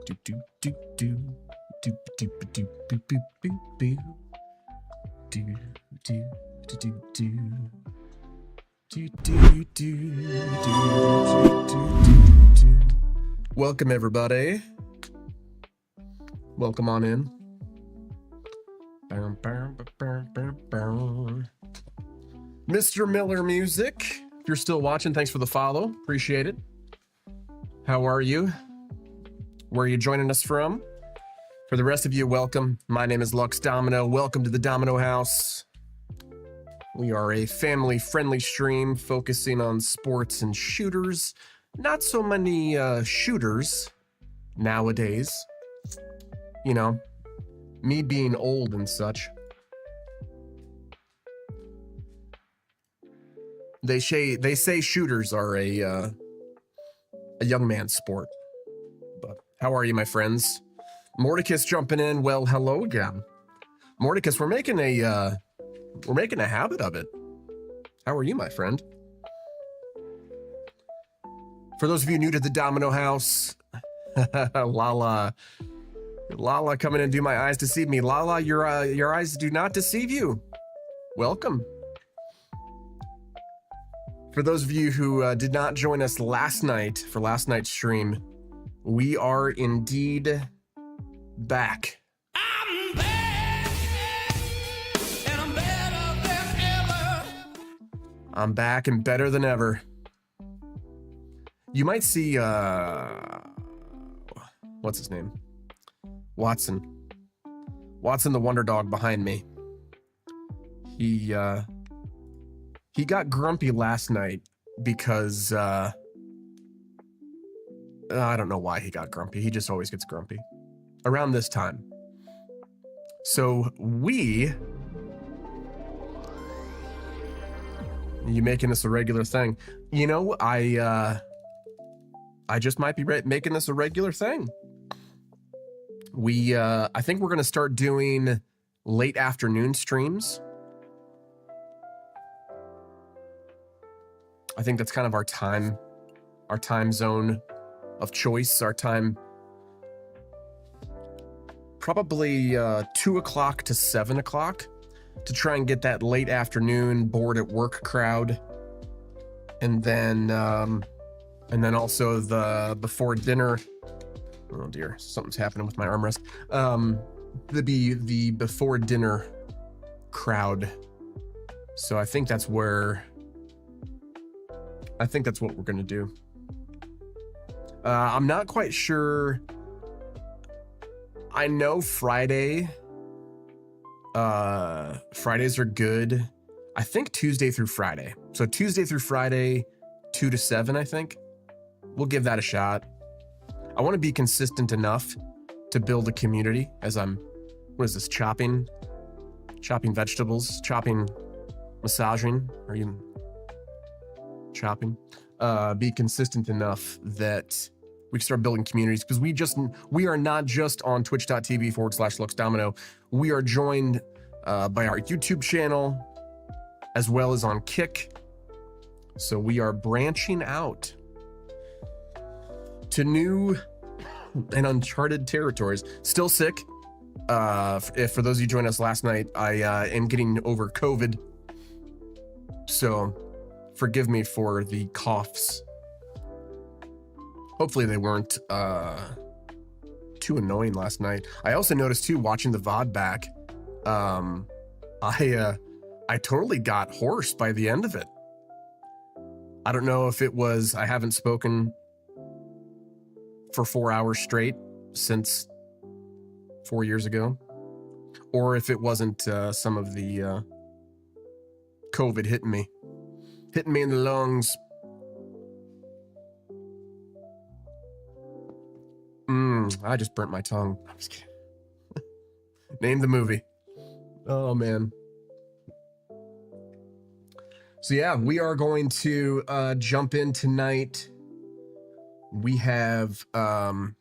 Do do do do do do do do do do do do do do do do do do. Welcome everybody. Welcome on in. Mr. Miller Music. If you're still watching, thanks for the follow. Appreciate it. How are you? Where are you joining us from? For the rest of you, welcome. My name is Lux Domino. Welcome to the Domino House. We are a family-friendly stream focusing on sports and shooters. Not so many shooters nowadays. You know, me being old and such. They say shooters are a young man's sport. But how are you, my friends? Mordicus jumping in. Well, hello again. Mordicus, we're making a habit of it. How are you, my friend? For those of you new to the Domino House, Lala coming in. Do my eyes deceive me? Lala, your eyes do not deceive you. Welcome. For those of you who did not join us last night for last night's stream, we are indeed back. I'm back, and I'm better than ever. I'm back and better than ever. You might see, what's his name? Watson the Wonder Dog behind me. He got grumpy last night because, I don't know why he got grumpy. He just always gets grumpy around this time. So you making this a regular thing? You know, I just might be making this a regular thing. I think we're going to start doing late afternoon streams. I think that's kind of our time zone of choice, our time. Probably 2 o'clock to 7 o'clock to try and get that late afternoon bored at work crowd. And then also the before dinner. Oh dear, something's happening with my armrest. The before dinner crowd. So I think that's what we're gonna do. I'm not quite sure. I know Fridays are good. I think Tuesday through Friday. So Tuesday through Friday, 2 to 7, I think. We'll give that a shot. I want to be consistent enough to build a community as I'm, what is this, chopping vegetables, massaging, are you chopping? Be consistent enough that we can start building communities, because we are not just on twitch.tv/LuxDomino. We are joined by our YouTube channel as well as on Kick. So we are branching out to new and uncharted territories. Still sick. For those of you joining us last night, I am getting over COVID. So forgive me for the coughs. Hopefully they weren't too annoying last night. I also noticed too, watching the VOD back, I totally got hoarse by the end of it. I don't know if it was I haven't spoken for 4 hours straight since 4 years ago, or if it wasn't some of the COVID hitting me in the lungs. I just burnt my tongue. I'm just kidding. Name the movie. Oh man. So yeah, we are going to jump in tonight. We have well,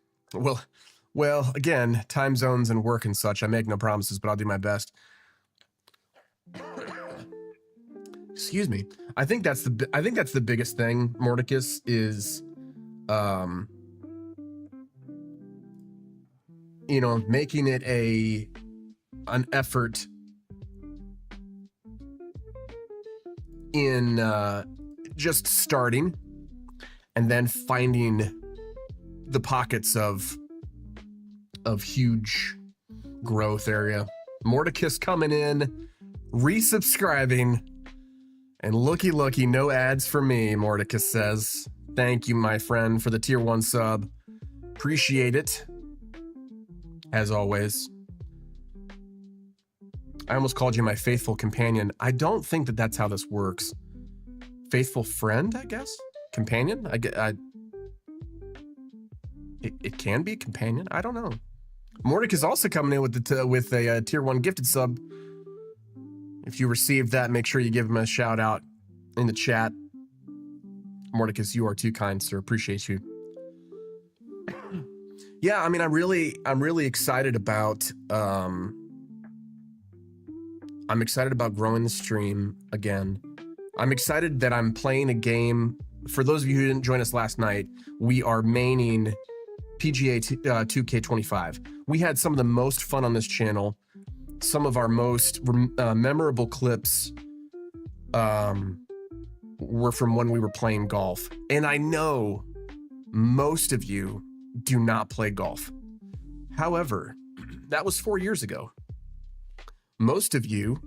again, time zones and work and such. I make no promises, but I'll do my best. Excuse me. I think that's the biggest thing, Mordicus, is making it an effort in just starting and then finding the pockets of huge growth area. Mordecus coming in, resubscribing, and looky, no ads for me, Mordecus says. Thank you, my friend, for the tier 1 sub. Appreciate it. As always. I almost called you my faithful companion. I don't think that that's how this works. Faithful friend, I guess? Companion? It can be companion. I don't know. Mordecus is also coming in with a tier 1 gifted sub. If you received that, make sure you give him a shout out in the chat. Mordecus, you are too kind, sir. Appreciate you. Yeah, I mean, I'm really excited about I'm excited about growing the stream again. I'm excited that I'm playing a game. For those of you who didn't join us last night, we are maining PGA 2K25. We had some of the most fun on this channel. Some of our most memorable clips were from when we were playing golf. And I know most of you do not play golf. However, that was 4 years ago. Most of you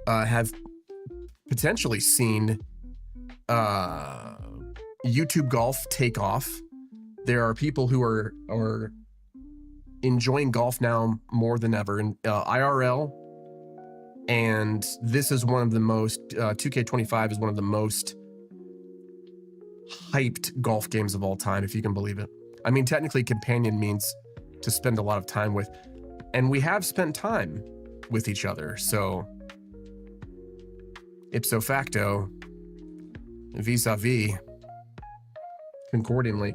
have potentially seen YouTube golf take off. There are people who are enjoying golf now more than ever in IRL, and this is one of the most 2K25 is one of the most hyped golf games of all time, if you can believe it. I mean, technically companion means to spend a lot of time with, and we have spent time with each other, so ipso facto, vis-a-vis, concordingly.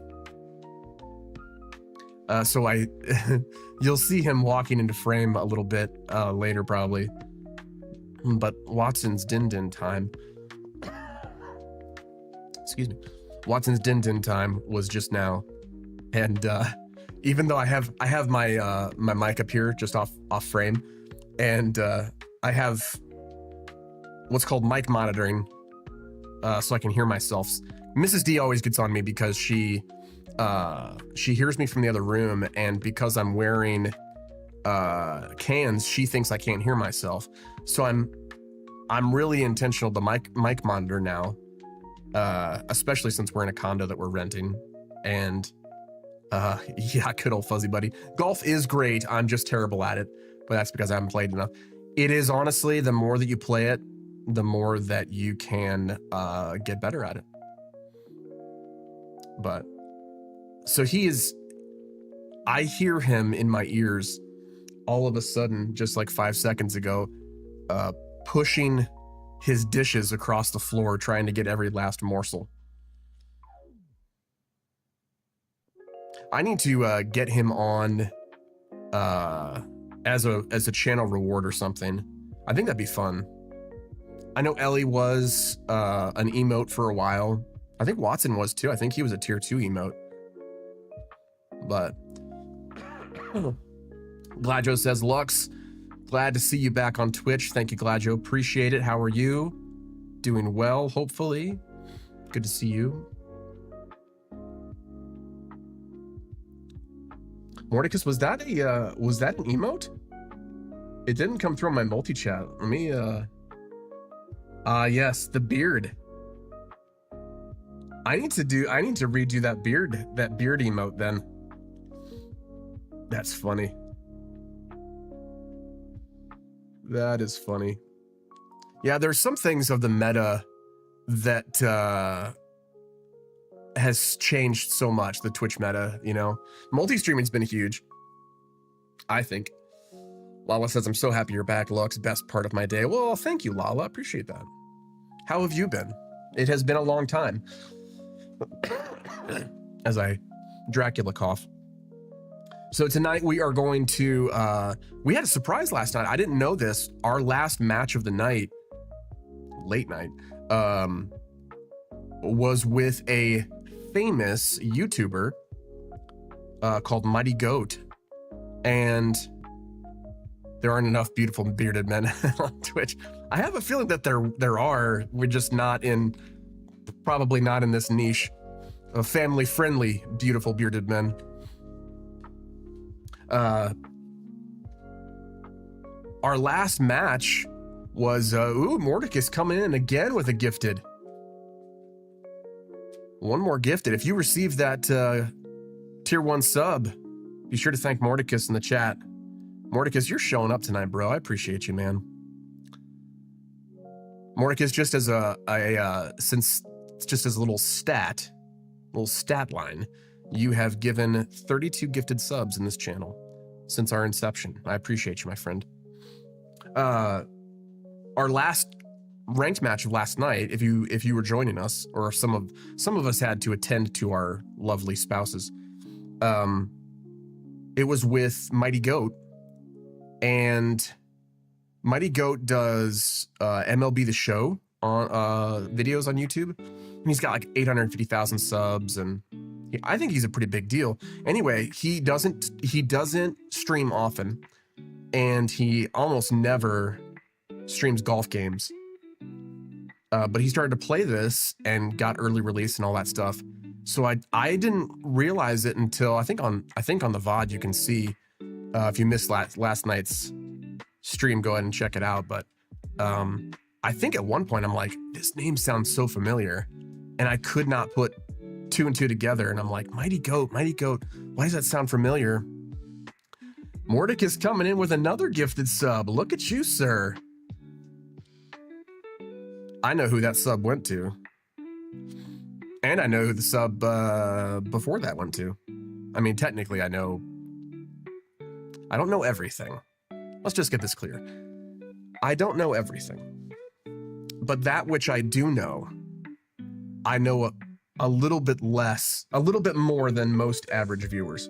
So you'll see him walking into frame a little bit later probably. But Watson's din time. Excuse me. Watson's din time was just now, and even though I have my my mic up here just off frame, and I have what's called mic monitoring, so I can hear myself. Mrs. D always gets on me because she hears me from the other room, and because I'm wearing cans, she thinks I can't hear myself. So I'm really intentional to mic monitor now, especially since we're in a condo that we're renting. And yeah, good old fuzzy buddy. Golf is great. I'm just terrible at it, but that's because I haven't played enough. It is honestly, the more that you play it, the more that you can get better at it. But so I hear him in my ears all of a sudden, just like 5 seconds ago, pushing his dishes across the floor, trying to get every last morsel. I need to get him on as a channel reward or something. I think that'd be fun. I know Ellie was an emote for a while. I think Watson was too. I think he was a tier 2 emote. But Gladjo says, Lux, glad to see you back on Twitch. Thank you, Gladjo. Appreciate it. How are you? Doing well, hopefully. Good to see you. Mordecus, was that an emote? It didn't come through on my multi-chat. Let me yes, the beard. I need to redo that beard emote then. That's funny. That is funny. Yeah, there's some things of the meta that has changed so much, the Twitch meta, you know. Multi-streaming's been huge, I think. Lala says, I'm so happy you're back, Lux. Best part of my day. Well, thank you, Lala. Appreciate that. How have you been? It has been a long time. As I Dracula cough. So tonight we are going to, we had a surprise last night. I didn't know this. Our last match of the night, late night, was with a famous YouTuber called Mighty Goat. And there aren't enough beautiful bearded men on Twitch. I have a feeling that there are. We're just probably not in this niche of family-friendly, beautiful bearded men. Our last match was, Mordecus coming in again with a gifted. One more gifted. If you received that tier 1 sub, be sure to thank Mordecus in the chat. Mordecus, you're showing up tonight, bro. I appreciate you, man. Mordecus, just as a little stat line, you have given 32 gifted subs in this channel since our inception. I appreciate you, my friend. Our last ranked match of last night, if you were joining us, or some of us had to attend to our lovely spouses, it was with Mighty Goat, and Mighty Goat does MLB The Show on videos on YouTube, and he's got like 850,000 subs, and I think he's a pretty big deal. Anyway, he doesn't stream often, and he almost never streams golf games. But he started to play this and got early release and all that stuff. So I didn't realize it until I think on the VOD you can see. If you missed last night's stream, go ahead and check it out. But I think at one point I'm like, this name sounds so familiar, and I could not put 2 and 2 together. And I'm like, Mighty Goat. Why does that sound familiar? Mordecus coming in with another gifted sub. Look at you, sir. I know who that sub went to. And I know who the sub before that went to. I mean, technically, I don't know everything. Let's just get this clear. I don't know everything. But that which I do know, I know a little bit more than most average viewers.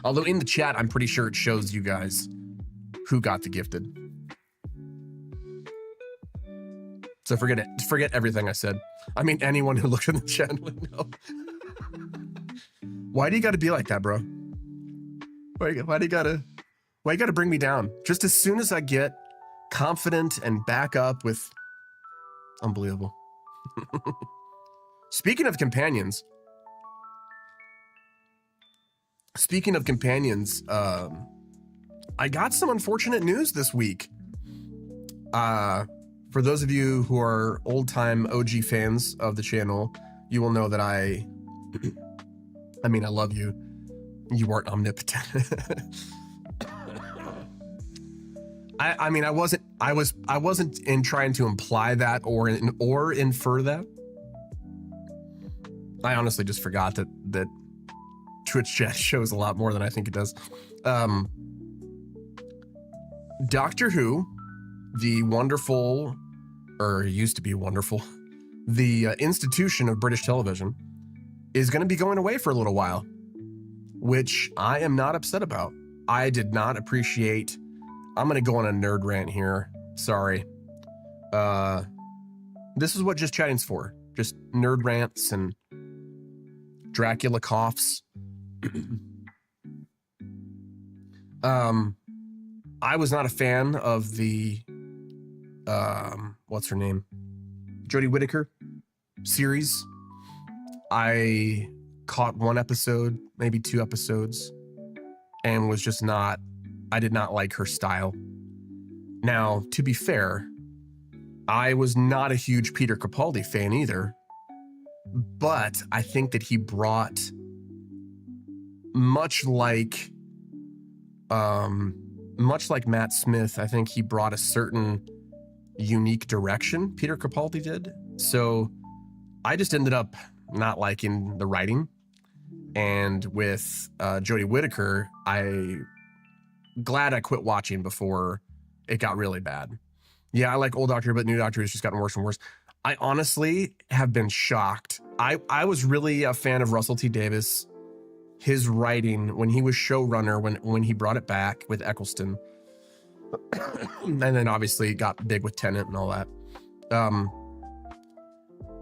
Although in the chat, I'm pretty sure it shows you guys who got the gifted. So forget it. Forget everything I said. I mean, anyone who looks in the chat would know. Why do you got to be like that, bro? Why do you gotta bring me down? Just as soon as I get confident and back up with, unbelievable. Speaking of companions, I got some unfortunate news this week. For those of you who are old-time OG fans of the channel, you will know that I love you. You aren't omnipotent. I wasn't in trying to imply that or infer that. I honestly just forgot that Twitch chat shows a lot more than I think it does. Doctor Who, the wonderful, or used to be wonderful, the institution of British television, is going to be going away for a little while, which I am not upset about. I did not appreciate. I'm going to go on a nerd rant here. Sorry. This is what Just Chatting's for. Just nerd rants and Dracula coughs. I was not a fan of the what's her name, Jodie Whittaker series. I caught 1 episode, maybe 2 episodes, and was just not, I did not like her style. Now, to be fair, I was not a huge Peter Capaldi fan either, but I think that he brought, much like Matt Smith, I think he brought a certain unique direction, Peter Capaldi did. So I just ended up not liking the writing. And with Jodie Whittaker, I'm glad I quit watching before it got really bad. Yeah, I like old Doctor, but new Doctor has just gotten worse and worse. I honestly have been shocked. I was really a fan of Russell T. Davies, his writing when he was showrunner, when he brought it back with Eccleston. And then obviously got big with Tennant and all that.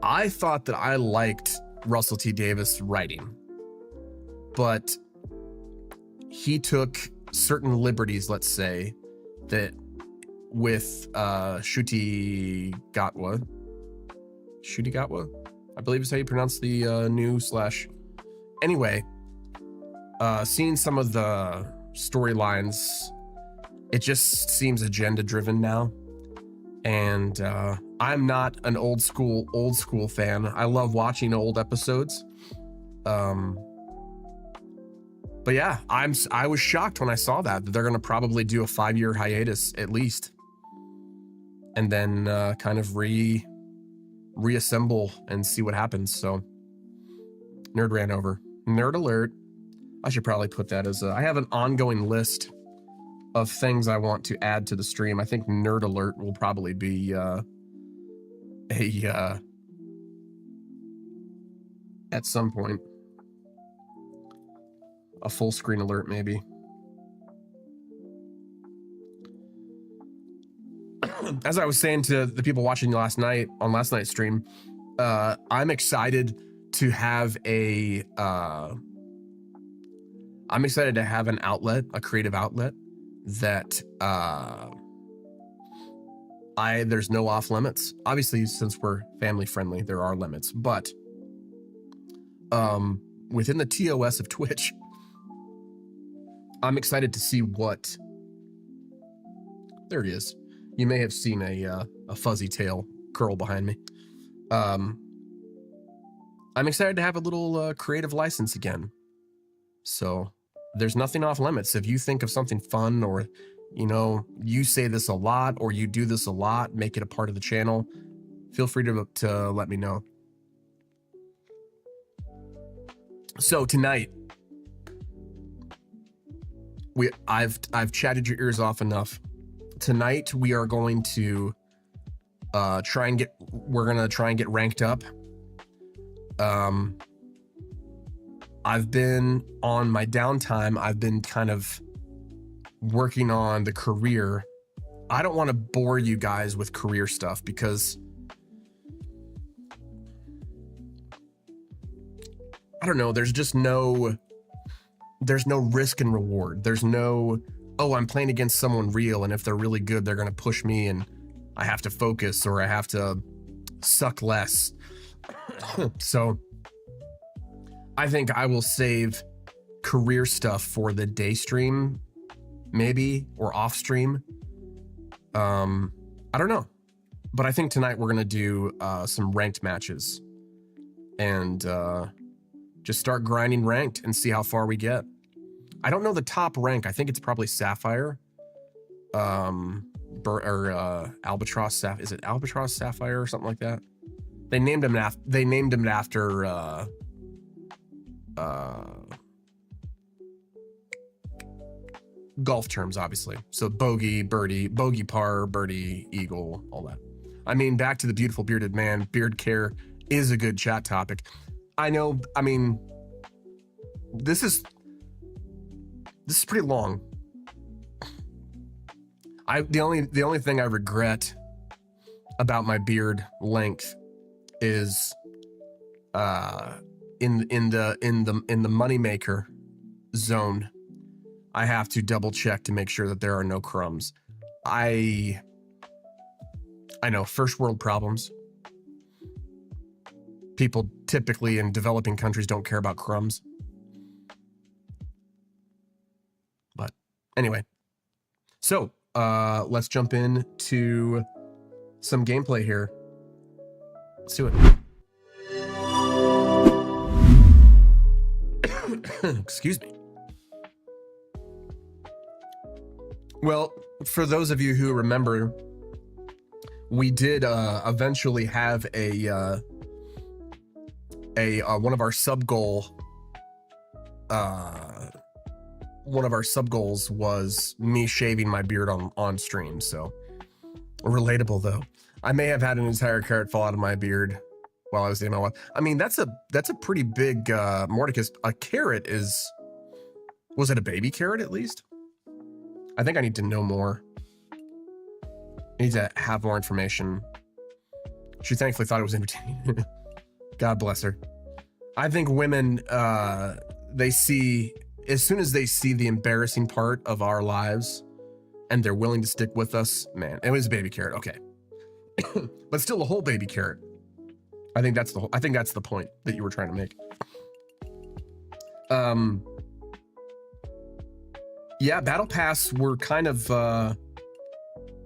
I thought that I liked Russell T. Davies writing. but he took certain liberties, let's say, that with Shutigatwa, I believe is how you pronounce the new slash. Anyway, seeing some of the storylines, it just seems agenda driven now. And I'm not an old school fan. I love watching old episodes. But yeah, I was shocked when I saw that they're going to probably do a 5-year hiatus at least, and then kind of reassemble and see what happens. So nerd ran over. Nerd alert. I should probably put that as I have an ongoing list of things I want to add to the stream. I think nerd alert will probably be at some point. A full screen alert, maybe. As I was saying to the people watching last night on last night's stream, I'm excited to have an outlet, a creative outlet that there's no off limits. Obviously, since we're family friendly, there are limits, but within the TOS of Twitch, I'm excited to see what. There it is. You may have seen a fuzzy tail curl behind me. I'm excited to have a little creative license again. So there's nothing off limits. If you think of something fun, or you say this a lot, or you do this a lot, make it a part of the channel, feel free to let me know. So tonight, I've chatted your ears off enough. Tonight we are going to try and get ranked up. I've been on my downtime. I've been kind of working on the career. I don't want to bore you guys with career stuff because I don't know. There's no risk and reward. There's no, oh, I'm playing against someone real, and if they're really good, they're going to push me and I have to focus or I have to suck less. So I think I will save career stuff for the day stream, maybe, or off stream. I don't know. But I think tonight we're going to do some ranked matches and just start grinding ranked and see how far we get. I don't know the top rank. I think it's probably Sapphire. Albatross is it Albatross Sapphire or something like that? They named him after golf terms, obviously. So bogey, birdie, bogey, par, birdie, eagle, all that. I mean, back to the beautiful bearded man. Beard care is a good chat topic. I know. I mean, this is pretty long. The only thing I regret about my beard length is in the moneymaker zone, I have to double check to make sure that there are no crumbs. I know, first world problems. People typically in developing countries don't care about crumbs. But anyway, so let's jump into some gameplay here. Let's do it. Excuse me. Well, for those of you who remember, we did eventually have a one of our sub goals was me shaving my beard on stream. So relatable though. I may have had an entire carrot fall out of my beard while I was doing my life. I mean, that's a pretty big Mordecus. A carrot was it a baby carrot at least? I think I need to know more. I need to have more information. She thankfully thought it was entertaining. God bless her. I think women they see, as soon as they see the embarrassing part of our lives and they're willing to stick with us, man, it was a baby carrot. Okay. But still a whole baby carrot. I think that's the point that you were trying to make. Yeah, Battle Pass, we're kind of,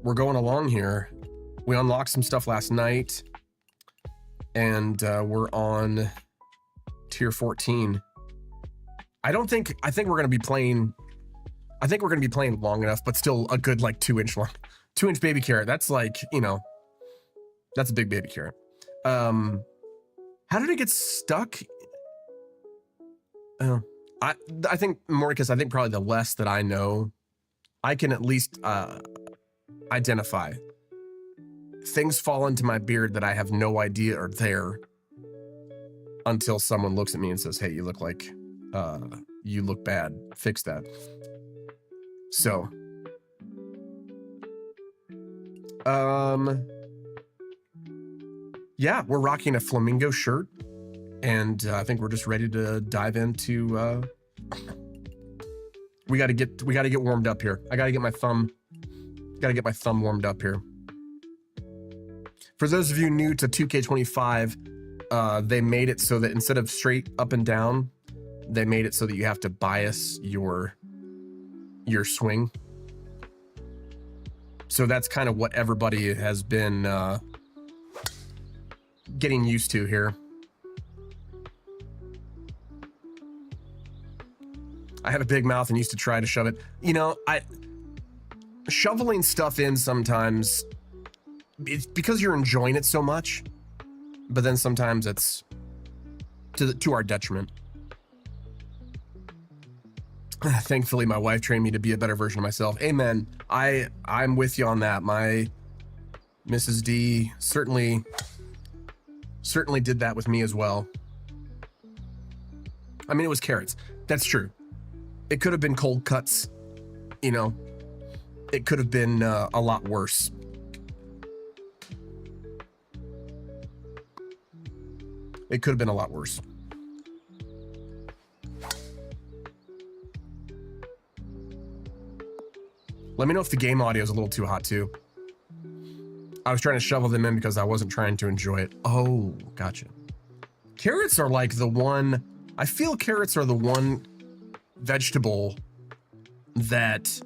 we're going along here. We unlocked some stuff last night and we're on tier 14. I think we're going to be playing long enough, but still a good like 2-inch baby carrot. That's like, you know, that's a big baby carrot. How did it get stuck? I think more because I think probably the less that I know, I can at least identify things fall into my beard that I have no idea are there until someone looks at me and says, hey, you look like you look bad, fix that. So yeah, we're rocking a flamingo shirt, and I think we're just ready to dive into we got to get warmed up here. I got to get my thumb warmed up here. For those of you new to 2K25, they made it so that instead of straight up and down, they made it so that you have to bias your swing. So that's kind of what everybody has been getting used to here. I have a big mouth and used to try to shove it. You know, shoveling stuff in sometimes, it's because you're enjoying it so much, but then sometimes it's to our detriment. Thankfully, my wife trained me to be a better version of myself. Amen. I'm with you on that. My Mrs. D certainly did that with me as well. I mean, it was carrots. That's true. It could have been cold cuts. You know, it could have been a lot worse. It could have been a lot worse. Let me know if the game audio is a little too hot too. I was trying to shovel them in because I wasn't trying to enjoy it. Oh, gotcha. Carrots are like the one, I feel carrots are the one vegetable that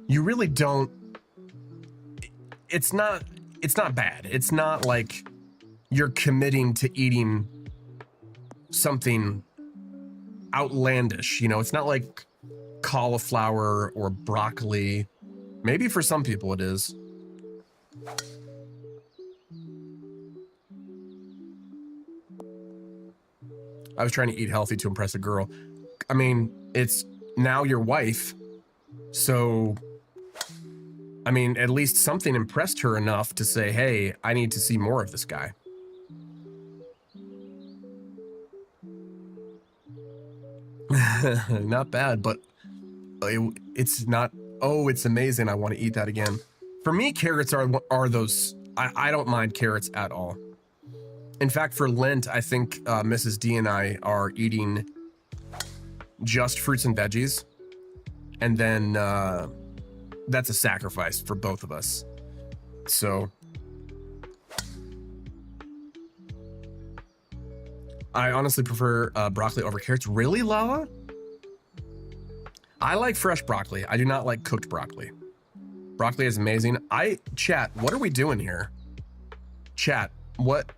you really don't, it's not bad. It's not like you're committing to eating something outlandish. You know, it's not like cauliflower or broccoli. Maybe for some people it is. I was trying to eat healthy to impress a girl. I mean, it's now your wife. So, I mean, at least something impressed her enough to say, hey, I need to see more of this guy. Not bad, but it's not, oh, it's amazing. I want to eat that again. For me, carrots are those, I don't mind carrots at all. In fact, for Lent, I think Mrs. D and I are eating just fruits and veggies. And then that's a sacrifice for both of us. So I honestly prefer broccoli over carrots. Really, Lala? I like fresh broccoli. I do not like cooked broccoli. Broccoli is amazing. Chat, what are we doing here? Chat, what?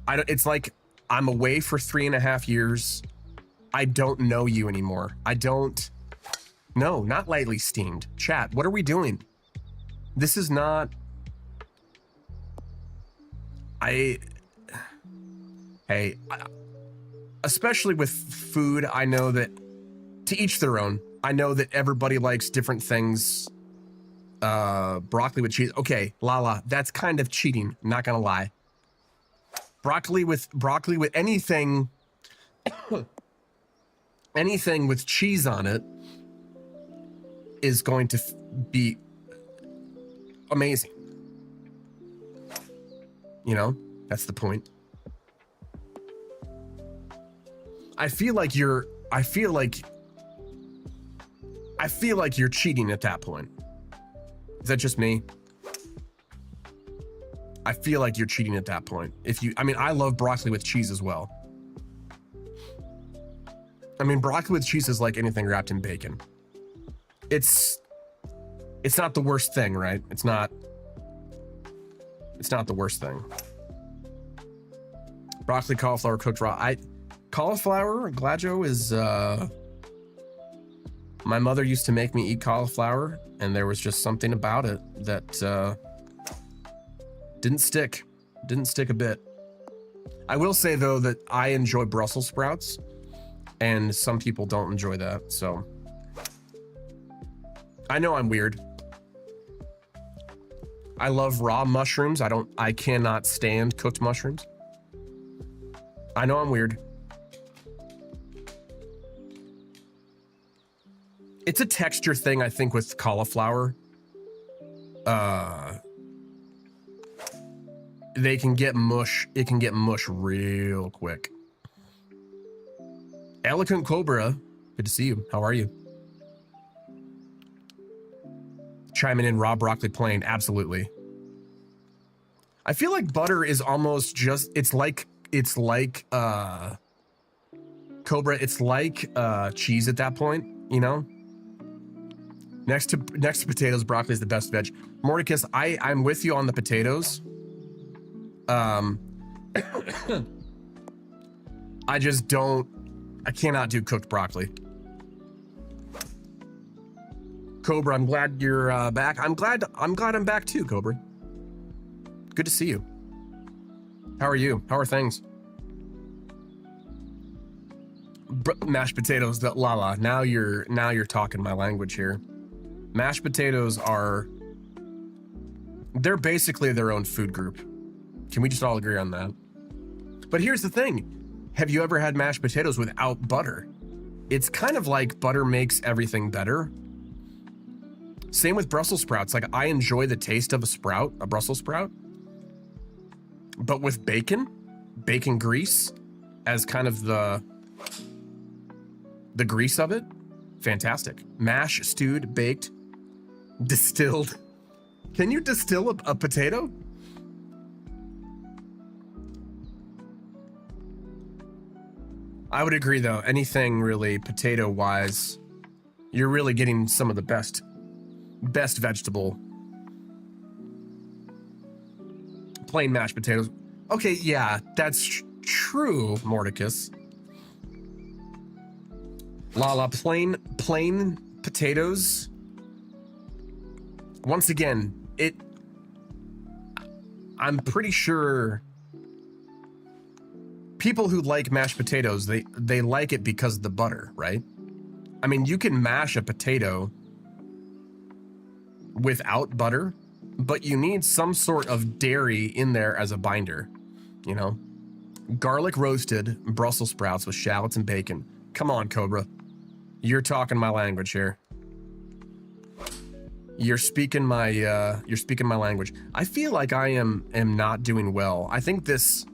It's like I'm away for 3.5 years. I don't know you anymore. No, not lightly steamed. Chat, what are we doing? This is not, especially with food, I know that to each their own. I know that everybody likes different things. Broccoli with cheese. Okay, Lala, that's kind of cheating. Not gonna lie. Broccoli with anything, anything with cheese on it is going to be amazing. You know, that's the point. I feel like you're cheating at that point. Is that just me? I feel like you're cheating at that point. I mean, I love broccoli with cheese as well. I mean, broccoli with cheese is like anything wrapped in bacon. It's not the worst thing, right? It's not the worst thing. Broccoli, cauliflower, cooked raw. Cauliflower, Gladio is, my mother used to make me eat cauliflower, and there was just something about it that didn't stick a bit. I will say though that I enjoy Brussels sprouts, and some people don't enjoy that, so I know I'm weird. I love raw mushrooms. I cannot stand cooked mushrooms. I know I'm weird. It's a texture thing, I think, with cauliflower. They can get mush. It can get mush real quick. Eloquent Cobra, good to see you. How are you? Chiming in, raw broccoli plain, absolutely. I feel like butter is almost just, it's like Cobra, it's like cheese at that point, you know? Next to potatoes, broccoli is the best veg. Mordicus, I'm with you on the potatoes. I cannot do cooked broccoli. Cobra, I'm glad you're back. I'm glad I'm back too, Cobra. Good to see you. How are you? How are things? Mashed potatoes, Lala. Now you're talking my language here. Mashed potatoes they're basically their own food group. Can we just all agree on that? But here's the thing. Have you ever had mashed potatoes without butter? It's kind of like butter makes everything better. Same with Brussels sprouts. Like, I enjoy the taste of a Brussels sprout. But with bacon grease as kind of the grease of it, fantastic. Mash, stewed, baked, distilled. Can you distill a potato? I would agree though. Anything really potato wise, you're really getting some of the best vegetable. Plain mashed potatoes. Okay, yeah, that's true, Mordicus. Lala, plain potatoes. Once again, I'm pretty sure people who like mashed potatoes, they like it because of the butter, right? I mean, you can mash a potato without butter, but you need some sort of dairy in there as a binder, you know? Garlic roasted Brussels sprouts with shallots and bacon. Come on, Cobra. You're talking my language here. You're speaking my language. I feel like I am not doing well. I think this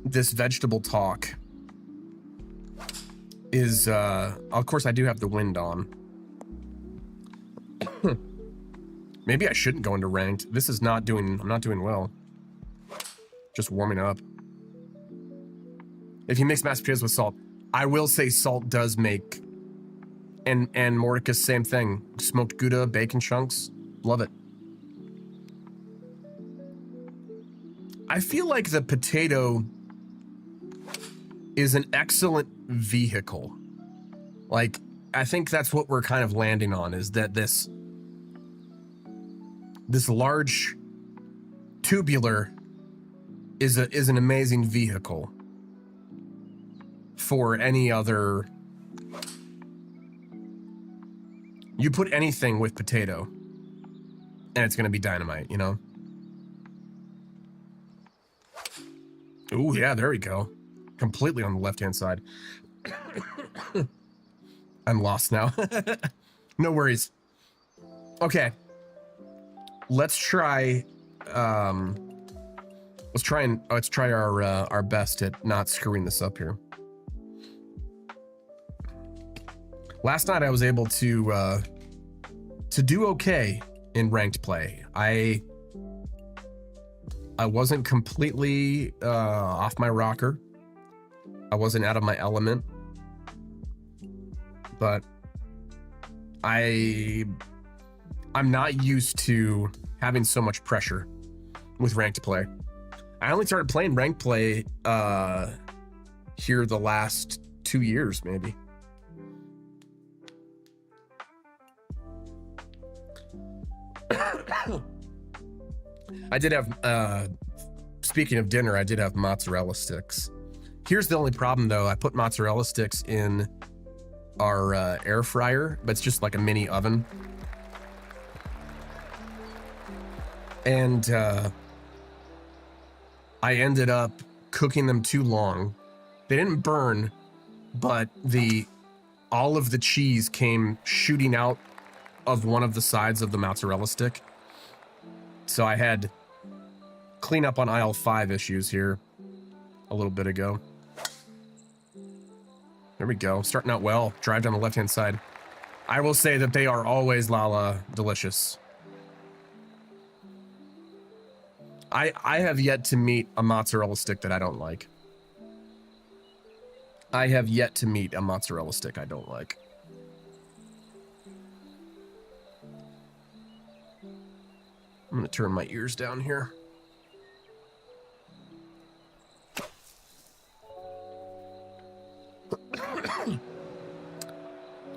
vegetable talk is of course I do have the wind on. Maybe I shouldn't go into ranked. I'm not doing well. Just warming up. If you mix mashed potatoes with salt, I will say salt does make, and Mordicus, same thing. Smoked Gouda, bacon chunks, love it. I feel like the potato is an excellent vehicle. Like, I think that's what we're kind of landing on, is that this large tubular is an amazing vehicle for any other. You put anything with potato and it's gonna be dynamite, you know? Ooh, yeah, there we go. Completely on the left-hand side. I'm lost now. No worries. Okay. Let's try our best at not screwing this up here. Last night I was able to do okay in ranked play. I wasn't completely off my rocker. I wasn't out of my element, but I'm not used to having so much pressure with ranked play. I only started playing ranked play here the last 2 years, maybe. I did have, speaking of dinner, I did have mozzarella sticks. Here's the only problem though. I put mozzarella sticks in our air fryer, but it's just like a mini oven. And I ended up cooking them too long. They didn't burn, but all of the cheese came shooting out of one of the sides of the mozzarella stick. So I had clean up on aisle 5 issues here a little bit ago. There we go. Starting out well. Drive down the left-hand side. I will say that they are always, Lala, delicious. I have yet to meet a mozzarella stick that I don't like. I have yet to meet a mozzarella stick I don't like. I'm gonna turn my ears down here.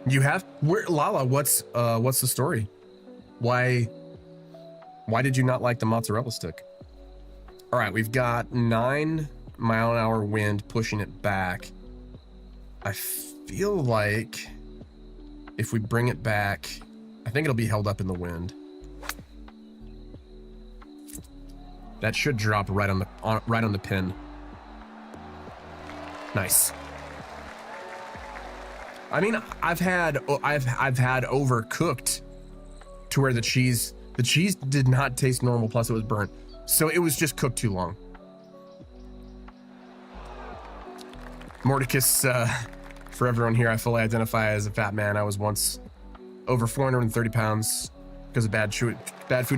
You have Lala, what's the story? Why did you not like the mozzarella stick? All right, we've got 9-mile-an-hour wind pushing it back. I feel like if we bring it back, I think it'll be held up in the wind. That should drop right on the pin. Nice. I mean, I've had overcooked to where the cheese did not taste normal, plus it was burnt. So it was just cooked too long. Mordicus, for everyone here, I fully identify as a fat man. I was once over 430 pounds because of bad food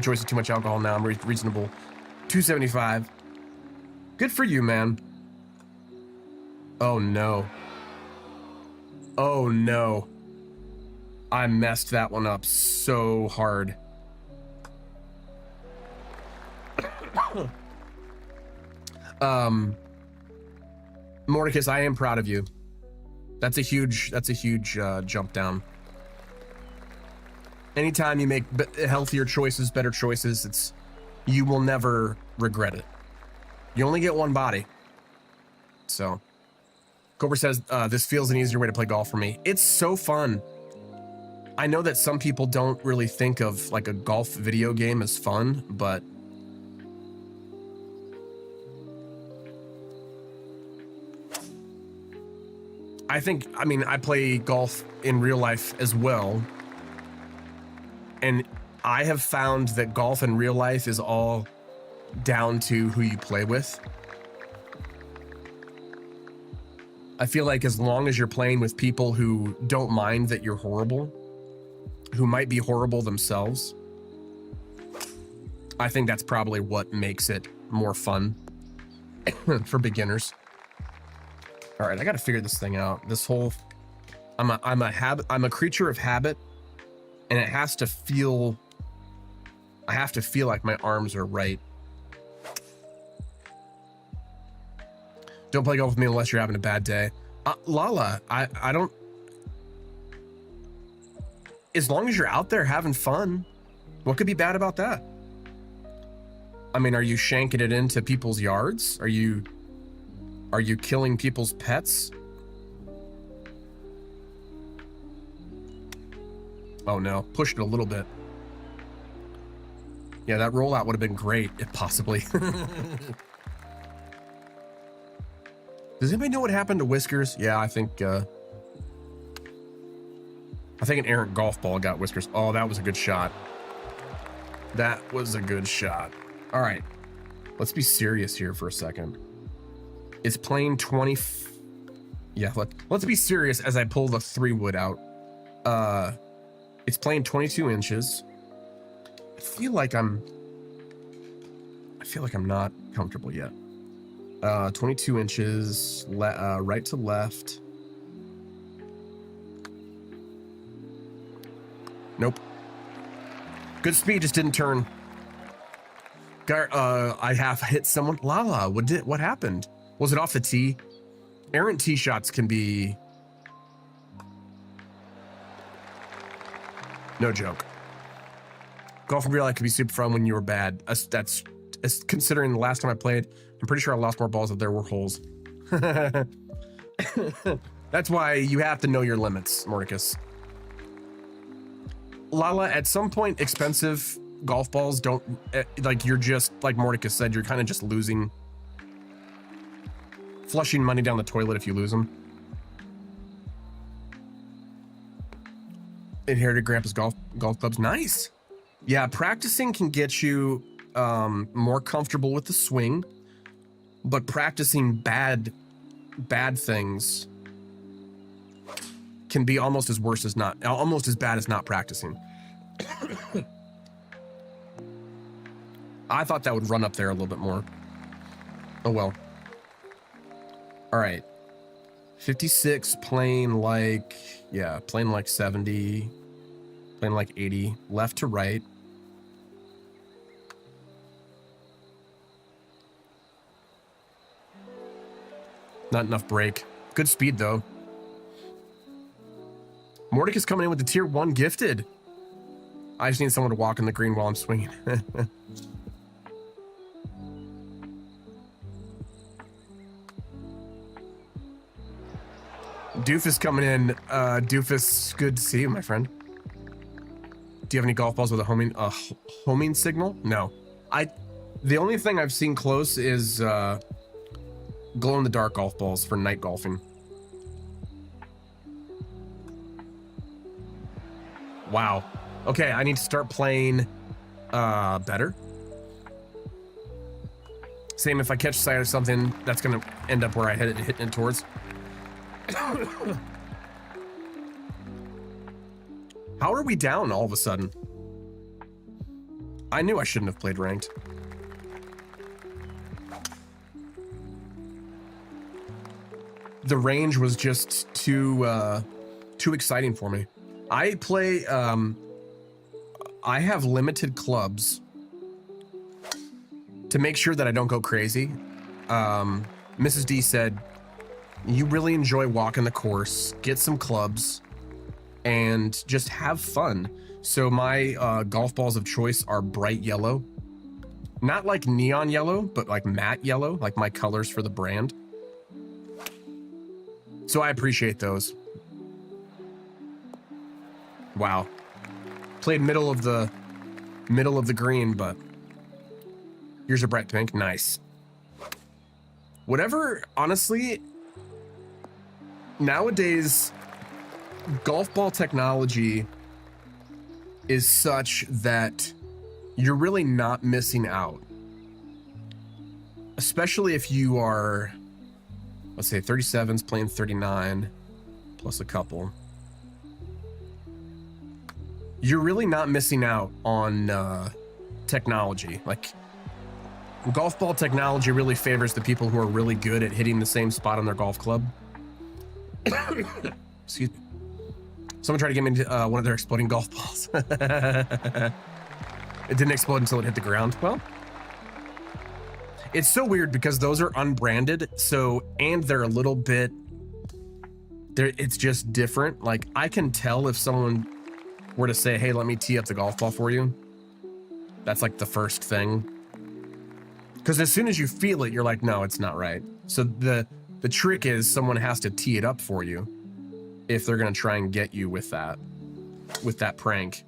choices, too much alcohol. Now I'm reasonable. 275. Good for you, man. Oh no. Oh no. I messed that one up so hard. Mordicus, I am proud of you. That's a huge jump down. Anytime you make healthier choices, better choices, you will never regret it. You only get one body. So, Cobra says, this feels an easier way to play golf for me. It's so fun. I know that some people don't really think of like a golf video game as fun, but I mean, I play golf in real life as well. And I have found that golf in real life is all down to who you play with. I feel like as long as you're playing with people who don't mind that you're horrible, who might be horrible themselves, I think that's probably what makes it more fun for beginners. All right, I got to figure this thing out. This whole, I'm a creature of habit, and it has to feel. I have to feel like my arms are right. Don't play golf with me unless you're having a bad day. Lala, I don't. As long as you're out there having fun, what could be bad about that? I mean, are you shanking it into people's yards? Are you killing people's pets? Oh no, pushed it a little bit. Yeah, that rollout would have been great, if possibly. Does anybody know what happened to Whiskers? Yeah, I think an errant golf ball got Whiskers. Oh, that was a good shot. That was a good shot. All right, let's be serious here for a second. It's playing 20. Yeah, let's be serious as I pull the 3-wood out. It's playing 22 inches. I feel like I'm not comfortable yet. 22 inches, right to left. Nope. Good speed, just didn't turn. I have hit someone. Lala, what happened? Was it off the tee? Errant tee shots can be no joke. Golf in real life can be super fun when you were bad. That's considering the last time I played, I'm pretty sure I lost more balls than there were holes. That's why you have to know your limits, Mordicus. Lala, at some point, expensive golf balls don't, like, you're just, like Mordicus said, you're kind of just losing, flushing money down the toilet if you lose them. Inherited Grandpa's golf clubs. Nice. Yeah, practicing can get you more comfortable with the swing, but practicing bad things can be almost as bad as not practicing. I thought that would run up there a little bit more. Oh well. All right. 56 playing like 70, playing like 80, left to right. Not enough break. Good speed though. Mordicus coming in with the tier 1 gifted. I just need someone to walk in the green while I'm swinging. Doofus coming in. Doofus, good to see you, my friend. Do you have any golf balls with a homing signal? No. The only thing I've seen close is glow in the dark golf balls for night golfing. Wow. Okay, I need to start playing better. Same if I catch sight of something that's gonna end up where I hit it towards. How are we down all of a sudden? I knew I shouldn't have played ranked. The range was just too exciting for me. I play, I have limited clubs to make sure that I don't go crazy. Mrs. D said, you really enjoy walking the course, get some clubs, and just have fun. So my golf balls of choice are bright yellow. Not like neon yellow, but like matte yellow, like my colors for the brand. So I appreciate those. Wow. Played middle of the green, but here's a bright pink. Nice. Whatever, honestly, nowadays, golf ball technology is such that you're really not missing out. Especially if you are, let's say 37s playing 39 plus a couple. You're really not missing out on technology. Like, golf ball technology really favors the people who are really good at hitting the same spot on their golf club. Excuse me. Someone tried to get me into one of their exploding golf balls. It didn't explode until it hit the ground. Well, it's so weird because those are unbranded. So, and they're a little bit, it's just different. Like, I can tell if someone were to say, hey, let me tee up the golf ball for you. That's like the first thing. Because as soon as you feel it, you're like, no, it's not right. So the trick is someone has to tee it up for you if they're going to try and get you with that prank.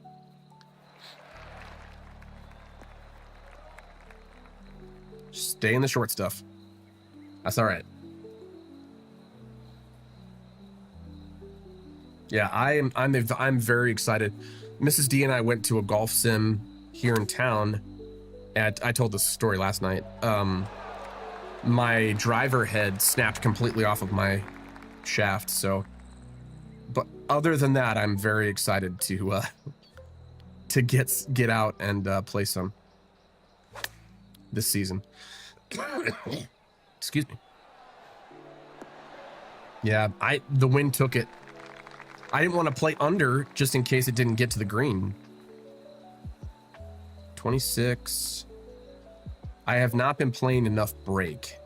Stay in the short stuff. That's all right. Yeah, I'm very excited. Mrs. D and I went to a golf sim here in town. I told this story last night. My driver head snapped completely off of my shaft, so. But other than that, I'm very excited to get out and play some this season. Excuse me. Yeah, the wind took it. I didn't want to play under just in case it didn't get to the green. 26. I have not been playing enough break.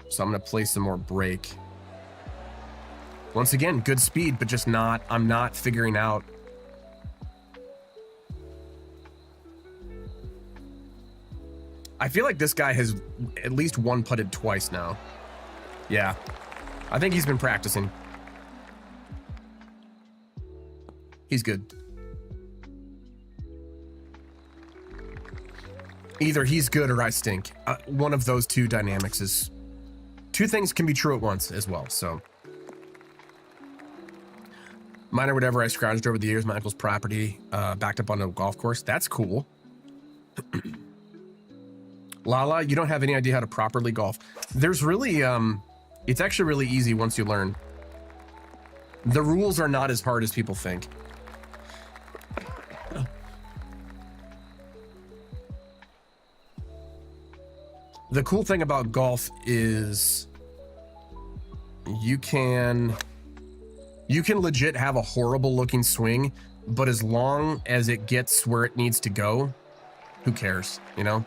So I'm going to play some more break. Once again, good speed, but just not, I'm not figuring out. I feel like this guy has at least one putted twice now. Yeah. I think he's been practicing. He's good. Either he's good or I stink. One of those two dynamics is... Two things can be true at once as well, so... Mine or whatever I scrounged over the years, my uncle's property, backed up on a golf course. That's cool. Lala, you don't have any idea how to properly golf. There's really, it's actually really easy once you learn. The rules are not as hard as people think. The cool thing about golf is you can legit have a horrible looking swing, but as long as it gets where it needs to go, who cares, you know?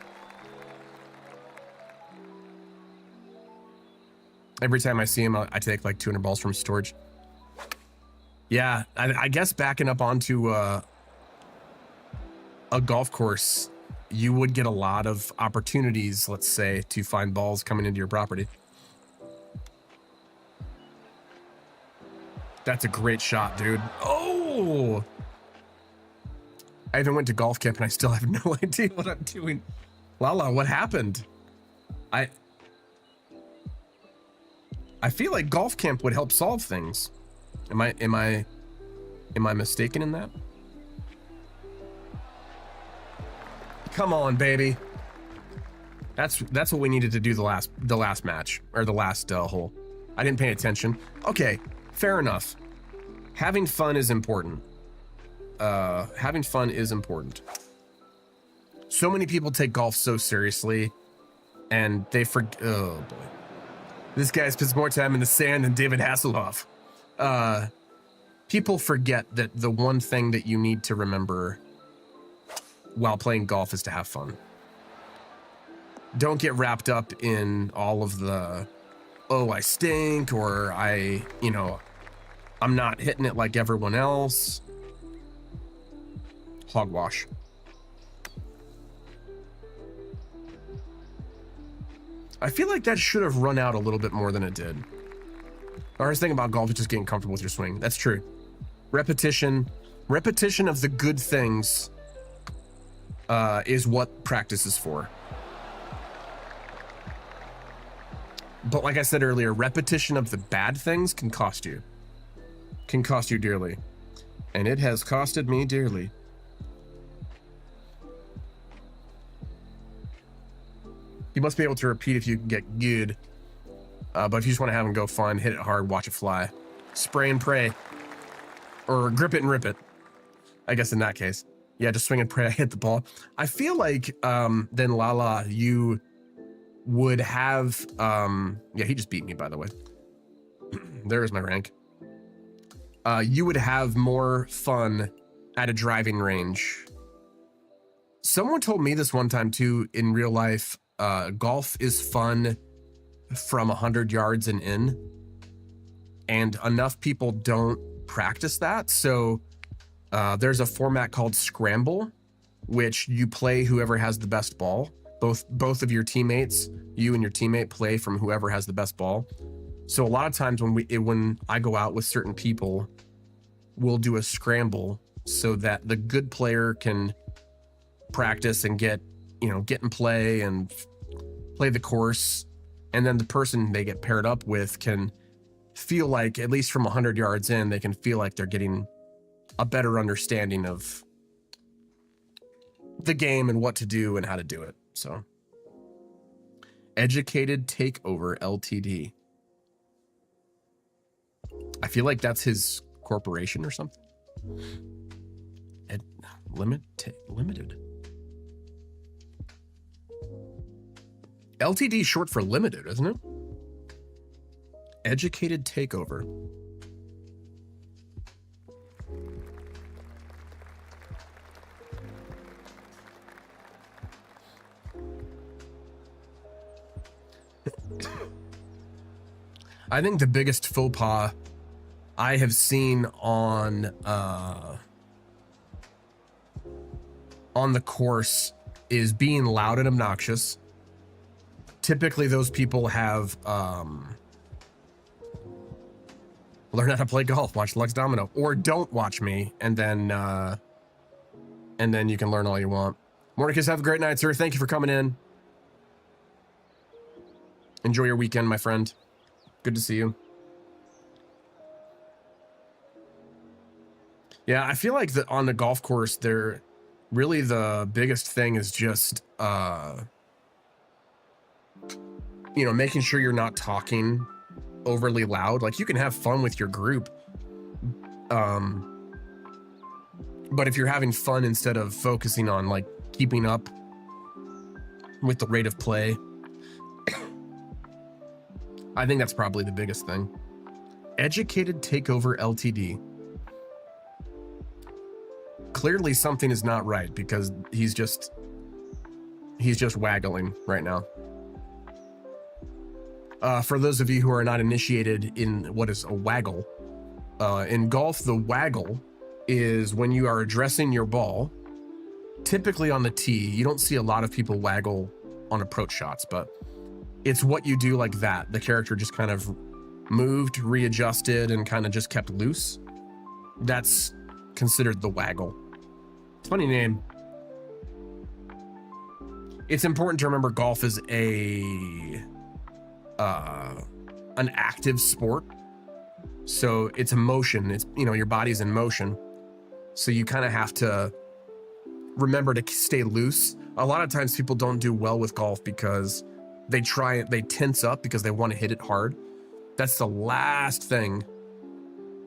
Every time I see him, I take like 200 balls from storage. Yeah, I guess backing up onto a golf course, you would get a lot of opportunities, let's say, to find balls coming into your property. That's a great shot, dude. Oh! I even went to golf camp and I still have no idea what I'm doing. Lala, what happened? I feel like golf camp would help solve things. Am I mistaken in that? Come on, baby. That's what we needed to do the last match, or the last hole. I didn't pay attention. Okay, fair enough. Having fun is important. Having fun is important. So many people take golf so seriously, and they forget. Oh boy, this guy spends more time in the sand than David Hasselhoff. People forget that the one thing that you need to remember while playing golf is to have fun. Don't get wrapped up in all of the, oh, I stink, or I'm not hitting it like everyone else. Hogwash. I feel like that should have run out a little bit more than it did. The hardest thing about golf is just getting comfortable with your swing. That's true. Repetition of the good things is what practice is for. But like I said earlier, repetition of the bad things can cost you dearly. And it has costed me dearly. You must be able to repeat if you can get good. But if you just want to have them go fun, hit it hard, watch it fly. Spray and pray. Or grip it and rip it. I guess in that case. Yeah, just swing and pray I hit the ball. I feel like then Lala, you would have yeah, he just beat me, by the way. There is my rank. You would have more fun at a driving range. Someone told me this one time too, in real life, golf is fun from 100 yards and in, and enough people don't practice that. So there's a format called Scramble, which you play whoever has the best ball. Both of your teammates, you and your teammate, play from whoever has the best ball. So a lot of times when I go out with certain people, we'll do a scramble so that the good player can practice and get in play and play the course, and then the person they get paired up with can feel like, at least from 100 yards in, they can feel like they're getting a better understanding of the game and what to do and how to do it. So, Educated Takeover LTD. I feel like that's his corporation or something. Limited. LTD is short for limited, isn't it? Educated Takeover. I think the biggest faux pas I have seen on the course is being loud and obnoxious. Typically, those people have learn how to play golf, watch Lux Domino, or don't watch me, and then you can learn all you want. Mordecus, have a great night, sir. Thank you for coming in. Enjoy your weekend, my friend. Good to see you. Yeah, I feel like that on the golf course, there really the biggest thing is just making sure you're not talking overly loud. Like, you can have fun with your group, but if you're having fun instead of focusing on like keeping up with the rate of play, I think that's probably the biggest thing. Educated Takeover LTD. Clearly something is not right, because he's just waggling right now. For those of you who are not initiated in what is a waggle, in golf, the waggle is when you are addressing your ball, typically on the tee. You don't see a lot of people waggle on approach shots, but it's what you do like that. The character just kind of moved, readjusted, and kind of just kept loose. That's considered the waggle. Funny name. It's important to remember golf is an active sport. So it's a motion. It's, your body's in motion. So you kind of have to remember to stay loose. A lot of times people don't do well with golf because they tense up because they want to hit it hard. That's the last thing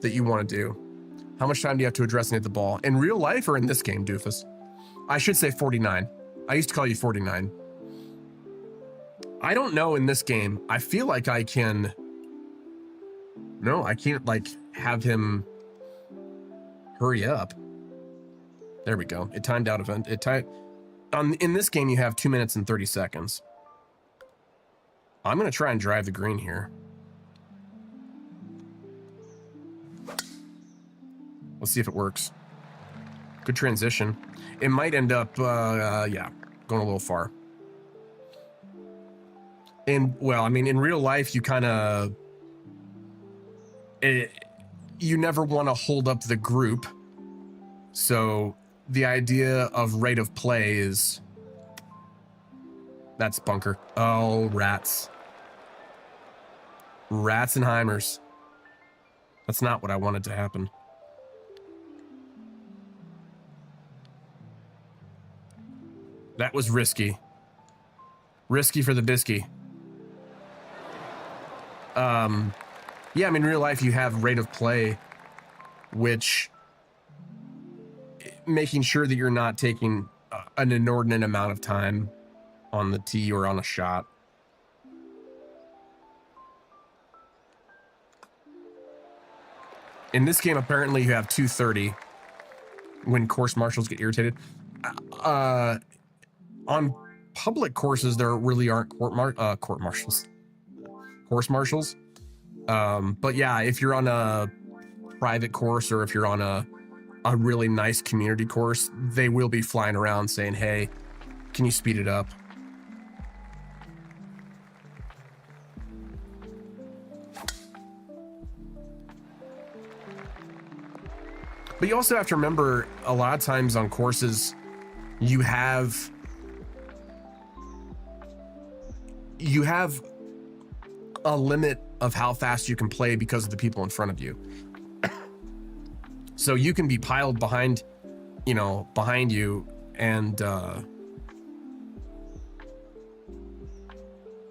that you want to do. How much time do you have to address and hit the ball? In real life or in this game, doofus? I should say 49. I used to call you 49. I don't know in this game. I feel like I can... No, I can't, have him hurry up. There we go. It timed out event. In this game, you have 2 minutes and 30 seconds. I'm going to try and drive the green here. Let's see if it works. Good transition. It might end up, going a little far. In real life, you kind of... you never want to hold up the group. So the idea of rate of play is... That's bunker. Oh, rats. Rats and Heimers. That's not what I wanted to happen. That was risky. Risky for the bisky. Yeah, in real life you have rate of play, which making sure that you're not taking an inordinate amount of time on the tee or on a shot. In this game, apparently you have 230 when course marshals get irritated. On public courses, there really aren't course marshals. But yeah, if you're on a private course or if you're on a really nice community course, they will be flying around saying, hey, can you speed it up? But you also have to remember, a lot of times on courses, you have a limit of how fast you can play because of the people in front of you. So you can be piled behind you, and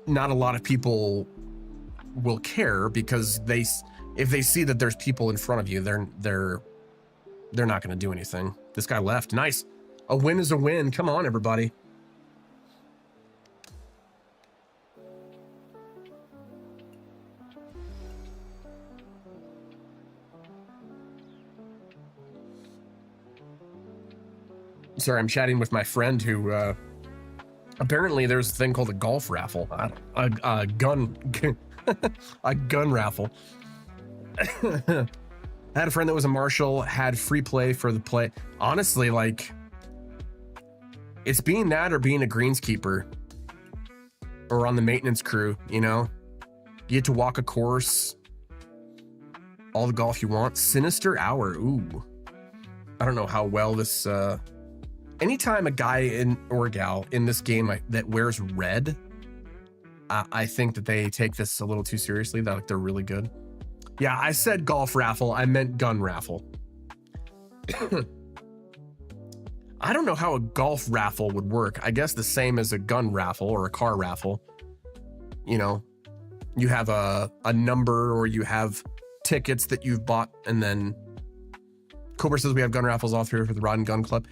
not a lot of people will care because if they see that there's people in front of you, they're not going to do anything. This guy left. Nice. A win is a win. Come on, everybody. Sorry, I'm chatting with my friend who apparently there's a thing called a golf raffle. A gun a gun raffle. I had a friend that was a marshal, had free play for the play. Honestly, like, it's being that or being a greenskeeper or on the maintenance crew, you know? You get to walk a course, all the golf you want. Sinister Hour, ooh. I don't know how well this, anytime a guy or a gal in this game that wears red, I think that they take this a little too seriously. That, like, they're really good. Yeah, I said golf raffle. I meant gun raffle. I don't know how a golf raffle would work. I guess the same as a gun raffle or a car raffle. You know, you have a number or you have tickets that you've bought, and then Cobra says we have gun raffles all through for the Rod and Gun Club.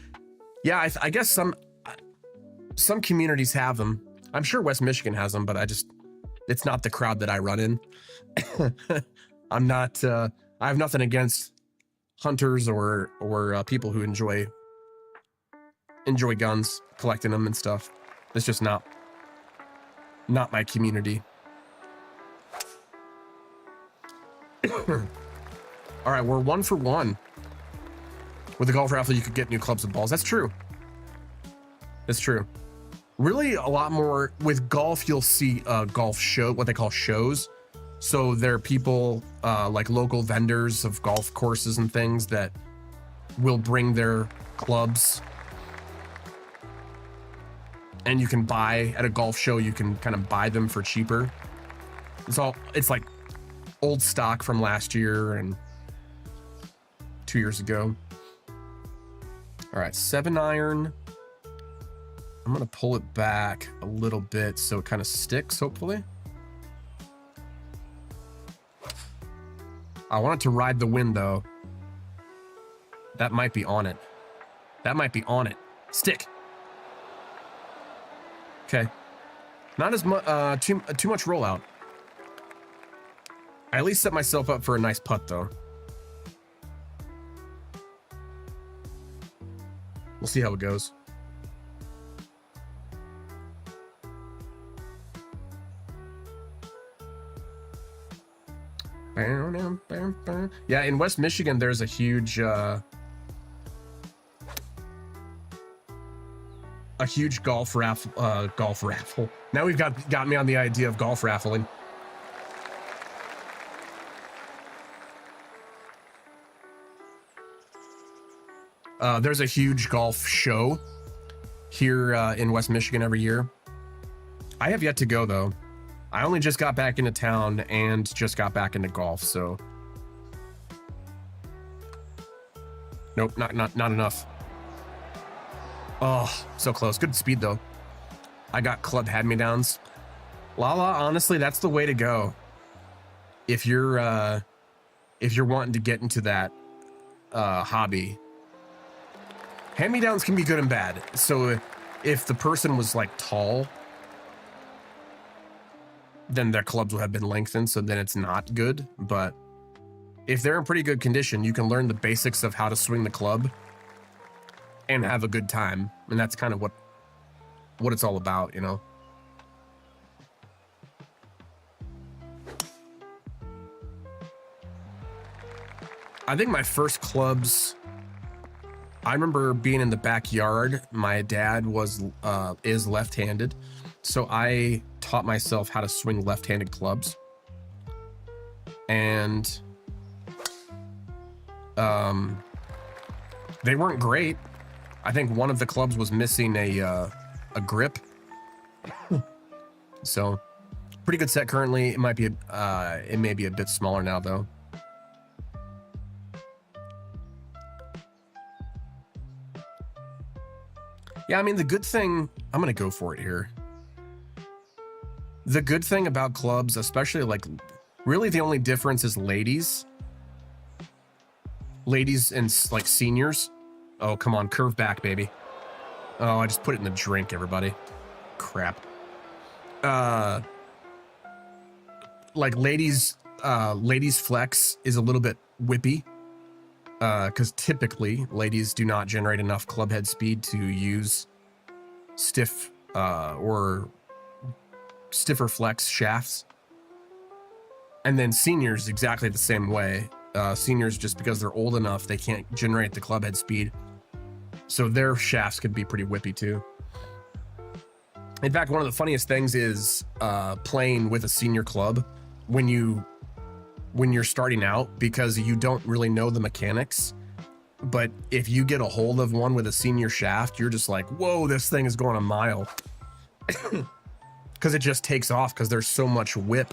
Yeah, I guess some communities have them. I'm sure West Michigan has them, but it's not the crowd that I run in. I'm not, I have nothing against hunters or people who enjoy guns, collecting them and stuff. It's just not my community. All right, we're 1 for 1. With the golf raffle, you could get new clubs and balls. That's true. It's true. Really, a lot more with golf. You'll see golf show, what they call shows. So there are people like local vendors of golf courses and things that will bring their clubs, and you can buy at a golf show. You can kind of buy them for cheaper. It's like old stock from last year and 2 years ago. All right, 7-iron. I'm gonna pull it back a little bit so it kind of sticks, hopefully. I want it to ride the wind, though. That might be on it. That might be on it. Stick. Okay. Not as much, too much rollout. I at least set myself up for a nice putt, though. We'll see how it goes. Yeah, in West Michigan, there's a huge golf raffle. Now we've got me on the idea of golf raffling. There's a huge golf show here in West Michigan every year. I have yet to go, though. I only just got back into town and just got back into golf, so nope, not enough. Oh, so close. Good speed, though. I got club hand-me-downs. Lala, honestly, that's the way to go. If you're wanting to get into that hobby. Hand-me-downs can be good and bad. So if the person was like tall, then their clubs would have been lengthened, so then it's not good. But if they're in pretty good condition, you can learn the basics of how to swing the club and have a good time. And that's kind of what it's all about, you know? I think my first clubs, I remember being in the backyard. My dad is left-handed, so I taught myself how to swing left-handed clubs, and they weren't great. I think one of the clubs was missing a grip, so pretty good set currently. It might be it may be a bit smaller now, though. Yeah, I mean, the good thing, I'm gonna go for it here. The good thing about clubs, especially like Really, the only difference is ladies and like seniors. Oh, come on, curve back, baby. Oh, I just put it in the drink, everybody. Crap. Like ladies flex is a little bit whippy. Because typically ladies do not generate enough club head speed to use stiff or stiffer flex shafts. And then seniors exactly the same way. Seniors, just because they're old enough, they can't generate the club head speed. So their shafts could be pretty whippy too. In fact, one of the funniest things is playing with a senior club when you're starting out, because you don't really know the mechanics. But if you get a hold of one with a senior shaft, you're just like, whoa, this thing is going a mile. Because it just takes off because there's so much whip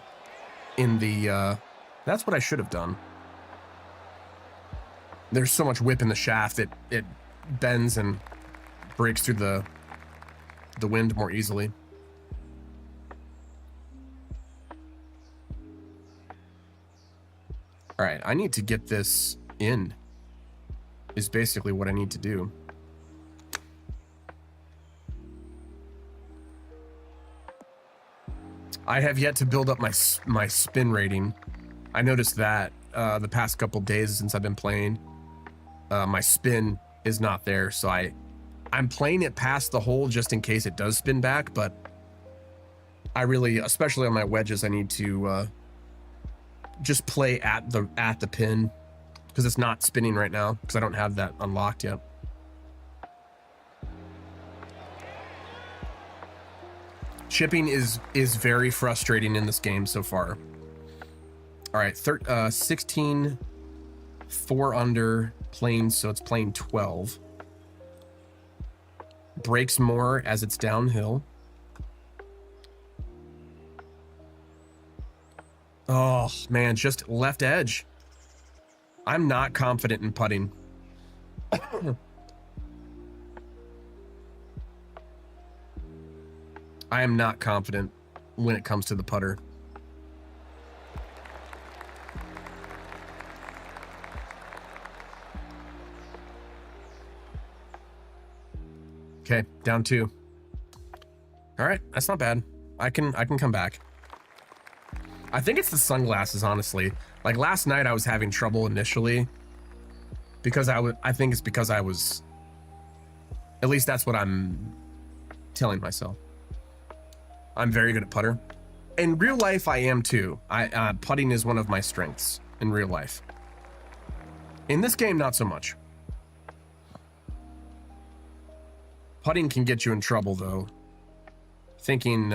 in the... that's what I should have done. There's so much whip in the shaft that it bends and breaks through the wind more easily. All right, I need to get this in, is basically what I need to do. I have yet to build up my spin rating. I noticed that the past couple days since I've been playing, my spin is not there. So I'm playing it past the hole just in case it does spin back. But I really, especially on my wedges, I need to just play at the pin because it's not spinning right now because I don't have that unlocked yet. Chipping is very frustrating in this game so far. All right, 16, 4 under, playing, so it's playing 12. Breaks more as it's downhill. Oh, man, just left edge. I'm not confident in putting. I am not confident when it comes to the putter. Okay, down 2. All right, that's not bad. I can come back. I think it's the sunglasses, honestly. Like last night I was having trouble initially because I think it's because I was, at least that's what I'm telling myself. I'm very good at putter. In real life, I am too. Putting is one of my strengths in real life. In this game, not so much. Putting can get you in trouble, though. Thinking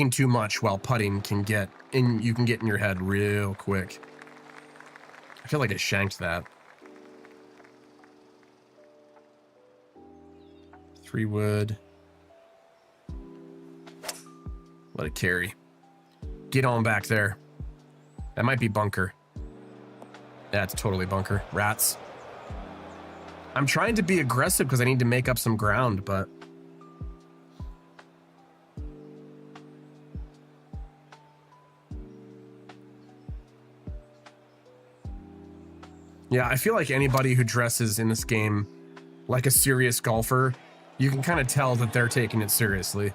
too much while putting can get in. You can get in your head real quick. I feel like I shanked that. 3 wood. Let it carry. Get on back there. That might be bunker. Yeah, it's totally bunker. Rats. I'm trying to be aggressive because I need to make up some ground, but... yeah, I feel like anybody who dresses in this game like a serious golfer, you can kind of tell that they're taking it seriously.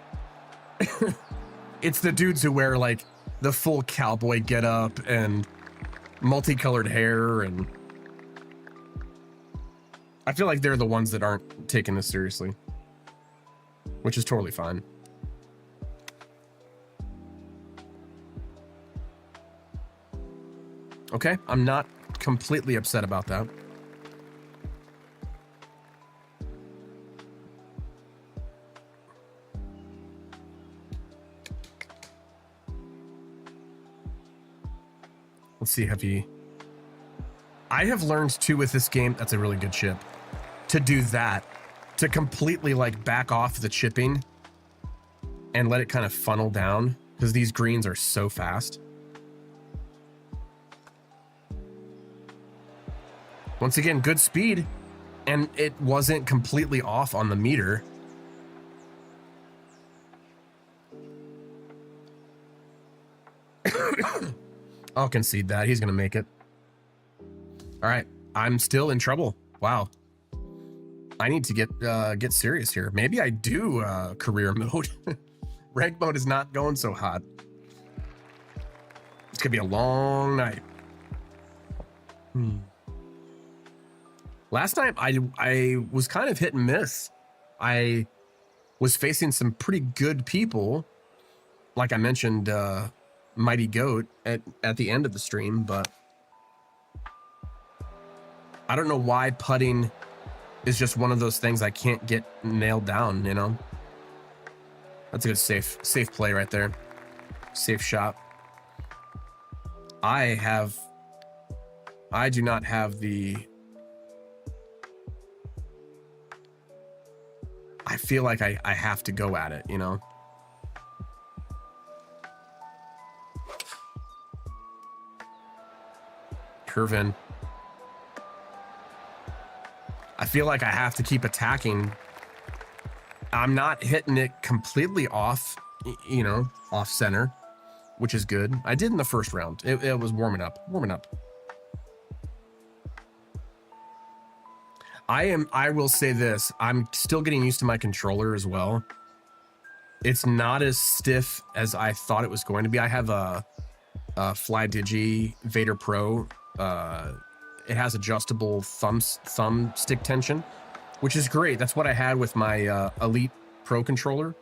It's the dudes who wear like the full cowboy getup and multicolored hair, and I feel like they're the ones that aren't taking this seriously, which is totally fine. Okay, I'm not completely upset about that. Let's see, I have learned too with this game, that's a really good chip, to do that, to completely like back off the chipping and let it kind of funnel down because these greens are so fast. Once again, good speed, and it wasn't completely off on the meter. I'll concede that. He's going to make it. All right. I'm still in trouble. Wow. I need to get serious here. Maybe I do career mode. Rank mode is not going so hot. It's going to be a long night. Last night, I was kind of hit and miss. I was facing some pretty good people. Like I mentioned, Mighty Goat at the end of the stream, but I don't know why putting is just one of those things I can't get nailed down, you know? That's a good safe play right there. Safe shot. I do not have the... I feel like I have to go at it, you know? Curve in. I feel like I have to keep attacking. I'm not hitting it completely off, you know, off center, which is good. I did in the first round. It was warming up. I will say this, I'm still getting used to my controller as well. It's not as stiff as I thought it was going to be. I have a FlyDigi Vader Pro. It has adjustable thumb stick tension, which is great. That's what I had with my Elite Pro controller.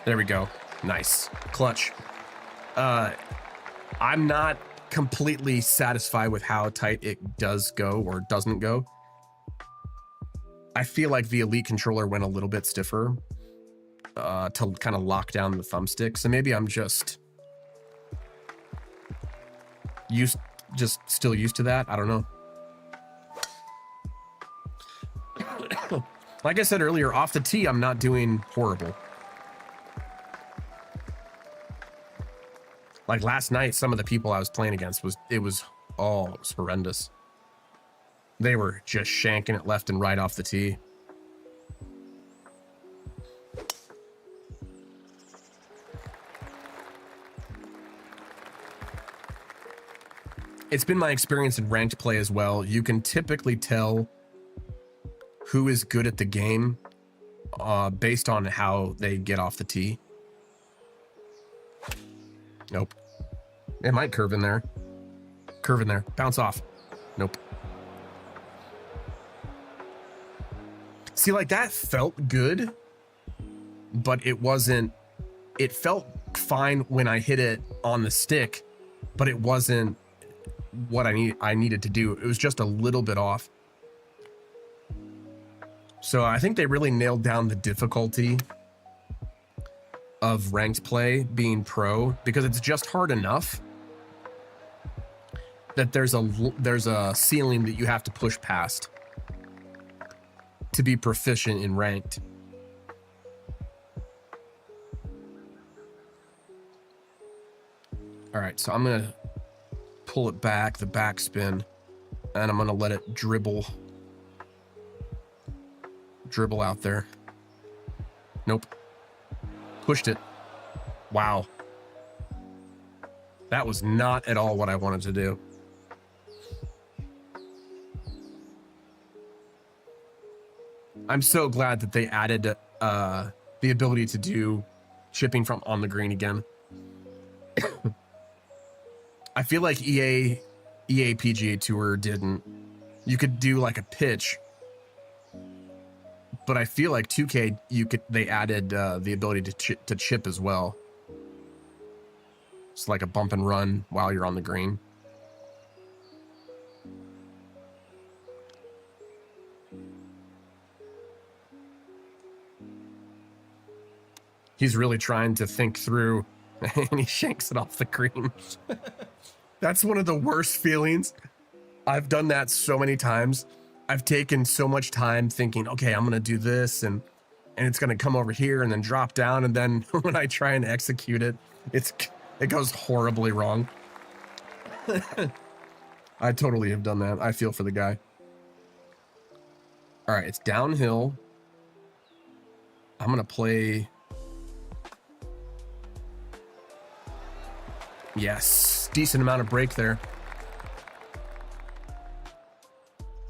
There we go. Nice. Clutch. I'm not completely satisfied with how tight it does go or doesn't go. I feel like the Elite controller went a little bit stiffer to kind of lock down the thumbstick. So maybe I'm just still used to that. I don't know. Like I said earlier, off the tee, I'm not doing horrible. Like last night, some of the people I was playing against it was horrendous. They were just shanking it left and right off the tee. It's been my experience in ranked play as well. You can typically tell who is good at the game based on how they get off the tee. Nope. It might curve in there. Curve in there. Bounce off. Nope. See, like that felt good, but it wasn't. It felt fine when I hit it on the stick, but it wasn't what I needed to do. It was just a little bit off. So I think they really nailed down the difficulty of ranked play being pro, because it's just hard enough that there's a ceiling that you have to push past to be proficient in ranked. All right, so I'm gonna pull it back, the backspin, and I'm gonna let it dribble out there. Nope. Pushed it. Wow. That was not at all what I wanted to do. I'm so glad that they added the ability to do chipping from on the green again. I feel like EA PGA Tour didn't. You could do like a pitch, but I feel like 2K they added the ability to chip as well. It's like a bump and run while you're on the green. He's really trying to think through, and he shanks it off the green. That's one of the worst feelings. I've done that so many times. I've taken so much time thinking, okay, I'm gonna do this, and it's gonna come over here and then drop down, and then when I try and execute it, it goes horribly wrong. I totally have done that. I feel for the guy. All right, it's downhill. I'm going to play. Yes, decent amount of break there.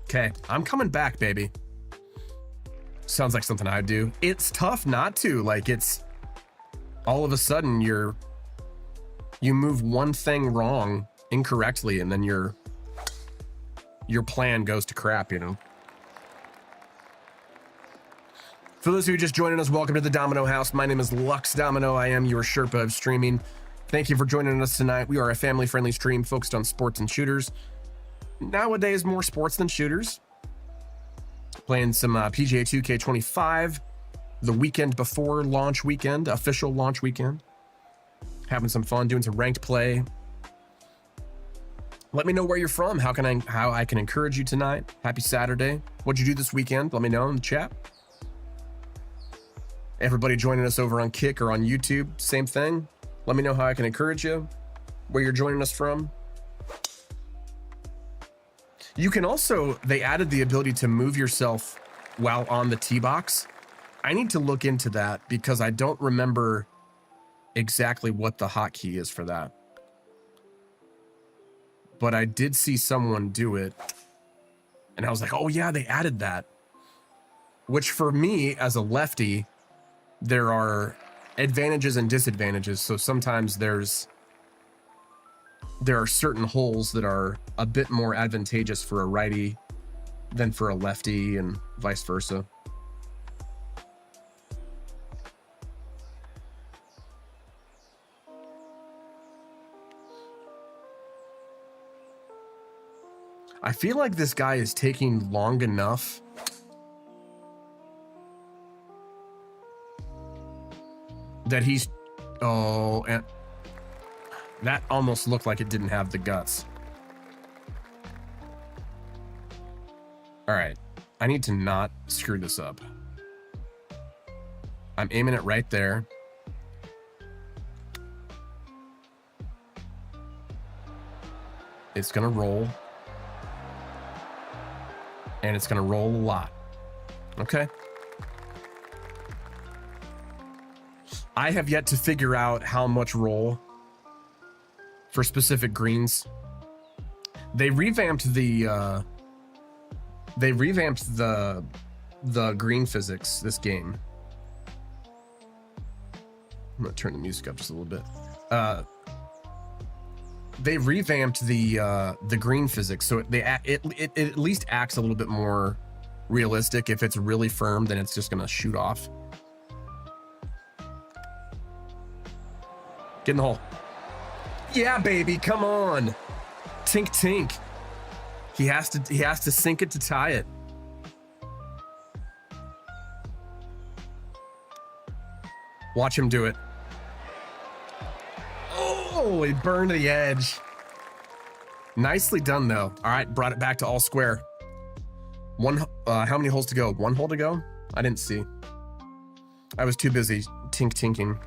Okay, I'm coming back, baby. Sounds like something I'd do. It's tough not to. Like, it's all of a sudden you move one thing wrong incorrectly, and then your plan goes to crap, you know. For those of you just joining us, welcome to the Domino House. My name is Lux Domino. I am your Sherpa of streaming. Thank you for joining us tonight. We are a family-friendly stream focused on sports and shooters. Nowadays, more sports than shooters. Playing some PGA 2K25, the weekend before launch weekend, official launch weekend. Having some fun, doing some ranked play. Let me know where you're from. How I can encourage you tonight. Happy Saturday. What'd you do this weekend? Let me know in the chat. Everybody joining us over on Kick or on YouTube, same thing. Let me know how I can encourage you, where you're joining us from. You can also, they added the ability to move yourself while on the tee box. I need to look into that because I don't remember exactly what the hotkey is for that. But I did see someone do it. And I was like, oh yeah, they added that. Which for me, as a lefty, there are advantages and disadvantages. So sometimes there are certain holes that are a bit more advantageous for a righty than for a lefty, and vice versa. I feel like this guy is taking long enough. That he's, oh, and that almost looked like it didn't have the guts. All right, I need to not screw this up. I'm aiming it right there. It's gonna roll. And it's gonna roll a lot. Okay. I have yet to figure out how much roll for specific greens. They revamped the green physics this game. I'm gonna turn the music up just a little bit. They revamped the green physics, so it at least acts a little bit more realistic. If it's really firm, then it's just gonna shoot off. Get in the hole. Yeah, baby, come on. Tink tink. He has to sink it to tie it. Watch him do it. Oh, he burned the edge. Nicely done though. All right, brought it back to all square. How many holes to go? One hole to go? I didn't see. I was too busy tinking.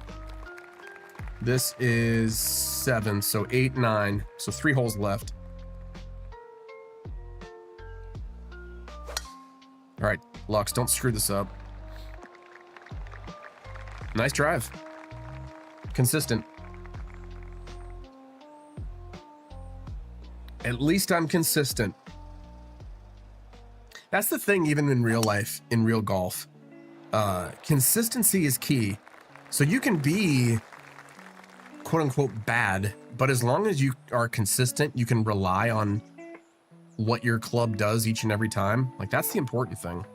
This is 7, so 8, 9. So 3 holes left. All right, Lux, don't screw this up. Nice drive. Consistent. At least I'm consistent. That's the thing, even in real life, in real golf. Consistency is key. So you can be quote unquote bad, but as long as you are consistent, you can rely on what your club does each and every time. Like, that's the important thing.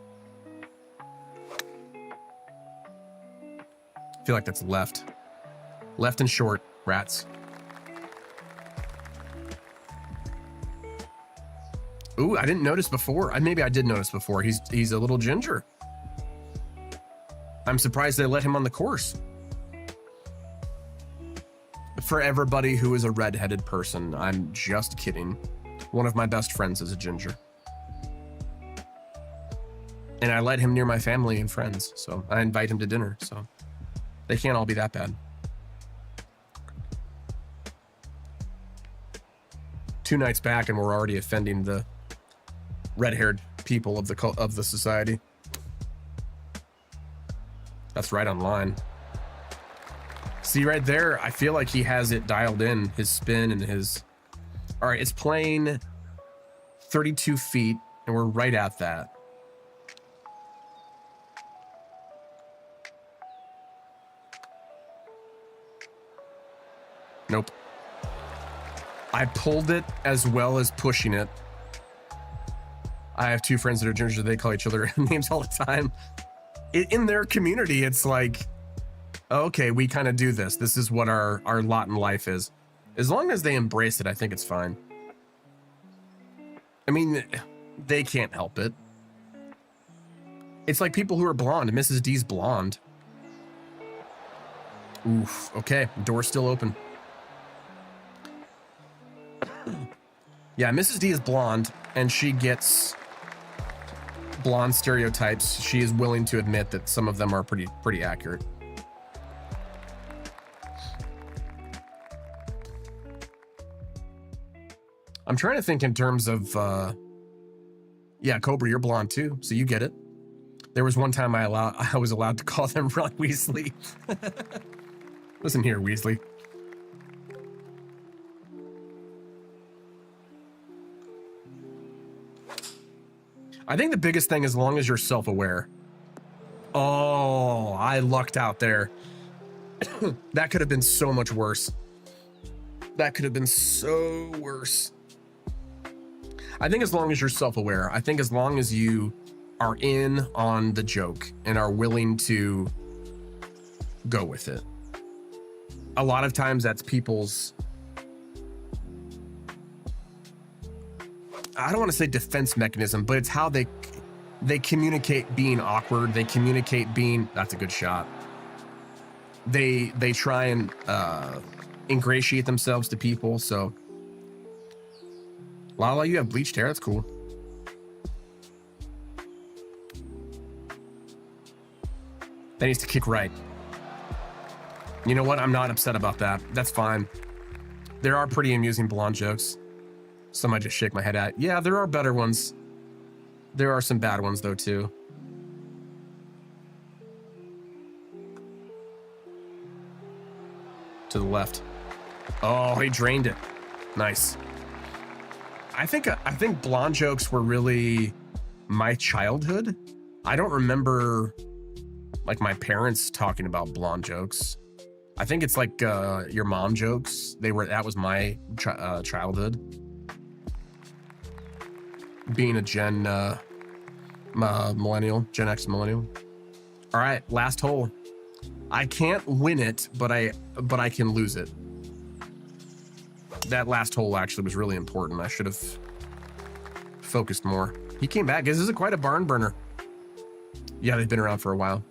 I feel like that's left. Left and short, rats. Ooh, I didn't notice before. Maybe I did notice before. He's a little ginger. I'm surprised they let him on the course. For everybody who is a redheaded person, I'm just kidding. One of my best friends is a ginger. And I let him near my family and friends, so I invite him to dinner, so they can't all be that bad. 2 nights back and we're already offending the red-haired people of the society. That's right on line. See right there, I feel like he has it dialed in, his spin and his... All right, it's playing 32 feet, and we're right at that. Nope. I pulled it as well as pushing it. I have two friends that are ginger. They call each other names all the time. In their community, it's like, okay, we kind of do this. This is what our lot in life is. As long as they embrace it, I think it's fine. I mean, they can't help it. It's like people who are blonde. Mrs. D's blonde. Oof. Okay, door's still open. Yeah, Mrs. D is blonde, and she gets blonde stereotypes. She is willing to admit that some of them are pretty accurate. I'm trying to think in terms of, yeah, Cobra, you're blonde too, so you get it. There was one time I was allowed to call them Ron Weasley. Listen here, Weasley. I think the biggest thing, as long as you're self-aware. Oh, I lucked out there. That could have been so much worse. That could have been so worse. I think as long as you're self-aware, I think as long as you are in on the joke and are willing to go with it. A lot of times that's people's, I don't want to say defense mechanism, but it's how they communicate being awkward. They communicate being, that's a good shot. They try and ingratiate themselves to people. So Lala, you have bleached hair. That's cool. That needs to kick right. You know what? I'm not upset about that. That's fine. There are pretty amusing blonde jokes. Some I just shake my head at. Yeah, there are better ones. There are some bad ones though too. To the left. Oh, he drained it. Nice. I think blonde jokes were really my childhood. I don't remember like my parents talking about blonde jokes. I think it's like your mom jokes. That was my childhood. Being a Gen millennial, Gen X millennial. All right, last hole. I can't win it, but I can lose it. That last hole actually was really important. I should have focused more. He came back. This is quite a barn burner. Yeah, they've been around for a while.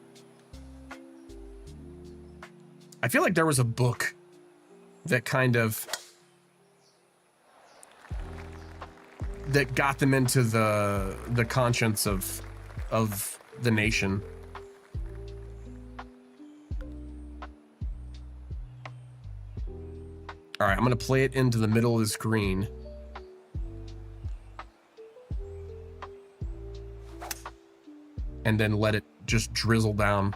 I feel like there was a book that kind of that got them into the conscience of the nation. All right, I'm gonna play it into the middle of the screen. And then let it just drizzle down.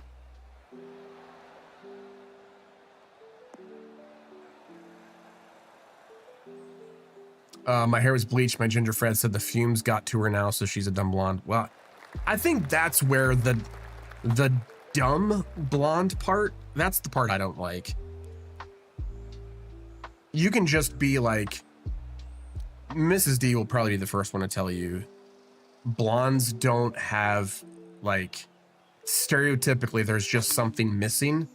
My hair was bleached. My ginger friend said the fumes got to her now, so she's a dumb blonde. Well, I think that's where the dumb blonde part, that's the part I don't like. You can just be like, Mrs. D will probably be the first one to tell you, blondes don't have, like, stereotypically, there's just something missing,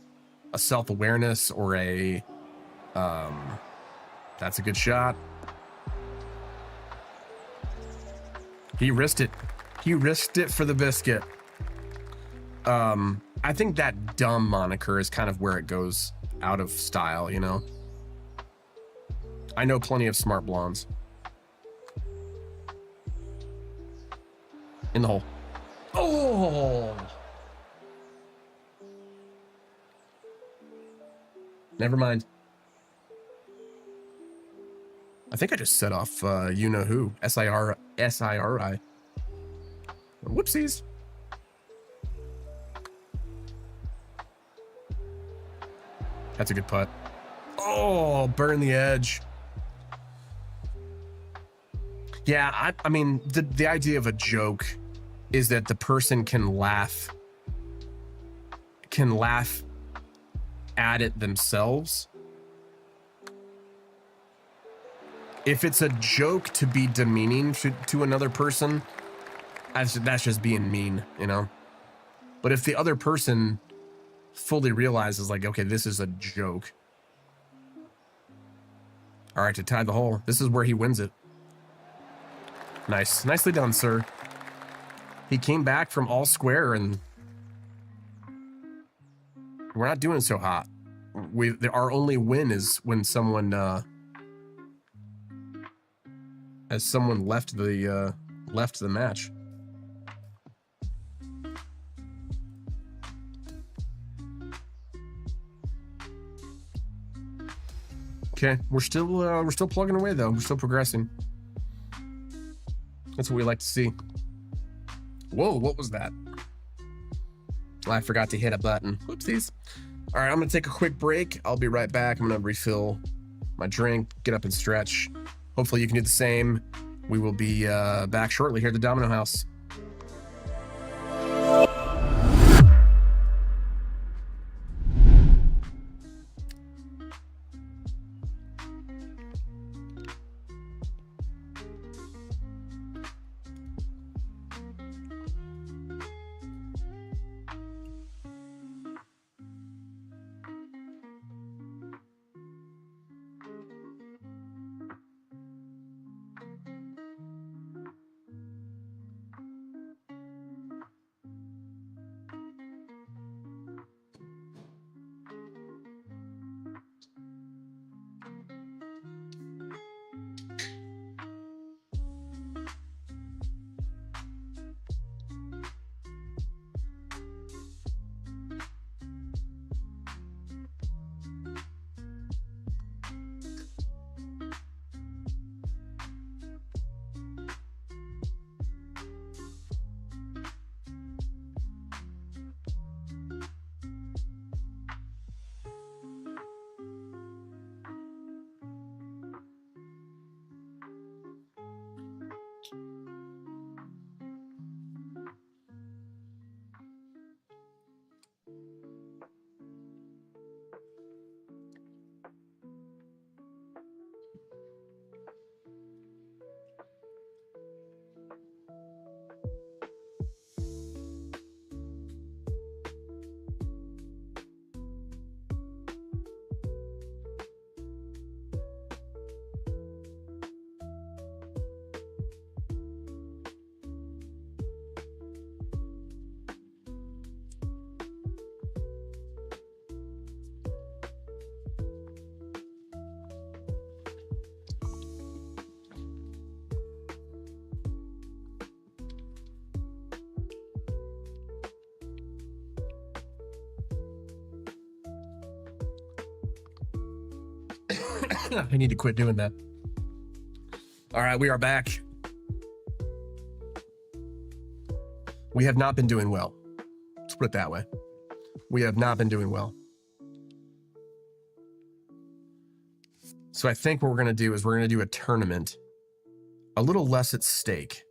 a self-awareness or a, that's a good shot. He risked it. He risked it for the biscuit. I think that dumb moniker is kind of where it goes out of style, you know? I know plenty of smart blondes. In the hole. Oh! Never mind. I think I just set off you know who. S-I-R-I. Whoopsies. That's a good putt. Oh, burn the edge. Yeah, I mean, the idea of a joke is that the person can laugh at it themselves. If it's a joke to be demeaning to another person, that's just being mean, you know? But if the other person fully realizes, like, okay, this is a joke. All right, to tie the hole. This is where he wins it. Nice. Nicely done, sir. He came back from all square, and we're not doing so hot. Our only win is when someone left the match. Okay, we're still plugging away though. We're still progressing. That's what we like to see. Whoa, what was that? I forgot to hit a button. Whoopsies. All right, I'm gonna take a quick break. I'll be right back. I'm gonna refill my drink, get up and stretch. Hopefully you can do the same. We will be back shortly here at the Domino House. I need to quit doing that. All right, we are back. We have not been doing well. Let's put it that way. We have not been doing well. So I think what we're going to do is we're going to do a tournament. A little less at stake.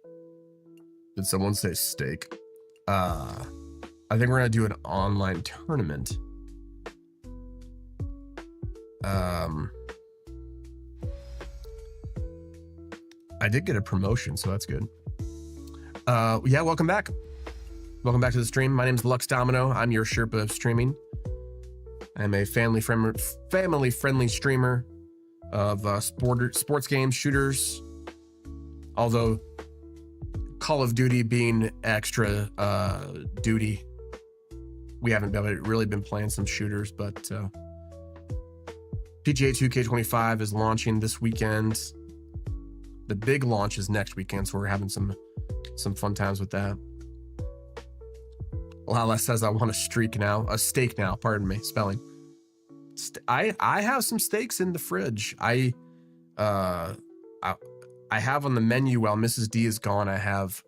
Did someone say steak? I think we're going to do an online tournament. I did get a promotion, so that's good. Yeah, welcome back. Welcome back to the stream. My name is Lux Domino. I'm your Sherpa of streaming. I'm a family-friendly streamer of sports games, shooters. Although Call of Duty being extra duty, we haven't really been playing some shooters, but PGA 2K25 is launching this weekend. The big launch is next weekend, so we're having some fun times with that. Lala says I want a steak now, pardon me, spelling. I have some steaks in the fridge. I have on the menu while Mrs. D is gone, I have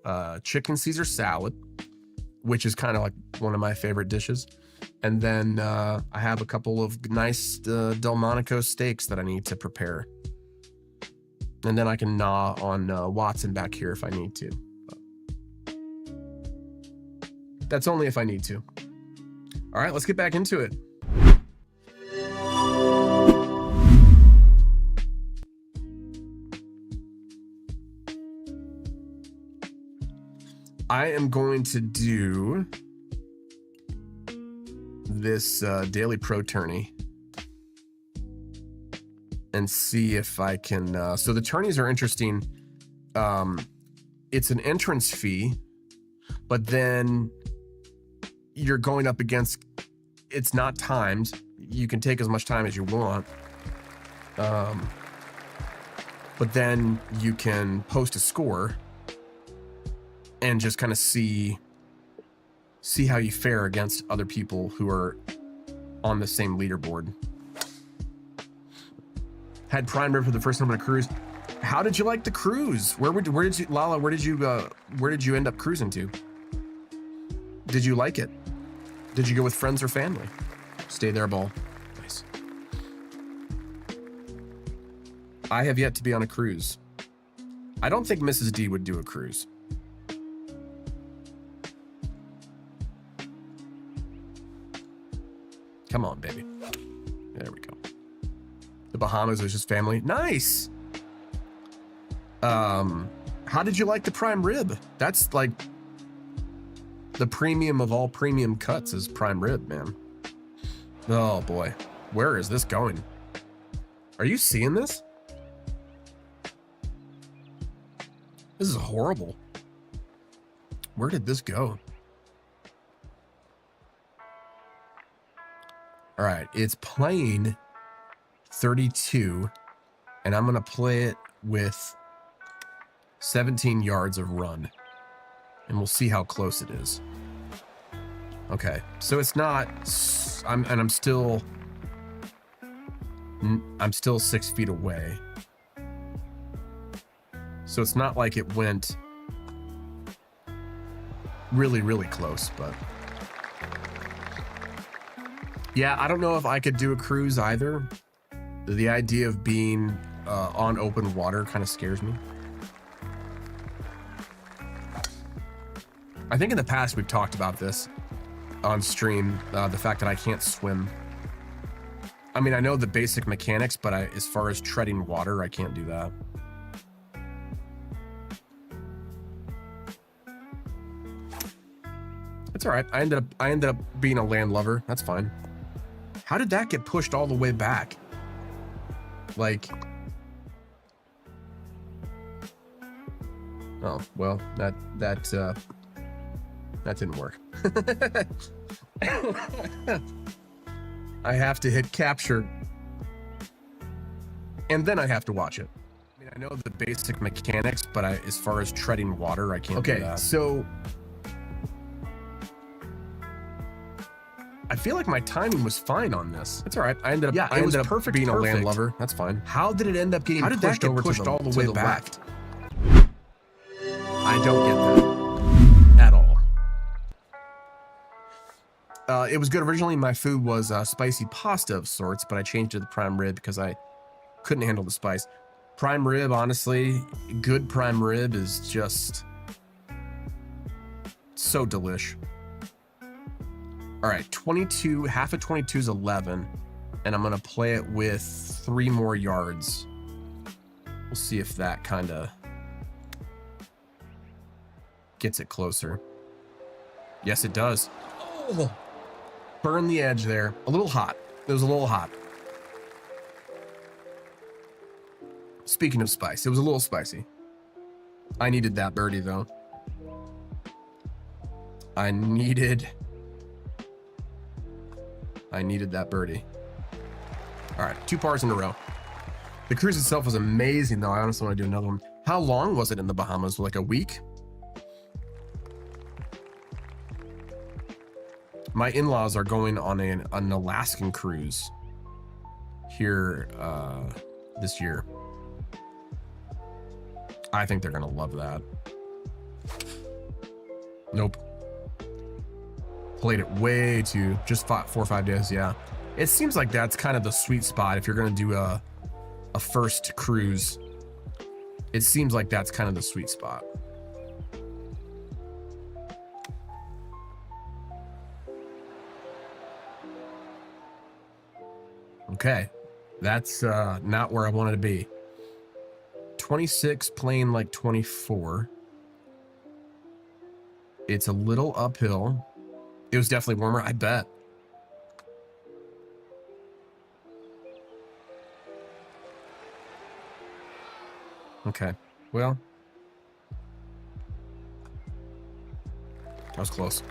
chicken Caesar salad, which is kind of like one of my favorite dishes. And then I have a couple of nice Delmonico steaks that I need to prepare. And then I can gnaw on Watson back here if I need to. But that's only if I need to. All right, let's get back into it. I am going to do this daily pro tourney and see if I can. So the tourneys are interesting. It's an entrance fee, but then you're going up against. It's not timed. You can take as much time as you want. But then you can post a score and just kind of see how you fare against other people who are on the same leaderboard. Had prime rib for the first time on a cruise. How did you like the cruise? Where did you, Lala? Where did you end up cruising to? Did you like it? Did you go with friends or family? Stay there, ball. Nice. I have yet to be on a cruise. I don't think Mrs. D would do a cruise. Come on, baby. There we go. The Bahamas is just family. Nice. How did you like the prime rib? That's like the premium of all premium cuts is prime rib, man. Oh boy. Where is this going? Are you seeing this? This is horrible. Where did this go? All right, it's playing 32, and I'm gonna play it with 17 yards of run, and we'll see how close it is. Okay, so it's not. I'm still 6 feet away, so it's not like it went really, really close, but. Yeah, I don't know if I could do a cruise either. The idea of being on open water kind of scares me. I think in the past we've talked about this on stream, the fact that I can't swim. I mean, I know the basic mechanics, but as far as treading water, I can't do that. It's all right. I ended up being a land lover. That's fine. How did that get pushed all the way back? Like, oh well, that didn't work. I have to hit capture, and then I have to watch it. I mean, I know the basic mechanics, but as far as treading water, I can't do that. Okay, so I feel like my timing was fine on this. It's all right. I ended up being a land lover. That's fine. How did it end up getting pushed all the way back? I don't get that at all. It was good. Originally, my food was spicy pasta of sorts, but I changed it to the prime rib because I couldn't handle the spice. Prime rib, honestly, good prime rib is just so delish. All right, 22, half of 22 is 11, and I'm gonna play it with 3 more yards. We'll see if that kind of gets it closer. Yes, it does. Oh, burn the edge there. A little hot. It was a little hot. Speaking of spice, it was a little spicy. I needed that birdie, though. I needed that birdie. All right, 2 pars in a row. The cruise itself was amazing, though. I honestly want to do another one. How long was it in the Bahamas? Like a week? My in-laws are going on an Alaskan cruise here this year. I think they're gonna love that. Nope. Played it way too, just 4 or 5 days. Yeah, it seems like that's kind of the sweet spot if you're going to do a first cruise. It seems like that's kind of the sweet spot. Okay, that's not where I wanted to be. 26 playing like 24. It's a little uphill. It was definitely warmer, I bet. Okay, well, that was close.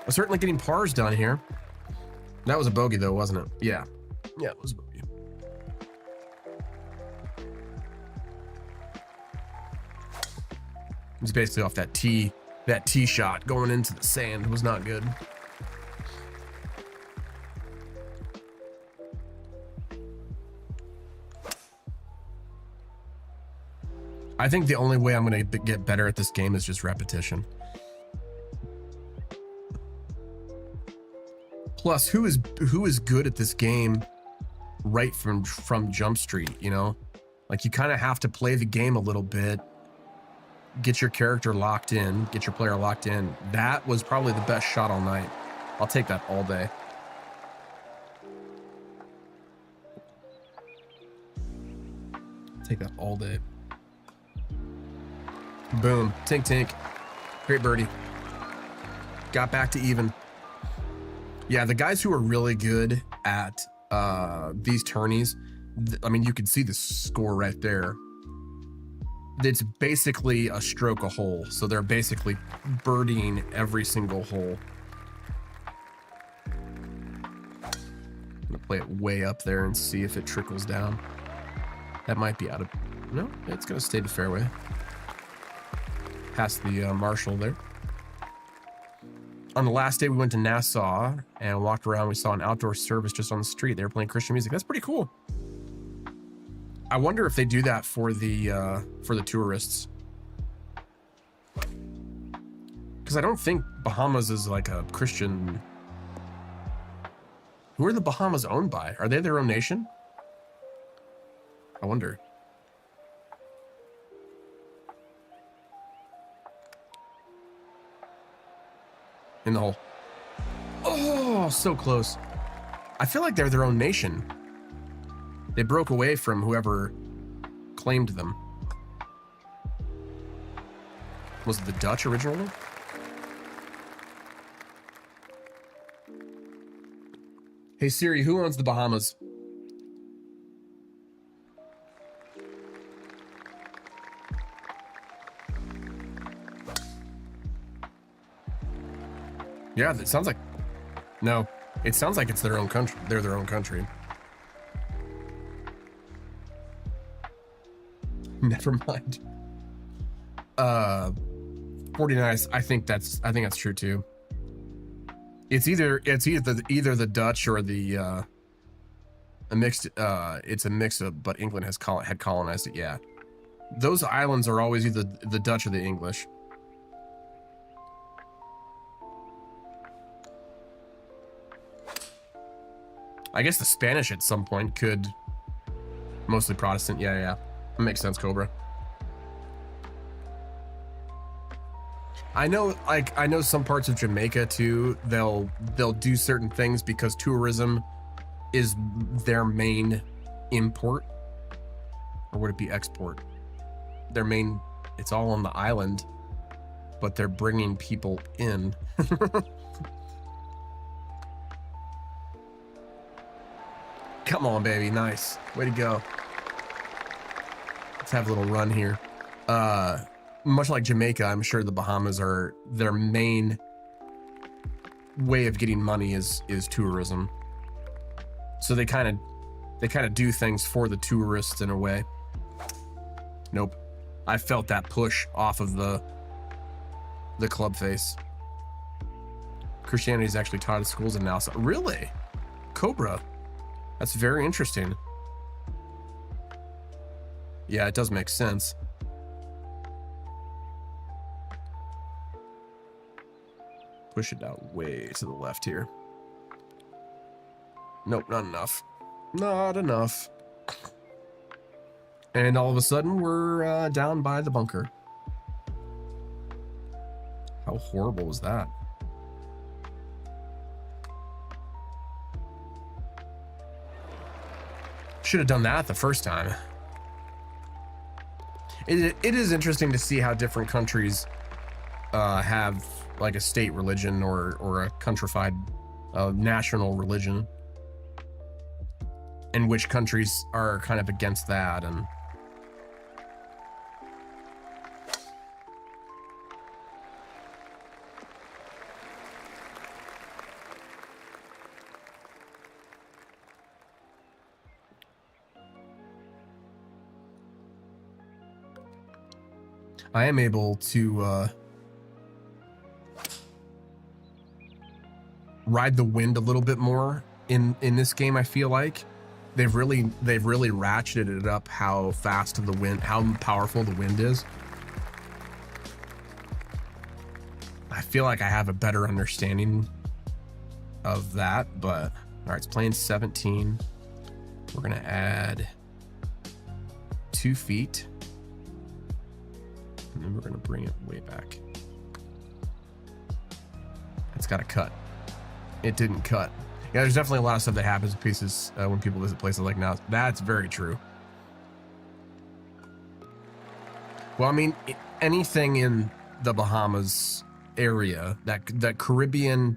I'm certainly getting pars done here. That was a bogey though, wasn't it? Yeah, it was a bogey. He's basically off that tee shot going into the sand was not good. I think the only way I'm going to get better at this game is just repetition. Plus, who is good at this game right from Jump Street, you know? Like, you kind of have to play the game a little bit, get your character locked in, get your player locked in. That was probably the best shot all night. I'll take that all day. Take that all day. Boom. Tink, tink. Great birdie. Got back to even. Yeah, the guys who are really good at these tourneys, I mean, you can see the score right there. It's basically a stroke a hole. So they're basically birdieing every single hole. I'm going to play it way up there and see if it trickles down. That might be out of... No, it's going to stay the fairway. Past the Marshall there. On the last day, we went to Nassau and walked around. We saw an outdoor service just on the street. They were playing Christian music. That's pretty cool. I wonder if they do that for the tourists. Because I don't think Bahamas is like a Christian... Who are the Bahamas owned by? Are they their own nation? I wonder. In the hole. Oh, so close. I feel like they're their own nation. They broke away from whoever claimed them. Was it the Dutch originally? Hey Siri, who owns the Bahamas? Yeah, it sounds like... No, it sounds like it's their own country. They're their own country. Never mind. 49. I think that's true too. It's either the Dutch or the a mixed. It's a mix of, but England had colonized it. Yeah, those islands are always either the Dutch or the English. I guess the Spanish at some point could. Mostly Protestant. Yeah. That makes sense, Cobra. I know some parts of Jamaica too. They'll do certain things because tourism is their main import, or would it be export? Their main. It's all on the island, but they're bringing people in. Come on, baby. Nice. Way to go. Let's have a little run here. Much like Jamaica, I'm sure the Bahamas are their main way of getting money is tourism. So they kind of do things for the tourists in a way. Nope. I felt that push off of the club face. Christianity is actually taught at schools in Nassau. Really? Cobra. That's very interesting. Yeah, it does make sense. Push it out way to the left here. Nope, not enough. Not enough. And all of a sudden, we're down by the bunker. How horrible was that? Should have done that the first time. It is interesting to see how different countries have like a state religion or a countrified national religion, and which countries are kind of against that. And I am able to ride the wind a little bit more in this game. I feel like they've really ratcheted it up how fast the wind, how powerful the wind is. I feel like I have a better understanding of that. But all right, it's playing 17. We're gonna add 2 feet. And then we're going to bring it way back. It's got to cut. It didn't cut. Yeah, there's definitely a lot of stuff that happens in pieces when people visit places like now. That's very true. Well, I mean, anything in the Bahamas area, that Caribbean,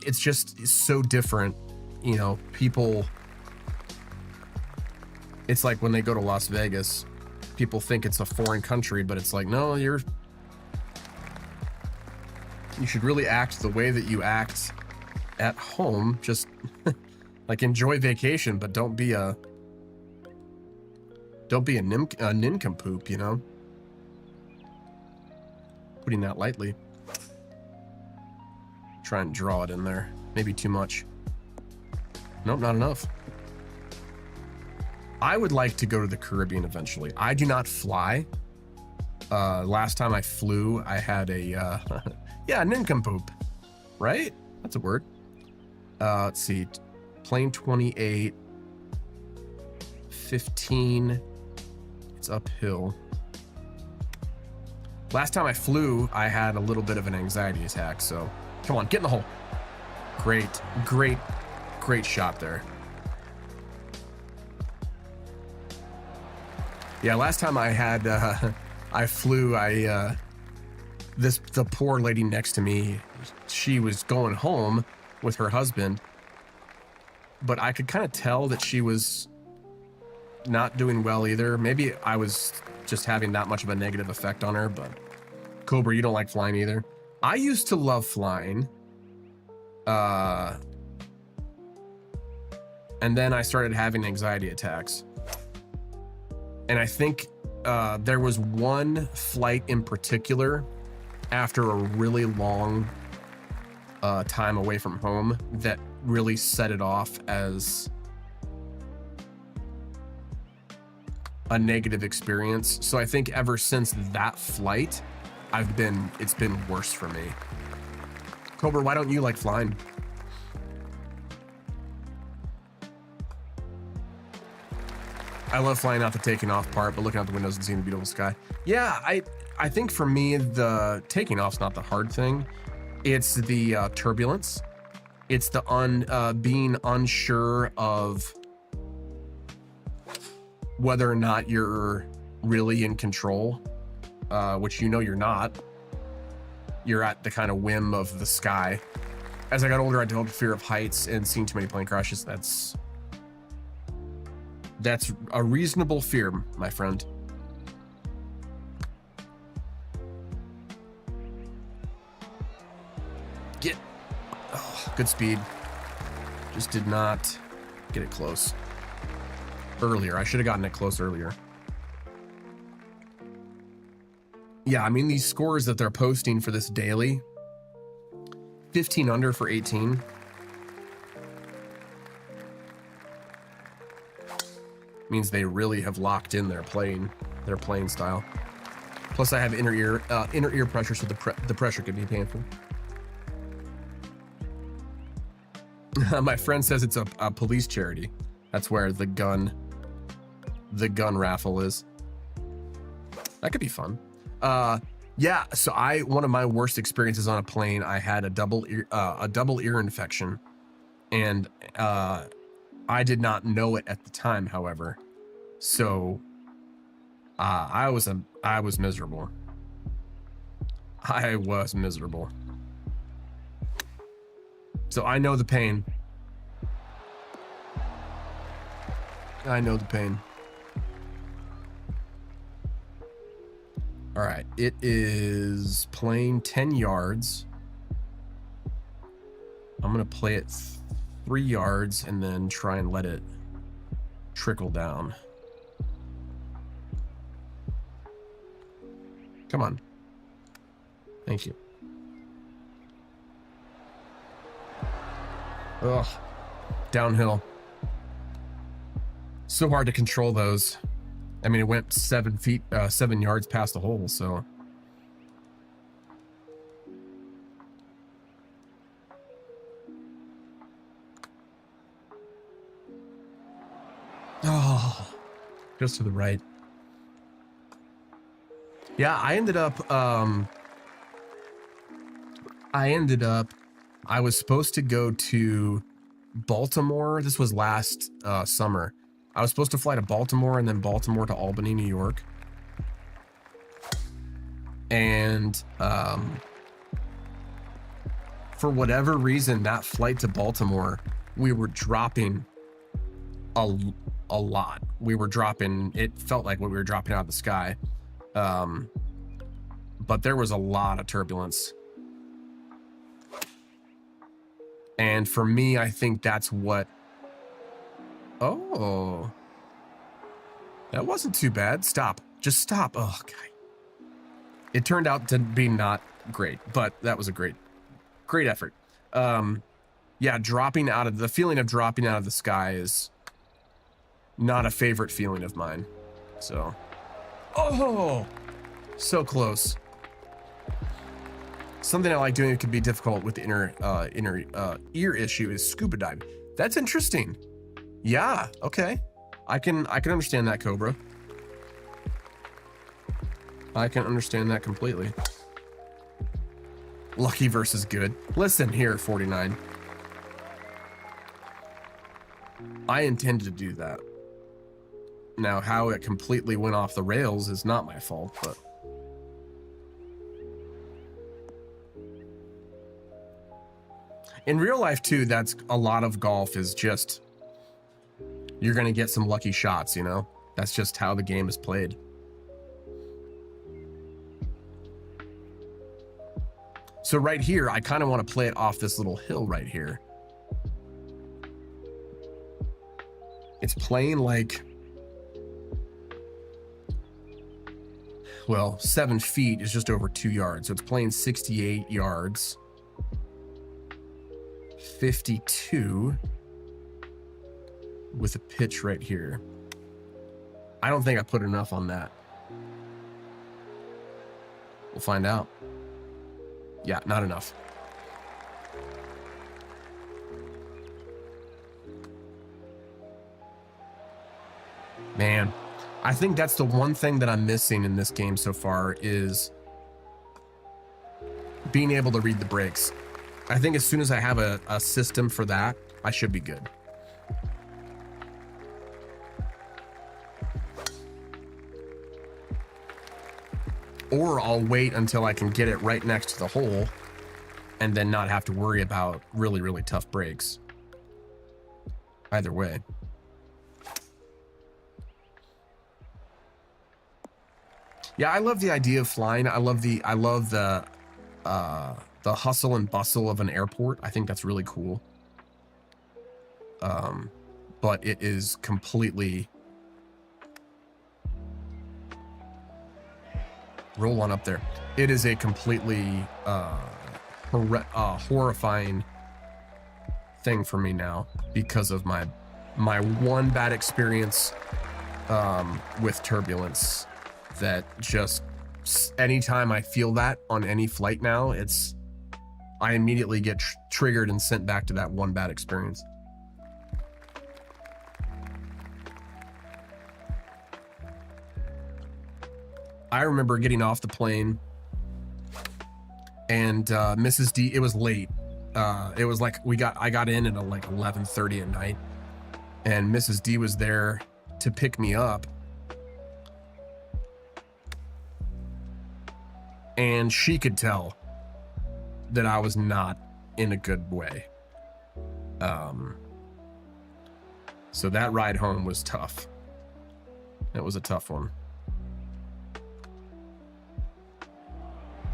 it's just so different. You know, people, it's like when they go to Las Vegas, people think it's a foreign country, but it's like, no, you should really act the way that you act at home. Just like enjoy vacation, but don't be a nincompoop, you know? Putting that lightly. Try and draw it in there. Maybe too much. Nope, not enough. I would like to go to the Caribbean eventually. I do not fly. Last time I flew, I had a, yeah, nincompoop, right? That's a word. Let's see, plane 28, 15, it's uphill. Last time I flew, I had a little bit of an anxiety attack, so come on, get in the hole. Great, great, great shot there. Yeah, last time I had, I flew, the poor lady next to me, she was going home with her husband, but I could kind of tell that she was not doing well either. Maybe I was just having that much of a negative effect on her, but Cobra, you don't like flying either. I used to love flying. And then I started having anxiety attacks. And I think there was one flight in particular after a really long time away from home that really set it off as a negative experience. So I think ever since that flight, it's been worse for me. Cobra, why don't you like flying? I love flying out the taking off part, but looking out the windows and seeing the beautiful sky. Yeah, I think for me, the taking off's not the hard thing. It's the turbulence. It's the being unsure of whether or not you're really in control, which you know you're not. You're at the kind of whim of the sky. As I got older, I developed a fear of heights, and seeing too many plane crashes, that's a reasonable fear, my friend. Good speed. Just did not get it close earlier. I should have gotten it close earlier. Yeah, I mean, these scores that they're posting for this daily, 15 under for 18. Means they really have locked in their playing style. Plus I have inner ear pressure, so the pressure could be painful. My friend says it's a police charity. That's where the gun raffle is. That could be fun. Yeah, so one of my worst experiences on a plane, I had a double ear infection, and I did not know it at the time, however. So I was miserable. I was miserable. So I know the pain. I know the pain. All right, it is playing 10 yards. I'm gonna play it 3 yards and then try and let it trickle down. Come on. Thank you. Ugh. Downhill. So hard to control those. I mean, it went 7 yards past the hole, so. Oh, just to the right. Yeah, I was supposed to go to Baltimore. This was last summer. I was supposed to fly to Baltimore and then Baltimore to Albany, New York. And for whatever reason, that flight to Baltimore, we were dropping a lot. We were dropping, it felt like we were dropping out of the sky. But there was a lot of turbulence. And for me, I think that's what... Oh. That wasn't too bad. Stop. Just stop. Oh, God. It turned out to be not great, but that was a great effort. Yeah, the feeling of dropping out of the sky is not a favorite feeling of mine. So... Oh! So close. Something I like doing that could be difficult with the inner ear issue is scuba diving. That's interesting. Yeah, okay. I can understand that, Cobra. I can understand that completely. Lucky versus good. Listen here, 49. I intended to do that. Now, how it completely went off the rails is not my fault, but... In real life, too, that's a lot of golf is just... You're going to get some lucky shots, you know? That's just how the game is played. So right here, I kind of want to play it off this little hill right here. It's playing like... Well, 7 feet is just over 2 yards. So it's playing 68 yards. 52 with a pitch right here. I don't think I put enough on that. We'll find out. Yeah, not enough. Man, I think that's the one thing that I'm missing in this game so far is being able to read the breaks. I think as soon as I have a system for that, I should be good. Or I'll wait until I can get it right next to the hole and then not have to worry about really, really tough breaks. Either way. Yeah, I love the idea of flying. I love the hustle and bustle of an airport. I think that's really cool. But it is completely... Roll on up there. It is a completely horrifying thing for me now because of my one bad experience with turbulence. That just anytime I feel that on any flight now, I immediately get triggered and sent back to that one bad experience. I remember getting off the plane and Mrs. D, it was late. It was like I got in at like 11:30 at night, and Mrs. D was there to pick me up. And she could tell that I was not in a good way. So that ride home was tough. It was a tough one.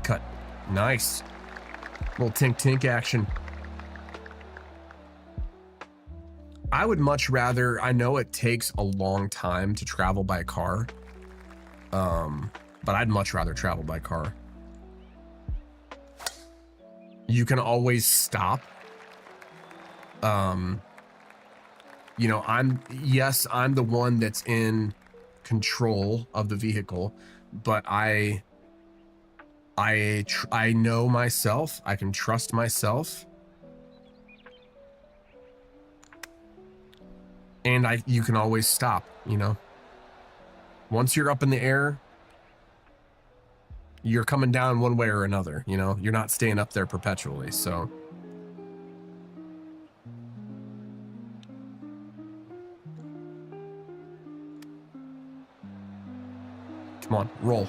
Cut. Nice. Little tink action. I would much rather, I know it takes a long time to travel by car. But I'd much rather travel by car. You can always stop. You know, I'm the one that's in control of the vehicle, but I know myself. I can trust myself. And you can always stop, you know. Once you're up in the air, you're coming down one way or another, you know. You're not staying up there perpetually, so. Come on, roll.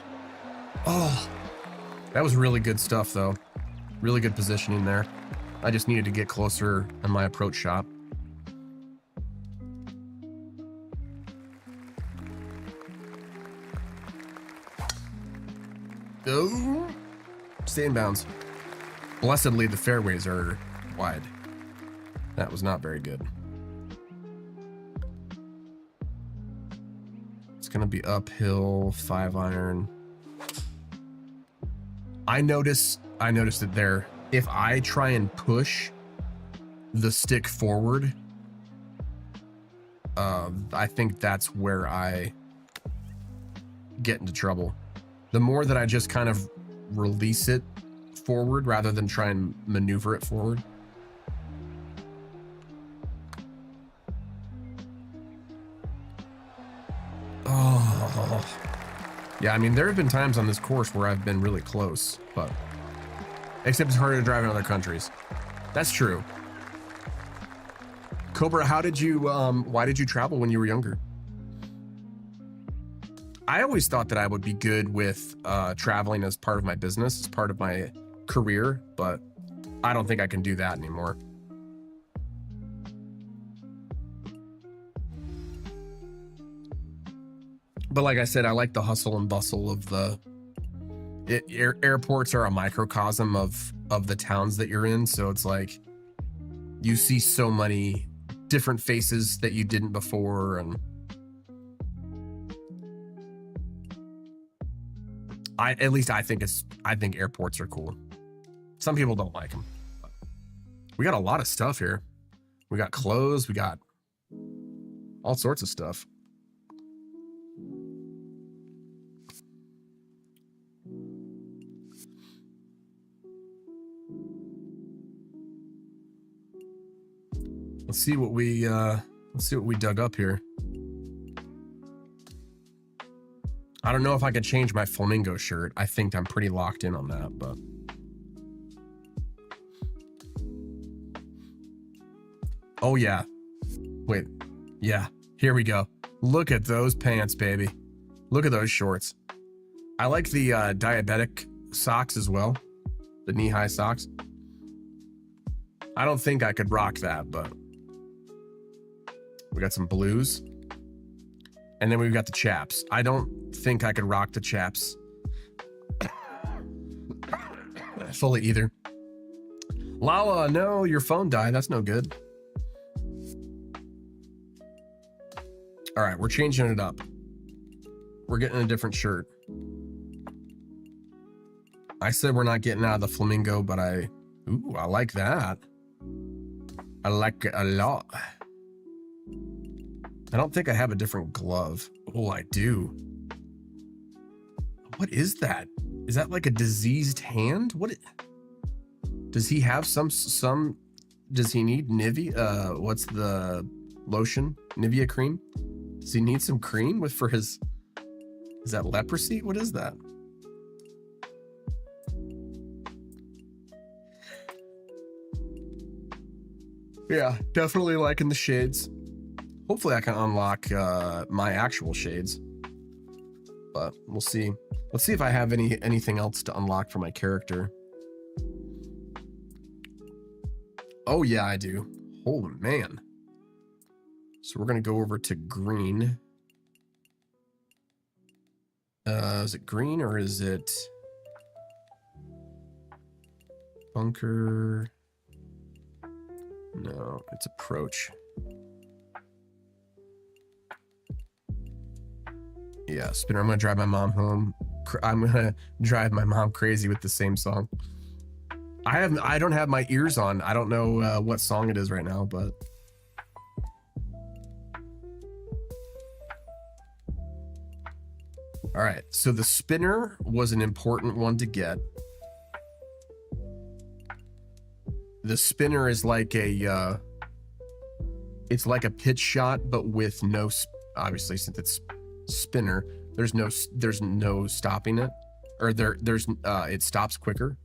Oh, that was really good stuff, though. Really good positioning there. I just needed to get closer on my approach shot. Oh, stay in bounds. Blessedly, the fairways are wide. That was not very good. It's gonna be uphill, 5-iron. I noticed it there. If I try and push the stick forward, I think that's where I get into trouble. The more that I just kind of release it forward rather than try and maneuver it forward. Oh. Yeah, I mean, there have been times on this course where I've been really close, but except it's harder to drive in other countries. That's true. Cobra, how did you, why did you travel when you were younger? I always thought that I would be good with traveling as part of my business, as part of my career, but I don't think I can do that anymore. But like I said, I like the hustle and bustle of airports are a microcosm of the towns that you're in. So it's like you see so many different faces that you didn't before, and at least I think airports are cool. Some people don't like them. But we got a lot of stuff here. We got clothes. We got all sorts of stuff. Let's see what we dug up here. I don't know if I could change my flamingo shirt. I think I'm pretty locked in on that, but oh yeah. Wait. Yeah, here we go. Look at those pants, baby. Look at those shorts. I like the diabetic socks as well. The knee-high socks. I don't think I could rock that, but we got some blues. And then we've got the chaps. I don't think I could rock the chaps fully either. Lala, no, your phone died. That's no good. All right, we're changing it up. We're getting a different shirt. I said we're not getting out of the flamingo, but I like that. I like it a lot. I don't think I have a different glove. Oh, I do. What is that? Is that like a diseased hand? Does he have some, does he need Nivea? What's the lotion? Nivea cream? Does he need some cream for his, is that leprosy? What is that? Yeah, definitely liking the shades. Hopefully I can unlock my actual shades, but we'll see. Let's see if I have anything else to unlock for my character. Oh yeah, I do. Oh man. So we're gonna go over to green. Is it green or is it bunker? No, it's approach. Yeah, spinner. I'm gonna drive my mom home. I'm gonna drive my mom crazy with the same song. I don't have my ears on. I don't know what song it is right now, but all right. So the spinner was an important one to get. The spinner is like a it's like a pitch shot, but with no, obviously since it's spinner, there's no stopping it, or there's it stops quicker.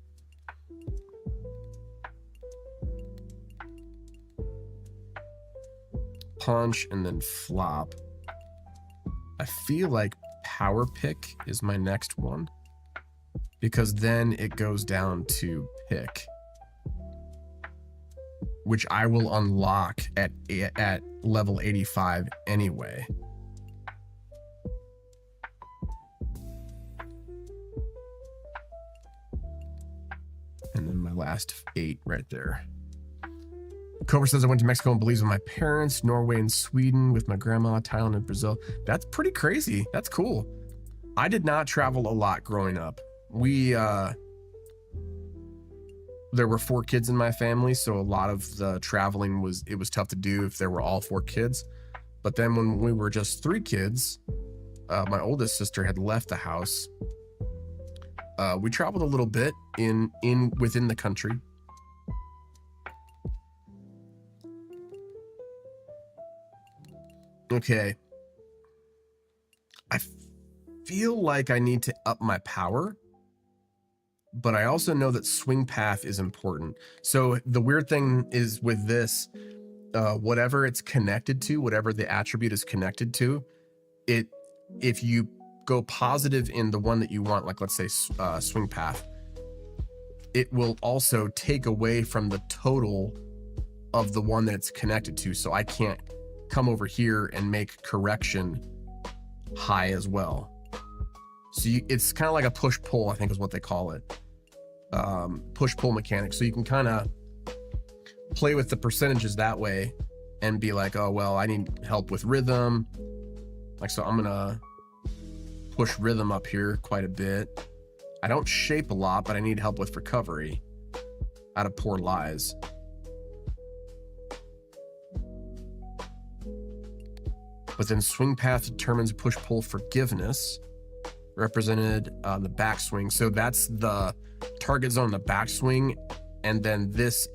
Punch and then flop. I feel like power pick is my next one, because then it goes down to pick, which I will unlock at level 85 anyway. And then my last 8 right there. Cobra says I went to Mexico and Belize with my parents, Norway and Sweden with my grandma, Thailand and Brazil. That's pretty crazy. That's cool. I did not travel a lot growing up. There were 4 kids in my family, so a lot of the traveling was tough to do if there were all 4 kids. But then when we were just 3 kids, my oldest sister had left the house. We traveled a little bit within the country. Okay. I feel like I need to up my power, but I also know that swing path is important. So the weird thing is with this, whatever it's connected to, whatever the attribute is connected to, if you go positive in the one that you want, like let's say swing path, it will also take away from the total of the one that it's connected to. So I can't come over here and make correction high as well. So it's kind of like a push-pull, I think is what they call it. Push-pull mechanic. So you can kind of play with the percentages that way and be like, oh, well, I need help with rhythm. Like, so I'm going to push rhythm up here quite a bit. I don't shape a lot, but I need help with recovery out of poor lies. But then swing path determines push-pull forgiveness, represented on the backswing. So that's the target zone, the backswing, and then this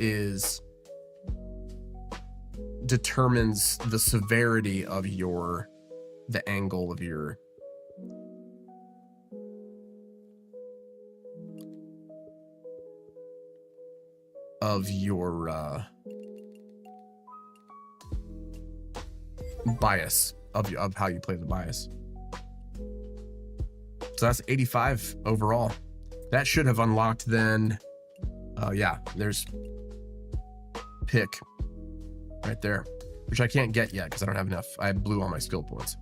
determines the severity of the angle of your bias of how you play the bias. So that's 85 overall. That should have unlocked then. Yeah, there's pick right there, which I can't get yet because I don't have enough. I blew all my skill points.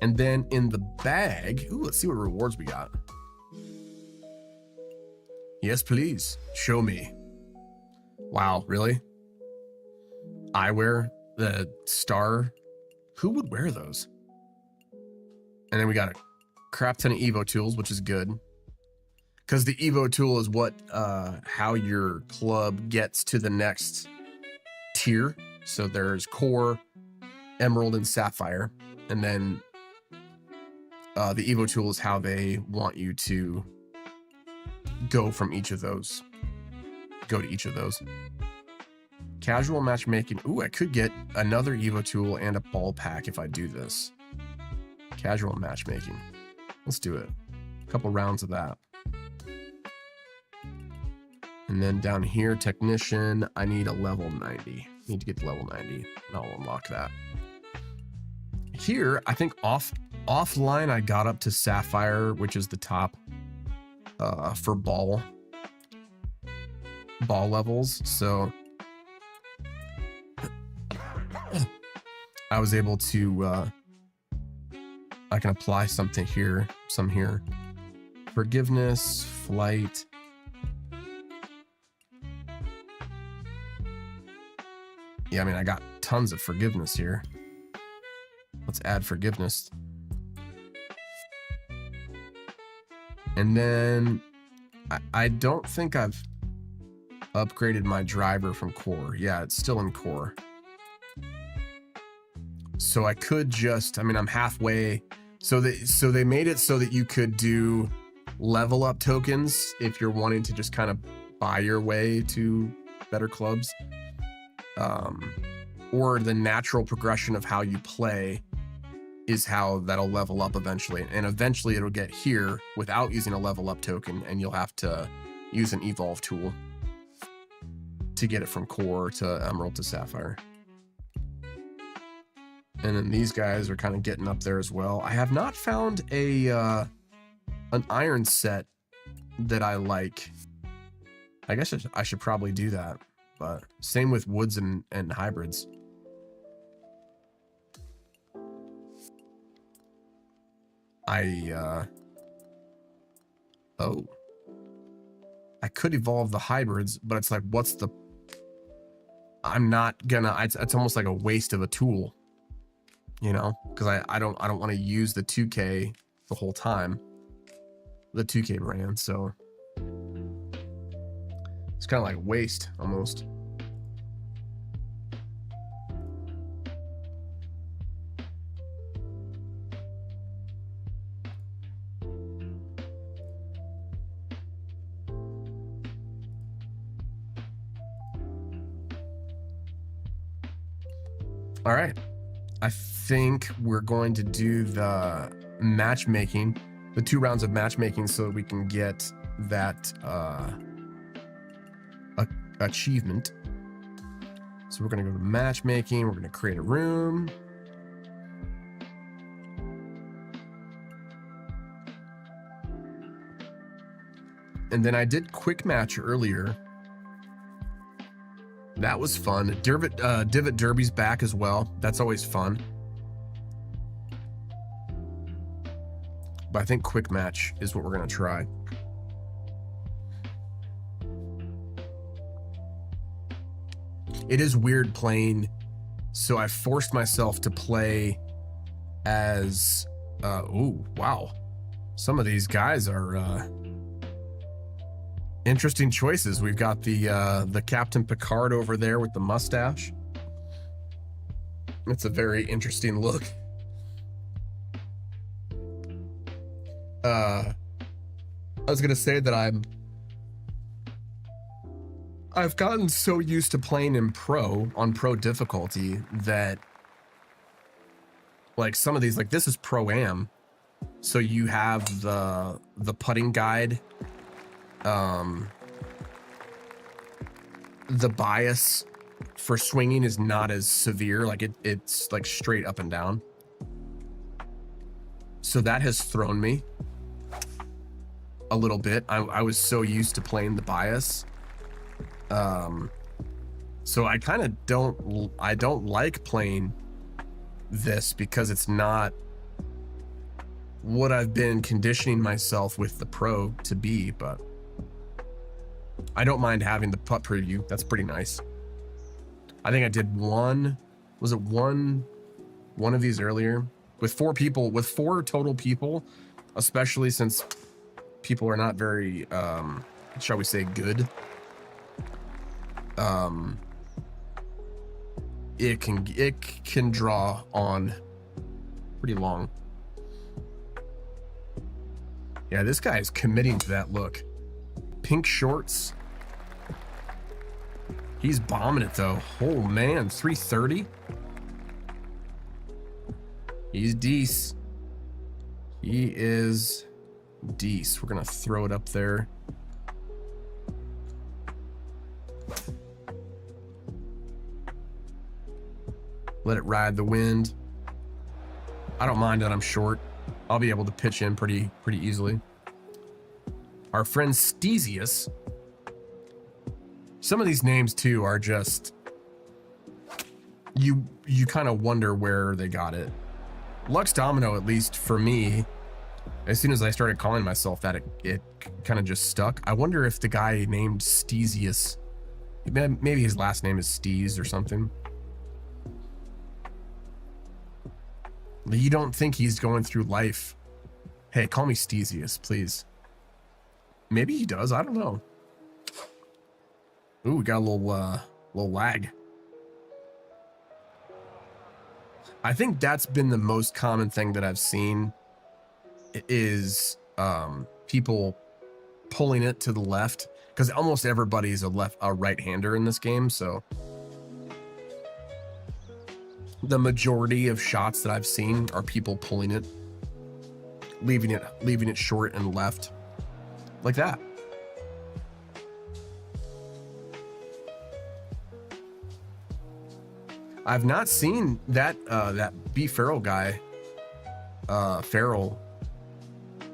And then in the bag, ooh, let's see what rewards we got. Yes, please. Show me. Wow, really? Eyewear, the star. Who would wear those? And then we got a crap ton of Evo tools, which is good. Because the Evo tool is what, how your club gets to the next tier. So there's core, emerald, and sapphire. And then the Evo tool is how they want you to go from each of those. Go to each of those. Casual matchmaking. Ooh, I could get another Evo tool and a ball pack if I do this. Casual matchmaking. Let's do it. A couple rounds of that. And then down here, technician, I need a level 90. Need to get to level 90, and I'll unlock that. Here, I think offline, I got up to Sapphire, which is the top for ball levels. So I was able to, I can apply something here, some here. Forgiveness, flight. Yeah, I mean, I got tons of forgiveness here. Let's add forgiveness. And then I don't think I've upgraded my driver from core. Yeah, it's still in core. So I could just, I mean, I'm halfway. So they made it so that you could do level up tokens if you're wanting to just kind of buy your way to better clubs. Or the natural progression of how you play is how that'll level up eventually. And eventually it'll get here without using a level up token, and you'll have to use an evolve tool to get it from core to emerald to sapphire. And then these guys are kind of getting up there as well. I have not found an iron set that I like. I guess I should probably do that, but same with woods and hybrids. I could evolve the hybrids, but it's like, what's the, I'm not gonna, it's almost like a waste of a tool, you know, because I don't want to use the 2K the whole time, the 2K brand, so it's kind of like waste almost. All right, I think we're going to do the matchmaking, the 2 rounds of matchmaking, so that we can get that achievement. So we're going to go to matchmaking. We're going to create a room. And then I did quick match earlier. That was fun. Divot Derby's back as well. That's always fun. But I think quick match is what we're going to try. It is weird playing, so I forced myself to play as ooh, wow. Some of these guys are interesting choices. We've got the Captain Picard over there with the mustache. It's a very interesting look. I was gonna say that I've gotten so used to playing in on pro difficulty that, like, some of these, like, this is Pro-Am, so you have the putting guide. The bias for swinging is not as severe, like it's like straight up and down. So that has thrown me a little bit. I was so used to playing the bias. So I kind of don't like playing this because it's not what I've been conditioning myself with the pro to be, but I don't mind having the putt preview. That's pretty nice. I think I did one of these earlier with 4 people, with 4 total people, especially since people are not very, shall we say, good. It can draw on pretty long. Yeah, this guy is committing to that look. Pink shorts. He's bombing it though. Oh man, 330. He's decent. He is decent. We're gonna throw it up there. Let it ride the wind. I don't mind that I'm short. I'll be able to pitch in pretty easily. Our friend Stesius. Some of these names too are just, you kind of wonder where they got it. Lux Domino, at least for me, as soon as I started calling myself that, it kind of just stuck. I wonder if the guy named Stesius, maybe his last name is Steez or something. You don't think he's going through life, hey, call me Stesius, please. Maybe he does, I don't know. Ooh, we got a little lag. I think that's been the most common thing that I've seen is people pulling it to the left, because almost everybody's a right-hander in this game, so the majority of shots that I've seen are people pulling it, leaving it short and left, like that. I've not seen that B Farrell guy, Farrell.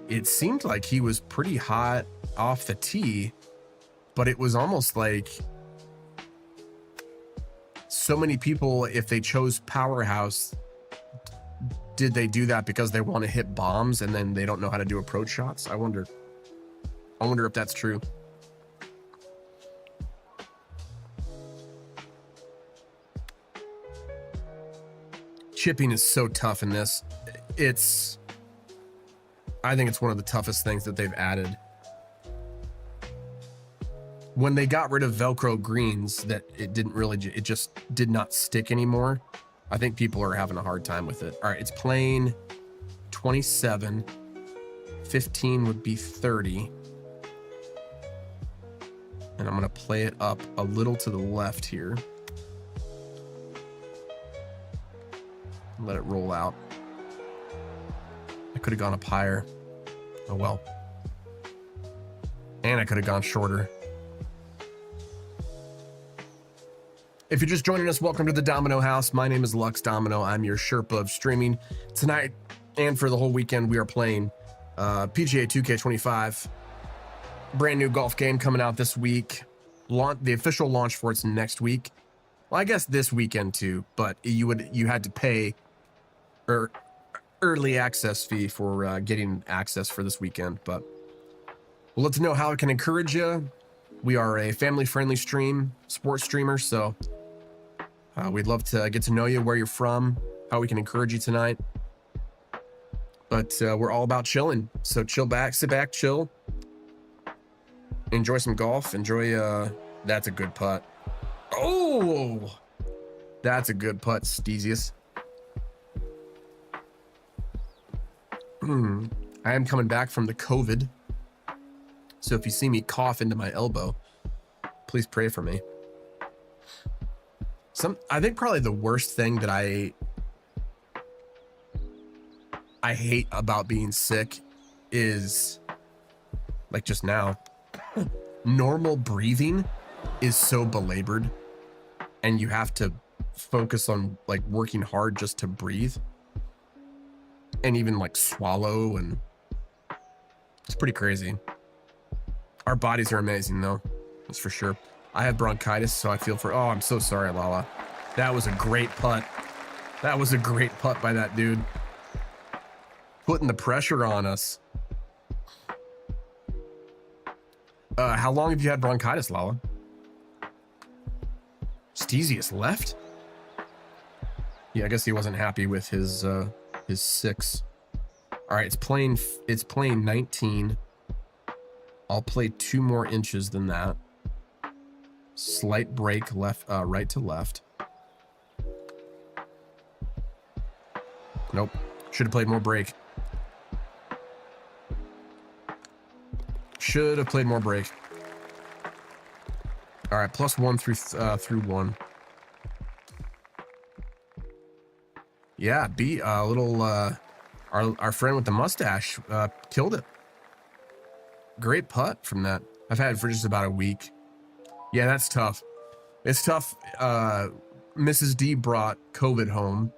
It seemed like he was pretty hot off the tee, but it was almost like so many people, if they chose Powerhouse, did they do that because they want to hit bombs and then they don't know how to do approach shots? I wonder if that's true. Chipping is so tough in this. I think it's one of the toughest things that they've added. When they got rid of Velcro greens, that it just did not stick anymore. I think people are having a hard time with it. All right, it's playing 27. 15 would be 30. And I'm gonna play it up a little to the left here. Let it roll out. I could have gone up higher. Oh well. And I could have gone shorter. If you're just joining us, welcome to the Domino House. My name is Lux Domino. I'm your Sherpa of streaming. Tonight and for the whole weekend, we are playing PGA 2K25. Brand new golf game coming out this week. The official launch for it's next week. Well, I guess this weekend too, but you had to pay early access fee for getting access for this weekend. But we'll let you know how it can encourage you. We are a family-friendly sports streamer, so we'd love to get to know you, where you're from, how we can encourage you tonight. But we're all about chilling, so sit back, chill, enjoy some golf, enjoy. That's a good putt. Oh, that's a good putt, Stesius. I am coming back from the COVID, so if you see me cough into my elbow, please pray for me. I think probably the worst thing that I hate about being sick is, like just now, normal breathing is so belabored, and you have to focus on like working hard just to breathe, and even like swallow, and it's pretty crazy. Our bodies are amazing though, that's for sure. I have bronchitis, so I feel for, oh, I'm so sorry, Lala. That was a great putt. That was a great putt by that dude. Putting the pressure on us. How long have you had bronchitis, Lala? Stesius left? Yeah, I guess he wasn't happy with his 6. All right, it's playing 19. I'll play 2 more inches than that. Slight break right to left. Nope. Should have played more break. Should have played more break. All right, +1 through 1. Yeah, beat a little our friend with the mustache killed it. Great putt from that. I've had it for just about a week. Yeah, that's tough. It's tough. Mrs. D brought COVID home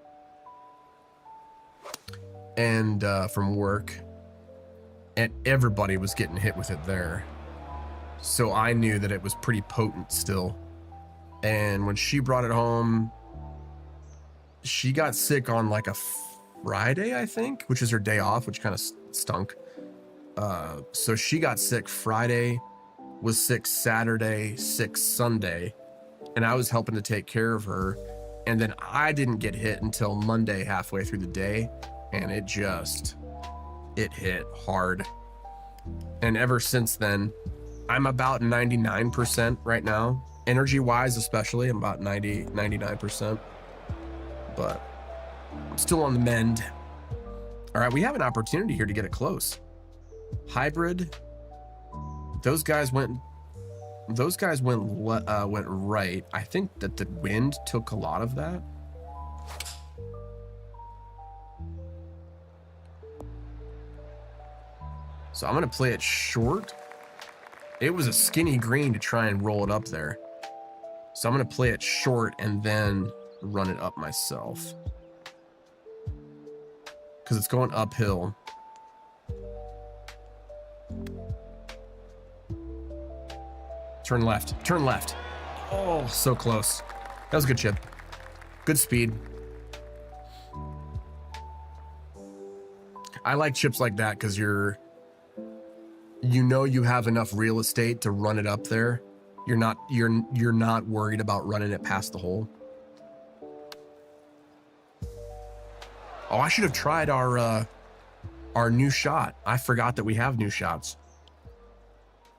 and from work, and everybody was getting hit with it there. So I knew that it was pretty potent still. And when she brought it home, she got sick on like a Friday, I think, which is her day off, which kind of stunk. So she got sick Friday, was sick Saturday, sick Sunday, and I was helping to take care of her. And then I didn't get hit until Monday halfway through the day, and it hit hard. And ever since then, I'm about 99% right now. Energy wise, especially, I'm about 99%, but I'm still on the mend. All right, we have an opportunity here to get it close. Hybrid. Those guys went right. I think that the wind took a lot of that. So I'm gonna play it short. It was a skinny green to try and roll it up there. So I'm gonna play it short and then run it up myself, because it's going uphill. Turn left, turn left. Oh, so close. That was a good chip. Good speed. I like chips like that because you have enough real estate to run it up there. You're not worried about running it past the hole. Oh, I should have tried our new shot. I forgot that we have new shots.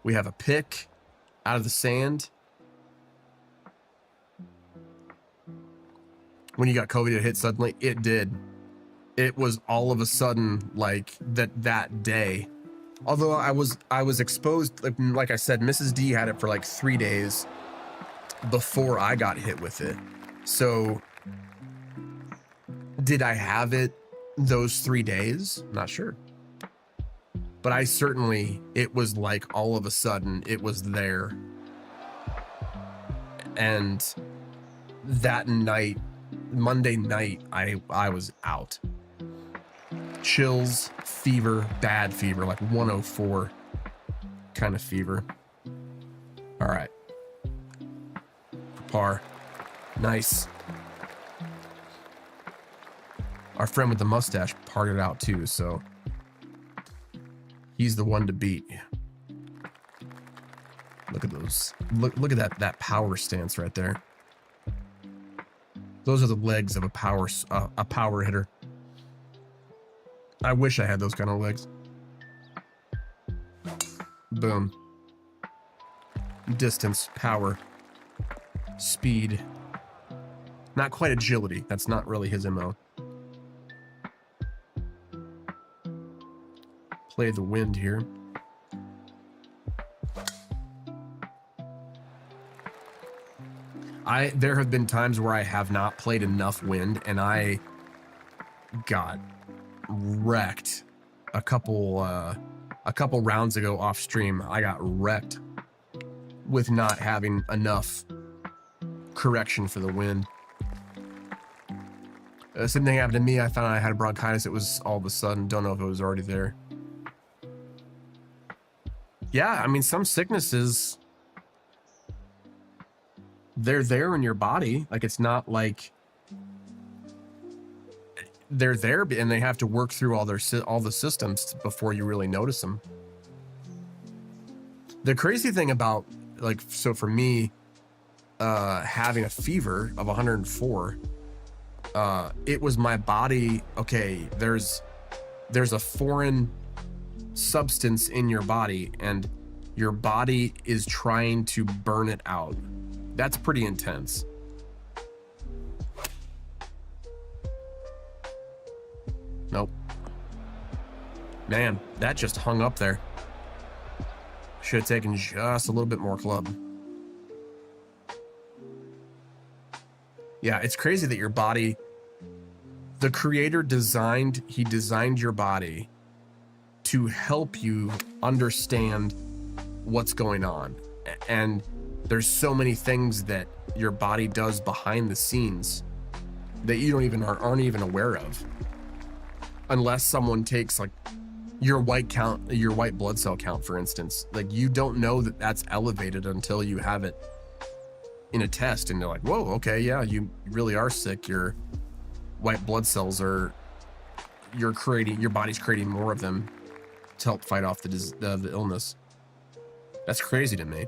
We have a pick out of the sand. When you got COVID, it hit suddenly. It did. It was all of a sudden like that day. Although I was exposed, like I said, Mrs. D had it for like 3 days before I got hit with it. So did I have it those 3 days? Not sure. But it was like all of a sudden it was there. And that night, Monday night, I was out. Chills, fever, bad fever, like 104 kind of fever. All right. Par. Nice. Our friend with the mustache parted out too, so he's the one to beat. Look at those. Look at that power stance right there. Those are the legs of a power hitter. I wish I had those kind of legs. Boom. Distance, power, speed. Not quite agility. That's not really his MO. Play the wind here. There have been times where I have not played enough wind and I got wrecked a couple rounds ago off stream. I got wrecked with not having enough correction for the wind. Same thing happened to me. I found I had bronchitis. It was all of a sudden. Don't know if it was already there. Yeah, I mean, some sicknesses, they're there in your body. Like, it's not like they're there and they have to work through all the systems before you really notice them. The crazy thing about, like, so for me, having a fever of 104, it was my body. Okay, there's a foreign substance in your body and your body is trying to burn it out. That's pretty intense. Nope. Man, that just hung up there. Should have taken just a little bit more club. Yeah, it's crazy that your body, the creator designed your body to help you understand what's going on. And there's so many things that your body does behind the scenes that you aren't even aware of, unless someone takes like your white blood cell count, for instance. Like, you don't know that that's elevated until you have it in a test and you're like, whoa, okay, yeah, you really are sick. Your white blood cells your body's creating more of them to help fight off the illness. That's crazy to me.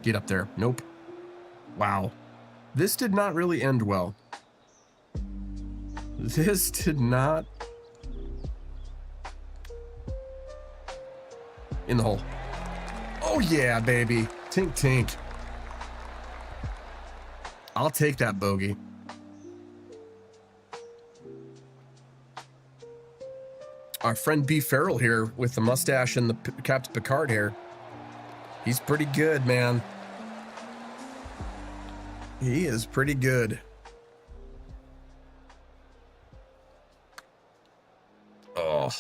Get up there. Nope. Wow. This did not really end well. This did not. In the hole. Oh yeah, baby. Tink tink. I'll take that bogey. Our friend B. Farrell here with the mustache and the Captain Picard hair. He's pretty good, man. He is pretty good. Oh.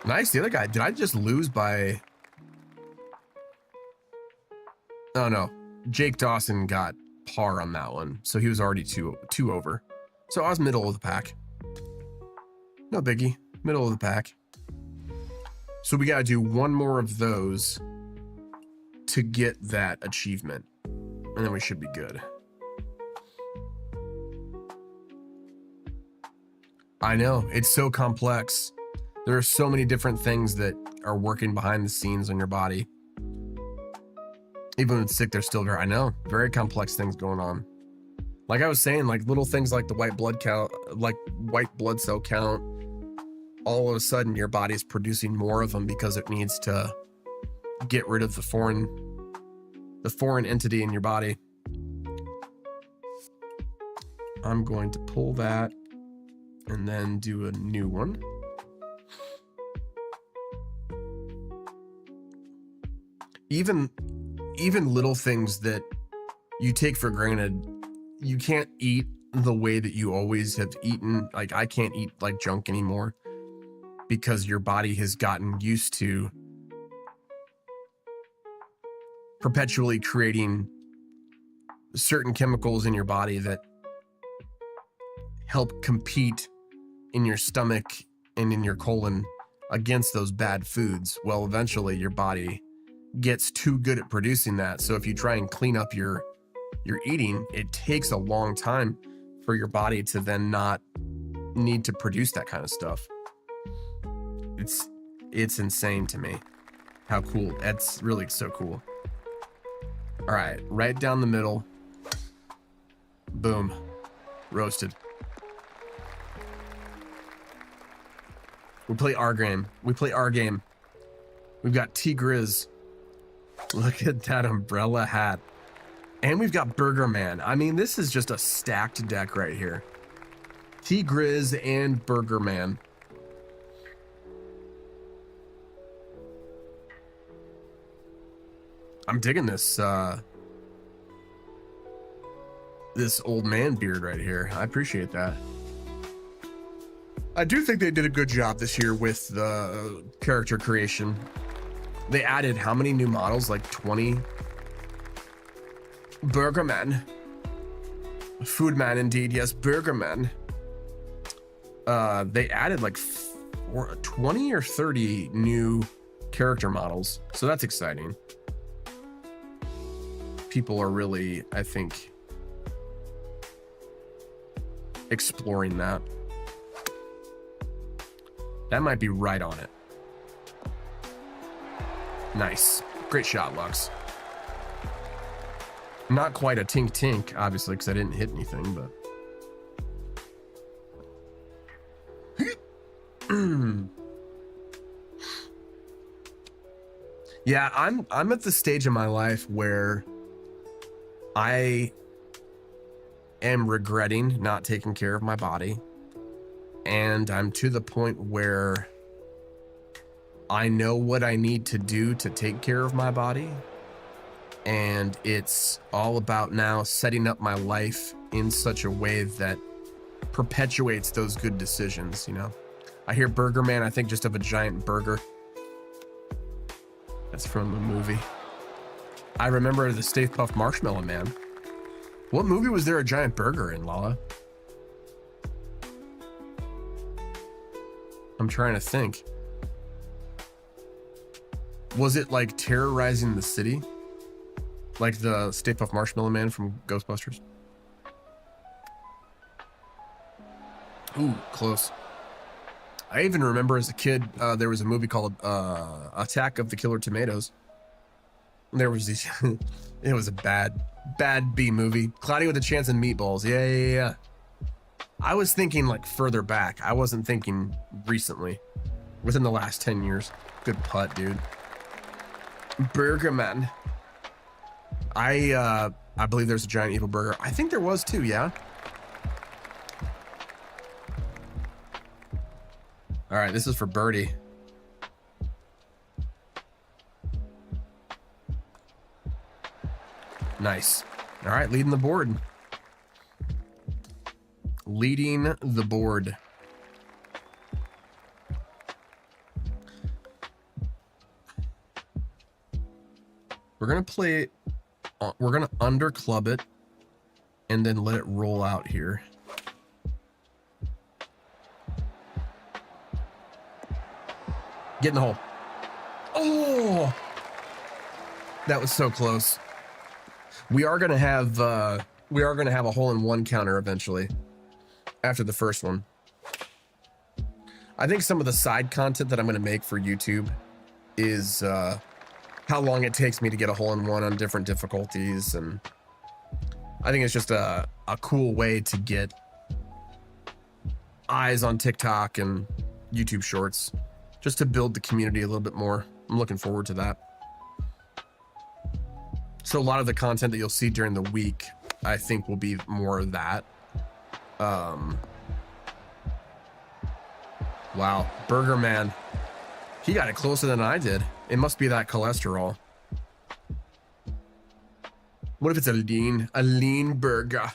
Nice. The other guy, did I just lose by... Oh, no. Jake Dawson got par on that one, so he was already two over. So I was middle of the pack. No biggie. Middle of the pack. So we got to do one more of those to get that achievement, and then we should be good. I know, it's so complex. There are so many different things that are working behind the scenes on your body. Even when it's sick, there's still very complex things going on. Like I was saying, like little things like the white blood cell count, all of a sudden your body's producing more of them because it needs to get rid of the foreign entity in your body. I'm going to pull that and then do a new one. Even little things that you take for granted, you can't eat the way that you always have eaten. Like, I can't eat like junk anymore because your body has gotten used to perpetually creating certain chemicals in your body that help compete in your stomach and in your colon against those bad foods. Well, eventually your body gets too good at producing that. So if you try and clean up your eating, it takes a long time for your body to then not need to produce that kind of stuff. It's insane to me how cool. That's really so cool. All right, right down the middle. Boom. Roasted. We play our game. We've got T Grizz. Look at that umbrella hat. And we've got Burger Man. I mean, this is just a stacked deck right here. T Grizz and Burger Man. I'm digging this this old man beard right here. I appreciate that. I do think they did a good job this year with the character creation. They added how many new models? Like 20. Burgerman. Foodman, indeed. Yes, Burgerman. They added like 20 or 30 new character models. So that's exciting. People are really, I think, exploring that. That might be right on it. Nice. Great shot, Lux. Not quite a tink tink, obviously, because I didn't hit anything, but. Yeah, I'm at the stage in my life where I am regretting not taking care of my body. And I'm to the point where I know what I need to do to take care of my body. And it's all about now setting up my life in such a way that perpetuates those good decisions, you know? I hear Burger Man, I think just of a giant burger. That's from a movie. I remember the Stay Puft Marshmallow Man. What movie was there a giant burger in, Lala? I'm trying to think. Was it like terrorizing the city? Like the Stay Puft Marshmallow Man from Ghostbusters? Ooh, close. I even remember as a kid, there was a movie called Attack of the Killer Tomatoes. There was these, it was a bad B movie. Cloudy with a Chance and Meatballs. Yeah. I was thinking like further back. I wasn't thinking recently. Within the last 10 years. Good putt, dude. Burger Man. I believe there's a giant evil burger. I think there was too, yeah? All right, this is for Birdie. Nice. All right, leading the board. Leading the board. We're going to play, we're going to under club it and then let it roll out here. Get in the hole. Oh, that was so close. We are going to have a hole-in-one counter eventually after the first one. I think some of the side content that I'm going to make for YouTube is how long it takes me to get a hole-in-one on different difficulties, and I think it's just a cool way to get eyes on TikTok and YouTube Shorts, just to build the community a little bit more. I'm looking forward to that. So a lot of the content that you'll see during the week, I think, will be more of that. Wow, Burger Man. He got it closer than I did. It must be that cholesterol. What if it's a lean burger?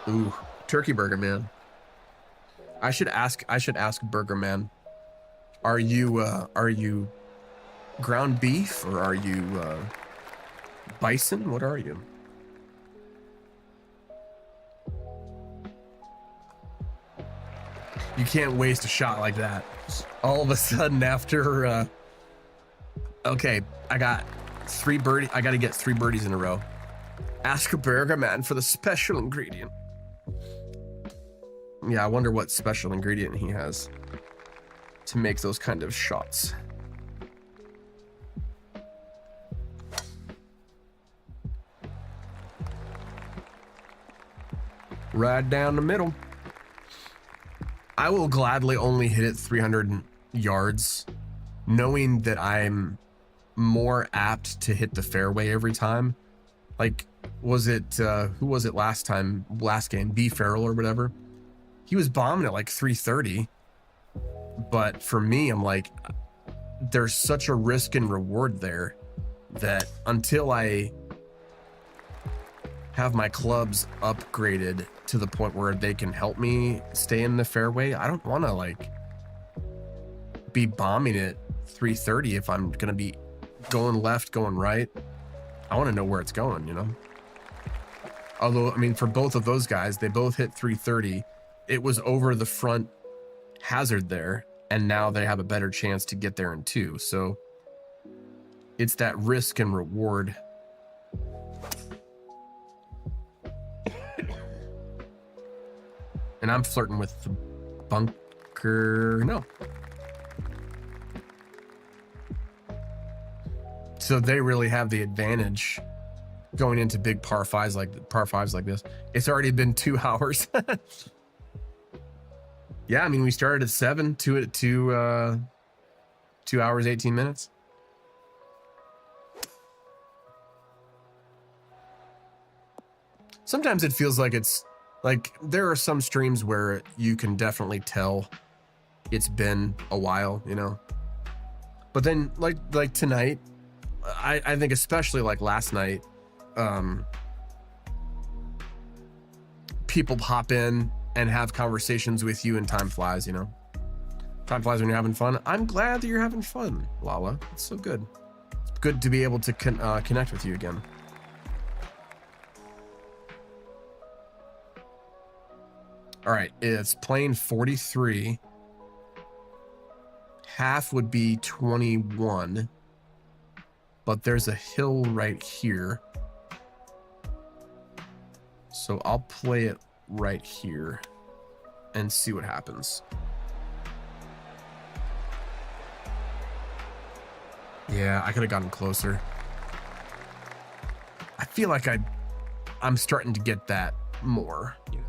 Ooh, turkey burger, man. I should ask Burger Man. Are you ground beef or are you bison? What are you? You can't waste a shot like that. All of a sudden after okay, I got I gotta get 3 birdies in a row. Ask a Burger Man for the special ingredient. Yeah, I wonder what special ingredient he has to make those kind of shots. Right down the middle. I will gladly only hit it 300 yards, knowing that I'm more apt to hit the fairway every time. Like, was it, who was it last game? B. Farrell or whatever. He was bombing at like 330. But for me, I'm like, there's such a risk and reward there that until I have my clubs upgraded to the point where they can help me stay in the fairway, I don't want to like be bombing at 330 if I'm going to be going left, going right. I want to know where it's going, you know? Although, I mean, for both of those guys, they both hit 330. It was over the front hazard there, and now they have a better chance to get there in 2. So it's that risk and reward. And I'm flirting with the bunker. No. So they really have the advantage going into big par fives like this. It's already been 2 hours. Yeah, I mean, we started at 7, 2 hours, 18 minutes. Sometimes it feels like it's like there are some streams where you can definitely tell it's been a while, you know, But then like tonight, I think especially like last night, people hop in and have conversations with you, and time flies, you know. Time flies when you're having fun. I'm glad that you're having fun, Lala. It's so good. It's good to be able to connect with you again. All right, it's playing 43. Half would be 21, but there's a hill right here. So I'll play it right here and see what happens. Yeah, I could have gotten closer. I feel like I'm starting to get that more, you know.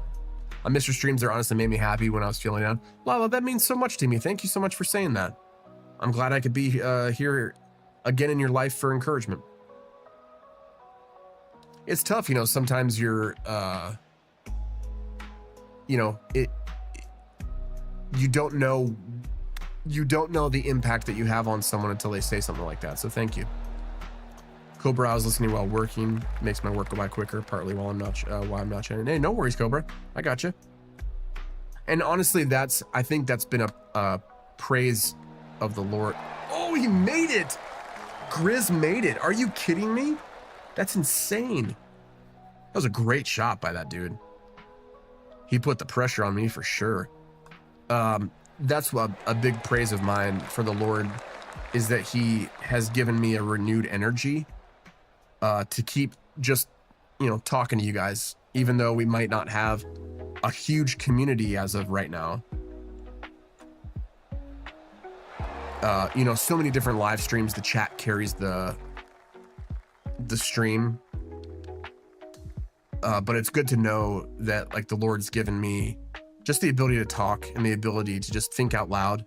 I miss your streams. They honestly made me happy when I was feeling down. Lala, that means so much to me. Thank you so much for saying that. I'm glad I could be here again in your life for encouragement. It's tough, you know, sometimes you're, you know, you don't know the impact that you have on someone until they say something like that. So thank you. Cobra, I was listening while working. Makes my work go by quicker, partly while I'm not chatting. Hey, no worries, Cobra. I got you. And honestly, I think that's been a praise of the Lord. Oh, he made it. Grizz made it. Are you kidding me? That's insane. That was a great shot by that dude. He put the pressure on me for sure. That's a big praise of mine for the Lord, is that he has given me a renewed energy to keep just, you know, talking to you guys, even though we might not have a huge community as of right now. You know, so many different live streams, the chat carries the stream. But it's good to know that like the Lord's given me just the ability to talk and the ability to just think out loud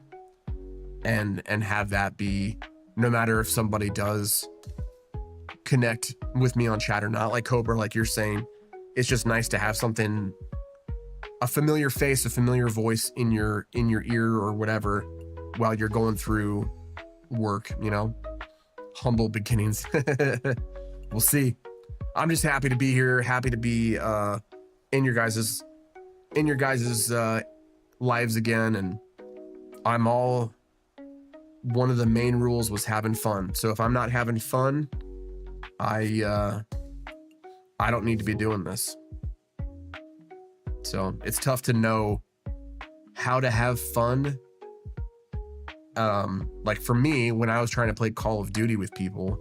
and have that be, no matter if somebody does connect with me on chat or not, like Cobra, like you're saying, it's just nice to have something, a familiar face, a familiar voice in your ear or whatever while you're going through work, you know. Humble beginnings. We'll see. I'm just happy to be here, happy to be in your guys's lives again, and I'm all, one of the main rules was having fun. So if I'm not having fun, I don't need to be doing this. So it's tough to know how to have fun. Like for me, when I was trying to play Call of Duty with people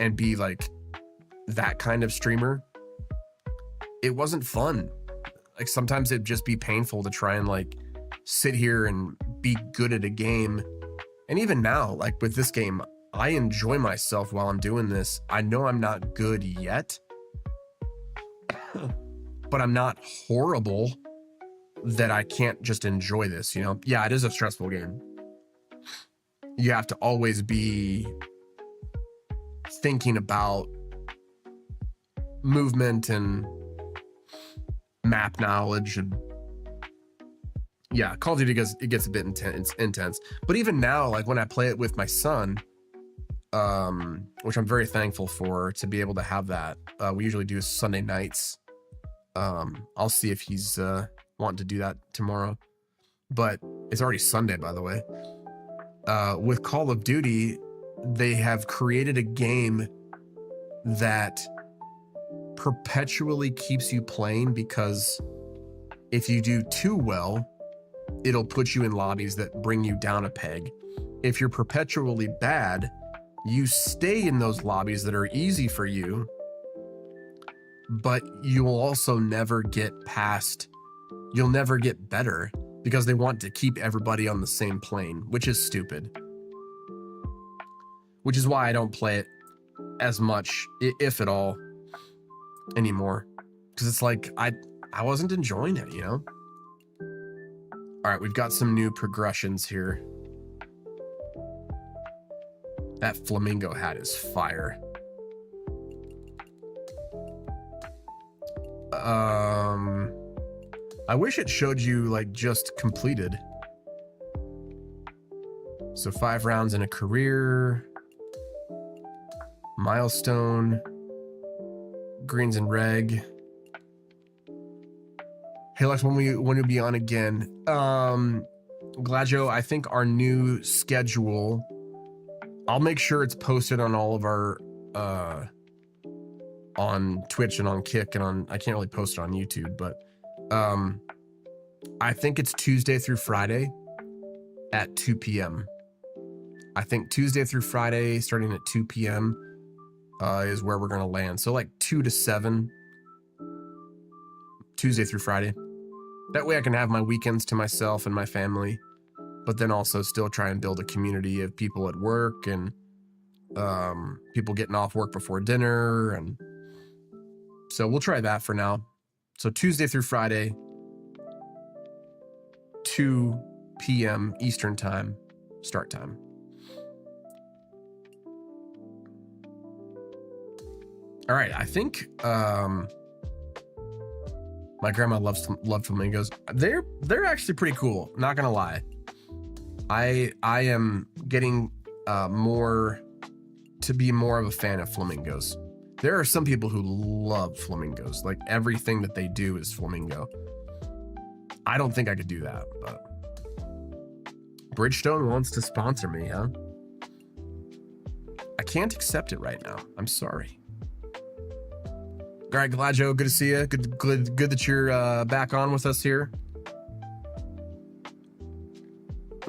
and be like that kind of streamer, it wasn't fun. Like sometimes it'd just be painful to try and like sit here and be good at a game. And even now, like with this game, I enjoy myself while I'm doing this. I know I'm not good yet, but I'm not horrible that I can't just enjoy this, you know? Yeah, it is a stressful game. You have to always be thinking about movement and map knowledge, and yeah, Call of Duty gets a bit intense. But even now, like when I play it with my son, which I'm very thankful for, to be able to have that. We usually do Sunday nights. I'll see if he's wanting to do that tomorrow, but it's already Sunday, by the way. With Call of Duty, they have created a game that perpetually keeps you playing, because if you do too well, it'll put you in lobbies that bring you down a peg. If you're perpetually bad, you stay in those lobbies that are easy for you, but you will also never get past, you'll never get better, because they want to keep everybody on the same plane, which is stupid. Which is why I don't play it as much, if at all, anymore. Because it's like, I wasn't enjoying it, you know? All right, we've got some new progressions here. That flamingo hat is fire. I wish it showed you like just completed. So 5 rounds in a career. Milestone. Greens and reg. Hey Lex, when you be on again? Gladio, I think our new schedule, I'll make sure it's posted on all of our on Twitch and on Kick and on, I can't really post it on YouTube, but I think it's Tuesday through Friday at 2 p.m. I think Tuesday through Friday starting at 2 p.m. Is where we're gonna land. So like 2 to 7 Tuesday through Friday. That way I can have my weekends to myself and my family, but then also still try and build a community of people at work and people getting off work before dinner. And so we'll try that for now. So Tuesday through Friday, 2 p.m. Eastern time, start time. All right, I think my grandma loved flamingos. They're actually pretty cool, not gonna lie. I am getting more to be more of a fan of flamingos. There are some people who love flamingos. Like everything that they do is flamingo. I don't think I could do that, but Bridgestone wants to sponsor me, huh? I can't accept it right now. I'm sorry. All right, Gladio, good to see you. Good that you're back on with us here.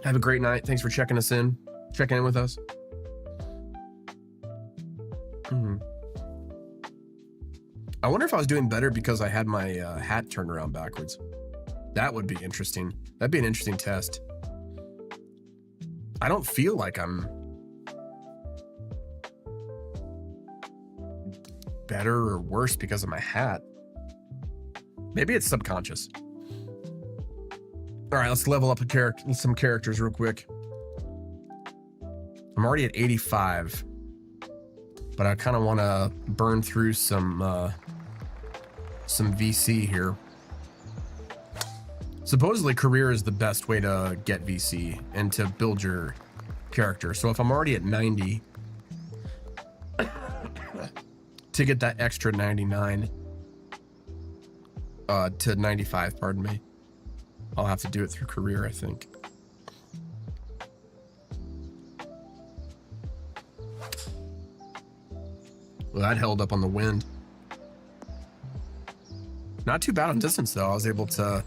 Have a great night. Thanks for checking in with us. I wonder if I was doing better because I had my hat turned around backwards. That would be interesting. That'd be an interesting test. I don't feel like I'm better or worse because of my hat. Maybe it's subconscious. All right, let's level up some characters real quick. I'm already at 85, but I kind of want to burn through some VC here. Supposedly, career is the best way to get VC and to build your character. So if I'm already at 90, to get that extra 99 to 95, pardon me, I'll have to do it through career, I think. Well, that held up on the wind. Not too bad on distance, though. I was able to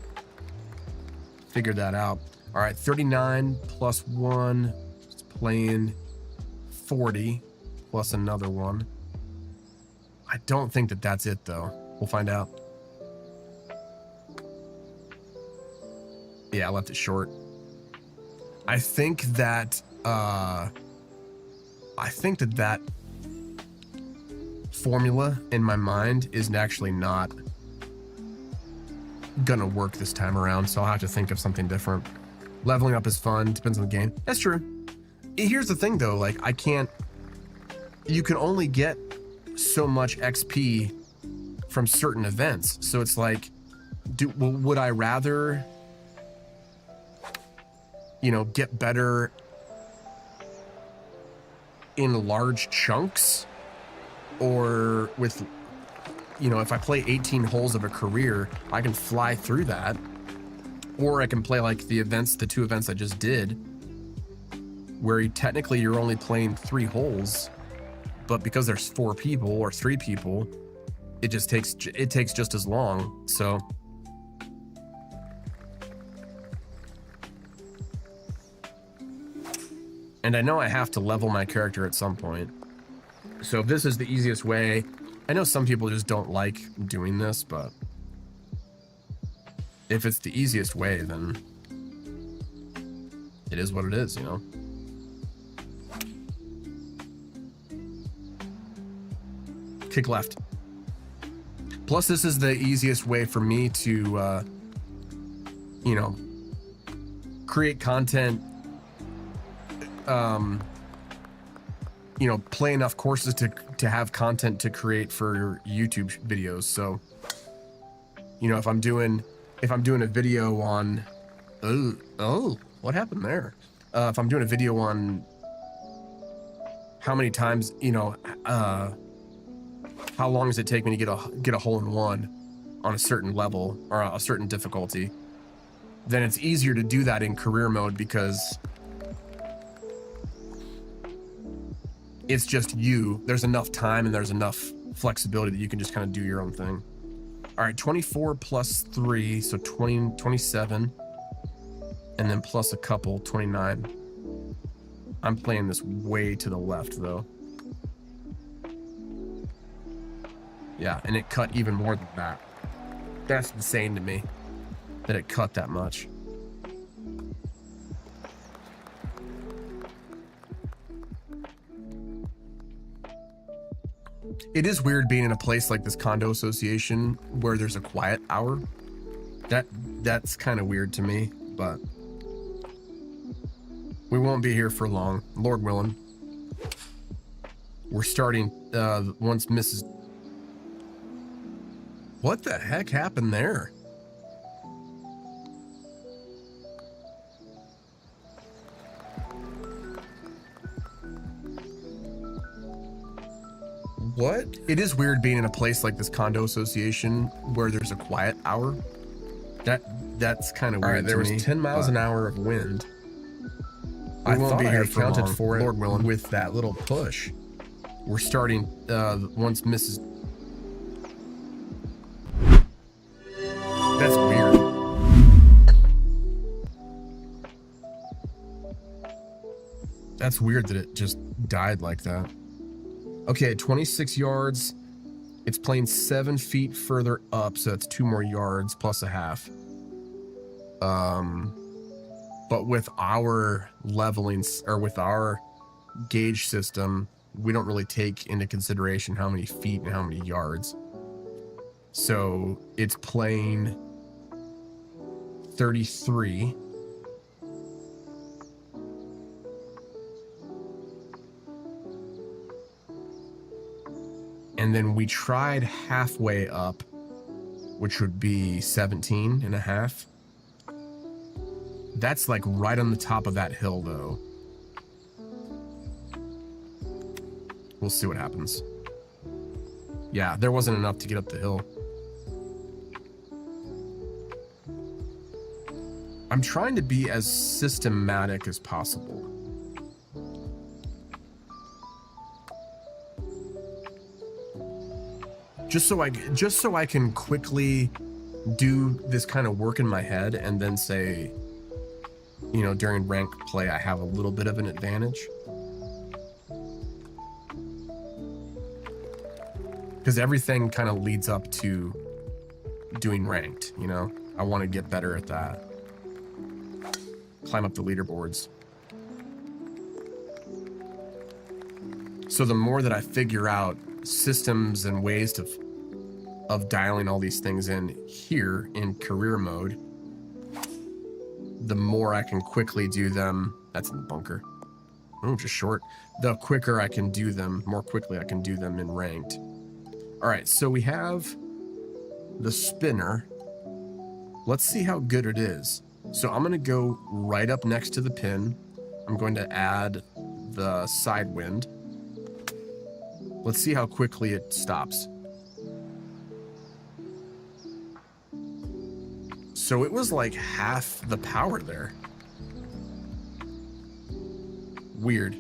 figure that out. All right, 39 plus 1. It's playing 40 plus another one. I don't think that that's it, though. We'll find out. Yeah, I left it short. I think that that formula in my mind is actually not gonna work this time around, so I'll have to think of something different. Leveling up is fun, depends on the game. That's true. Here's the thing, though, like you can only get so much XP from certain events, so it's like, would I rather, get better in large chunks, or with, if I play 18 holes of a career, I can fly through that, or I can play like the 2 events I just did, where you're only playing 3 holes, but because there's 4 people or 3 people, it takes just as long. So and I know I have to level my character at some point. So if this is the easiest way, I know some people just don't like doing this, but if it's the easiest way, then it is what it is, Kick left. Plus, this is the easiest way for me to, create content, play enough courses to have content to create for YouTube videos. So, if I'm doing a video on, oh, what happened there? if I'm doing a video on how many times, you know, how long does it take me to get a hole in one on a certain level or a certain difficulty, then it's easier to do that in career mode because it's just you. There's enough time and there's enough flexibility that you can just kind of do your own thing. All right, 24 plus 3, so 27, and then plus a couple, 29. I'm playing this way to the left though. Yeah, and it cut even more than that. That's insane to me that it cut that much. It is weird being in a place like this condo association where there's a quiet hour. That's kind of weird to me, but we won't be here for long, Lord willing. We're starting once Mrs. What the heck happened there? What? It is weird being in a place like this condo association where there's a quiet hour. That's kind of weird. All right, there was 10 miles an hour of wind. I won't be here for long, for it, Lord willing, with that little push. We're starting once Mrs. That's weird. That's weird that it just died like that. Okay, 26 yards. It's playing 7 feet further up, so that's 2 more yards plus a half. But with our leveling, or with our gauge system, we don't really take into consideration how many feet and how many yards. So it's playing 33. And then we tried halfway up, which would be 17 and a half. That's like right on the top of that hill though. We'll see what happens. Yeah, there wasn't enough to get up the hill. I'm trying to be as systematic as possible. Just so I can quickly do this kind of work in my head and then say, you know, during rank play, I have a little bit of an advantage. Because everything kind of leads up to doing ranked, you know? I want to get better at that. Climb up the leaderboards. So the more that I figure out systems and ways of dialing all these things in here in career mode, the more I can quickly do them. That's in the bunker. Oh, just short. The quicker I can do them, more quickly I can do them in ranked. All right, so we have the spinner. Let's see how good it is. So I'm going to go right up next to the pin. I'm going to add the side wind. Let's see how quickly it stops. So it was like half the power there. Weird.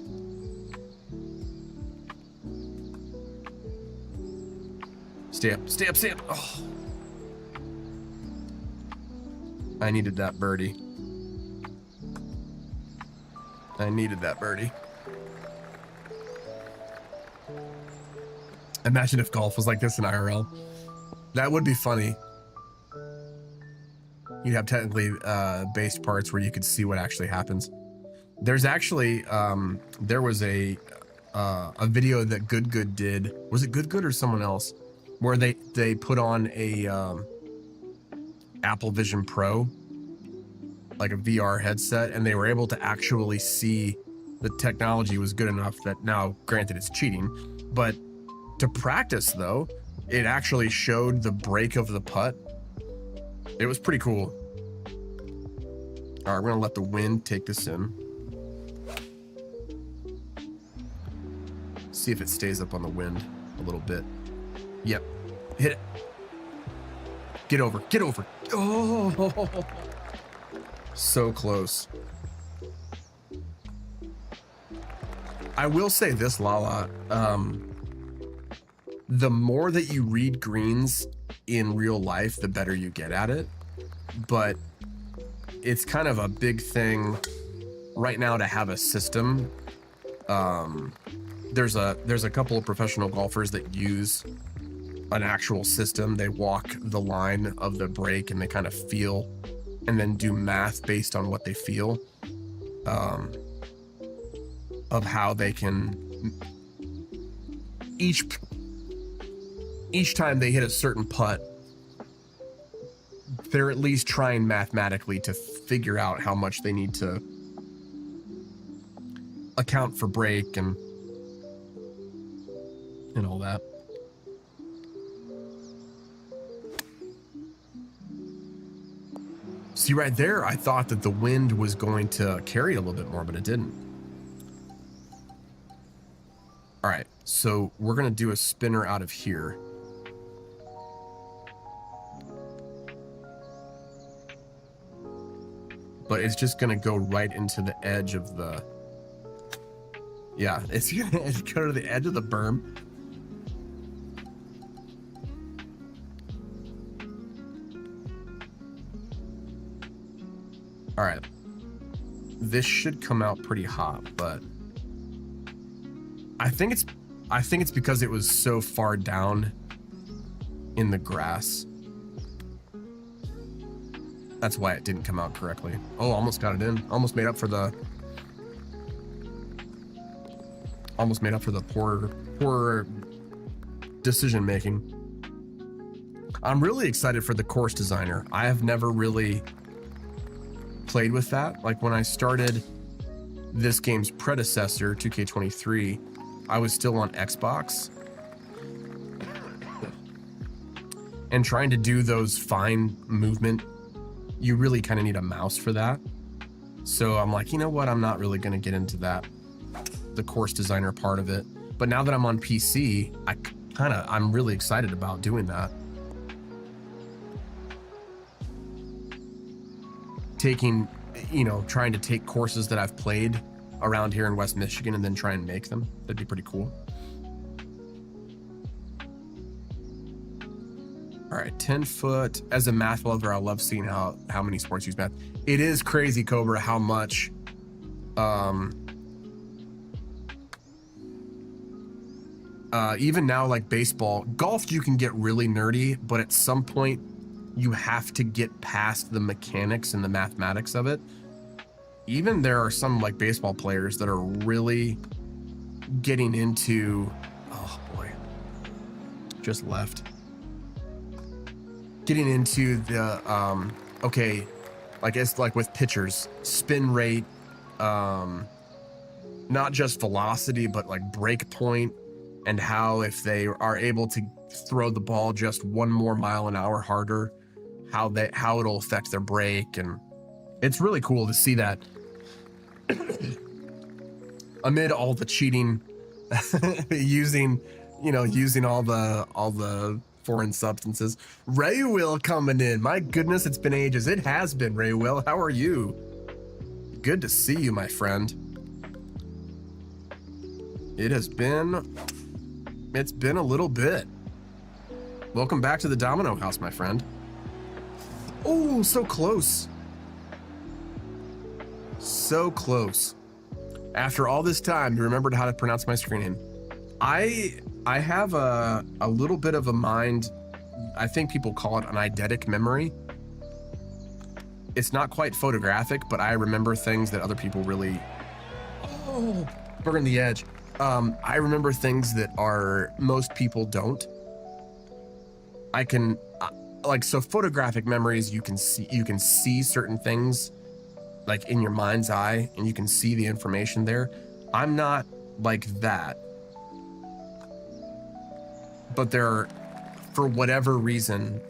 Stay up, stay up, stay up. Oh. I needed that birdie. I needed that birdie. Imagine if golf was like this in IRL. That would be funny. You'd have technically based parts where you could see what actually happens. There's actually there was a video that Good did. Was it Good or someone else? Where they put on a Apple Vision Pro, like a VR headset, and they were able to actually see the technology was good enough that, now granted it's cheating, but to practice though, it actually showed the break of the putt. It was pretty cool. All right, we're gonna let the wind take this in. See if it stays up on the wind a little bit. Yep. Hit it. Get over. Get over. Oh, so close. I will say this, Lala. The more that you read greens in real life, the better you get at it. But it's kind of a big thing right now to have a system. There's a couple of professional golfers that use an actual system. They walk the line of the break and they kind of feel and then do math based on what they feel, of how they can each time they hit a certain putt, they're at least trying mathematically to figure out how much they need to account for break and all that. See, right there, I thought that the wind was going to carry it a little bit more, but it didn't. All right, so we're going to do a spinner out of here. But it's just going to go right into the edge of the... Yeah, it's going to go to the edge of the berm. All right. This should come out pretty hot, but I think it's because it was so far down in the grass. That's why it didn't come out correctly. Oh, almost got it in. Almost made up for the poor decision making. I'm really excited for the course designer. I have never really played with that. Like when I started this game's predecessor, 2K23, I was still on Xbox. And trying to do those fine movement, you really kind of need a mouse for that. So I'm like, you know what? I'm not really going to get into that, the course designer part of it. But now that I'm on PC, I'm really excited about doing that. Trying to take courses that I've played around here in West Michigan and then try and make them. That'd be pretty cool. All right, 10 foot. As a math lover, I love seeing how many sports use math. It is crazy, Cobra, how much even now, like baseball, golf, you can get really nerdy, but at some point you have to get past the mechanics and the mathematics of it. Even there are some like baseball players that are really getting into, oh boy, just left. Getting into the, okay, like it's like with pitchers, spin rate, not just velocity, but like break point, and how if they are able to throw the ball just 1 more mile an hour harder, how it'll affect their break. And it's really cool to see that amid all the cheating, using all the foreign substances. Ray Will coming in. My goodness, it's been ages. It has been, Ray Will. How are you? Good to see you, my friend. It's been a little bit. Welcome back to the Domino House, my friend. Oh, so close. So close. After all this time, you remembered how to pronounce my screen name. I have a little bit of a mind. I think people call it an eidetic memory. It's not quite photographic, but I remember things that other people really, burn the edge. I remember things that most people don't. I can, so photographic memories, you can see certain things like in your mind's eye and you can see the information there. I'm not like that. But for whatever reason,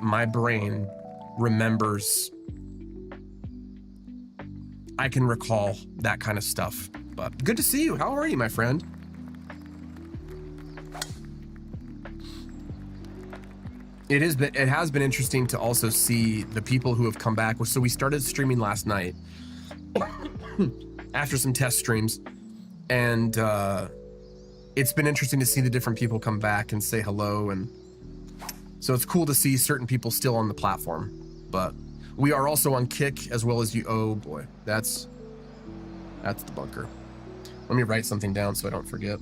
my brain remembers. I can recall that kind of stuff. But good to see you. How are you, my friend? it has been interesting to also see the people who have come back. So we started streaming last night after some test streams, and it's been interesting to see the different people come back and say hello, and so it's cool to see certain people still on the platform. But we are also on Kick as well as you. Oh boy, that's the bunker. Let me write something down so I don't forget.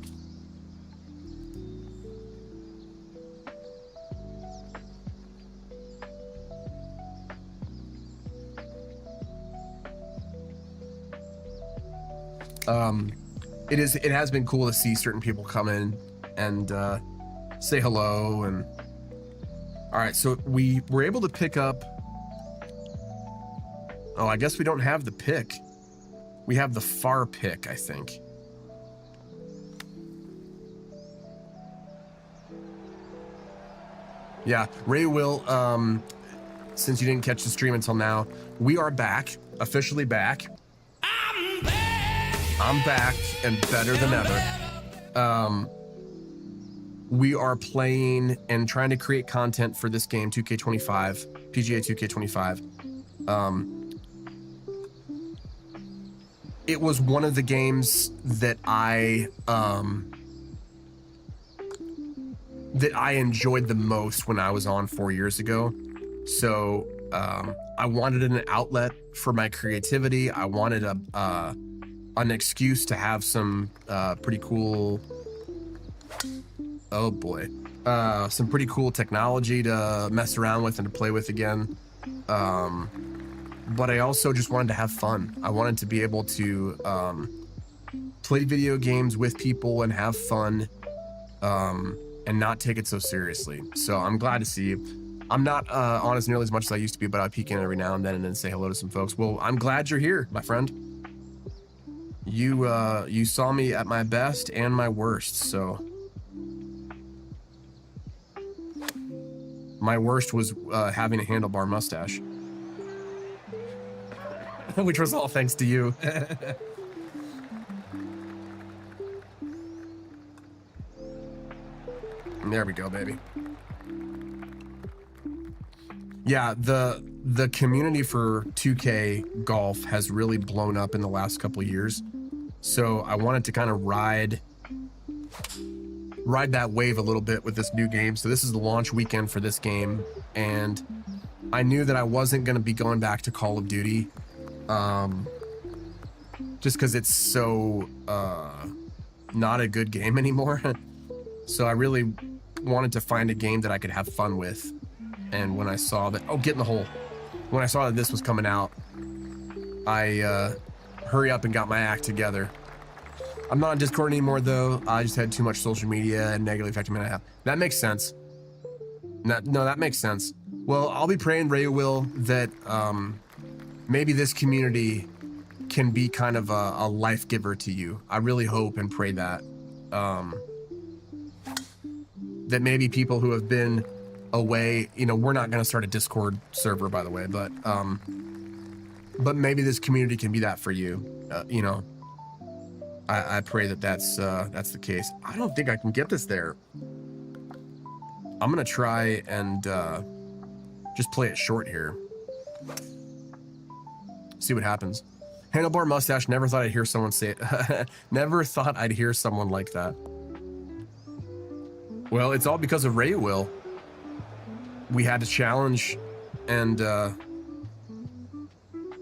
It has been cool to see certain people come in and say hello. And all right, so we were able to pick up. Oh, I guess we don't have the pick. We have the far pick, I think. Yeah, Ray will, since you didn't catch the stream until now, we are back, officially back. I'm back and better than ever. We are playing and trying to create content for this game, 2K25, PGA 2K25. It was one of the games that I enjoyed the most when I was on 4 years ago. So I wanted an outlet for my creativity. I wanted an excuse to have some pretty cool, oh boy, some pretty cool technology to mess around with and to play with again. But I also just wanted to have fun. I wanted to be able to play video games with people and have fun, and not take it so seriously. So I'm glad to see you. I'm not on as nearly as much as I used to be, but I peek in every now and then say hello to some folks. Well, I'm glad you're here, my friend. You saw me at my best and my worst, so my worst was having a handlebar mustache. Which was all thanks to you. There we go, baby. Yeah, the community for 2K golf has really blown up in the last couple of years. So I wanted to kind of ride that wave a little bit with this new game. So this is the launch weekend for this game, and I knew that I wasn't going to be going back to Call of Duty. Just because it's so not a good game anymore. So I really wanted to find a game that I could have fun with. And when I saw that, oh, get in the hole. When I saw that this was coming out, I hurry up and got my act together. I'm not on Discord anymore though. I just had too much social media and negatively affected me. That makes sense. No, that makes sense. Well, I'll be praying, Ray will, that maybe this community can be kind of a life giver to you. I really hope and pray that. That maybe people who have been away, you know, we're not going to start a Discord server, by the way, but maybe this community can be that for you. You know, I pray that that's the case. I don't think I can get this there. I'm going to try and just play it short here. See what happens. Handlebar mustache. Never thought I'd hear someone say it. Never thought I'd hear someone like that. Well, it's all because of Ray Will. We had to challenge, and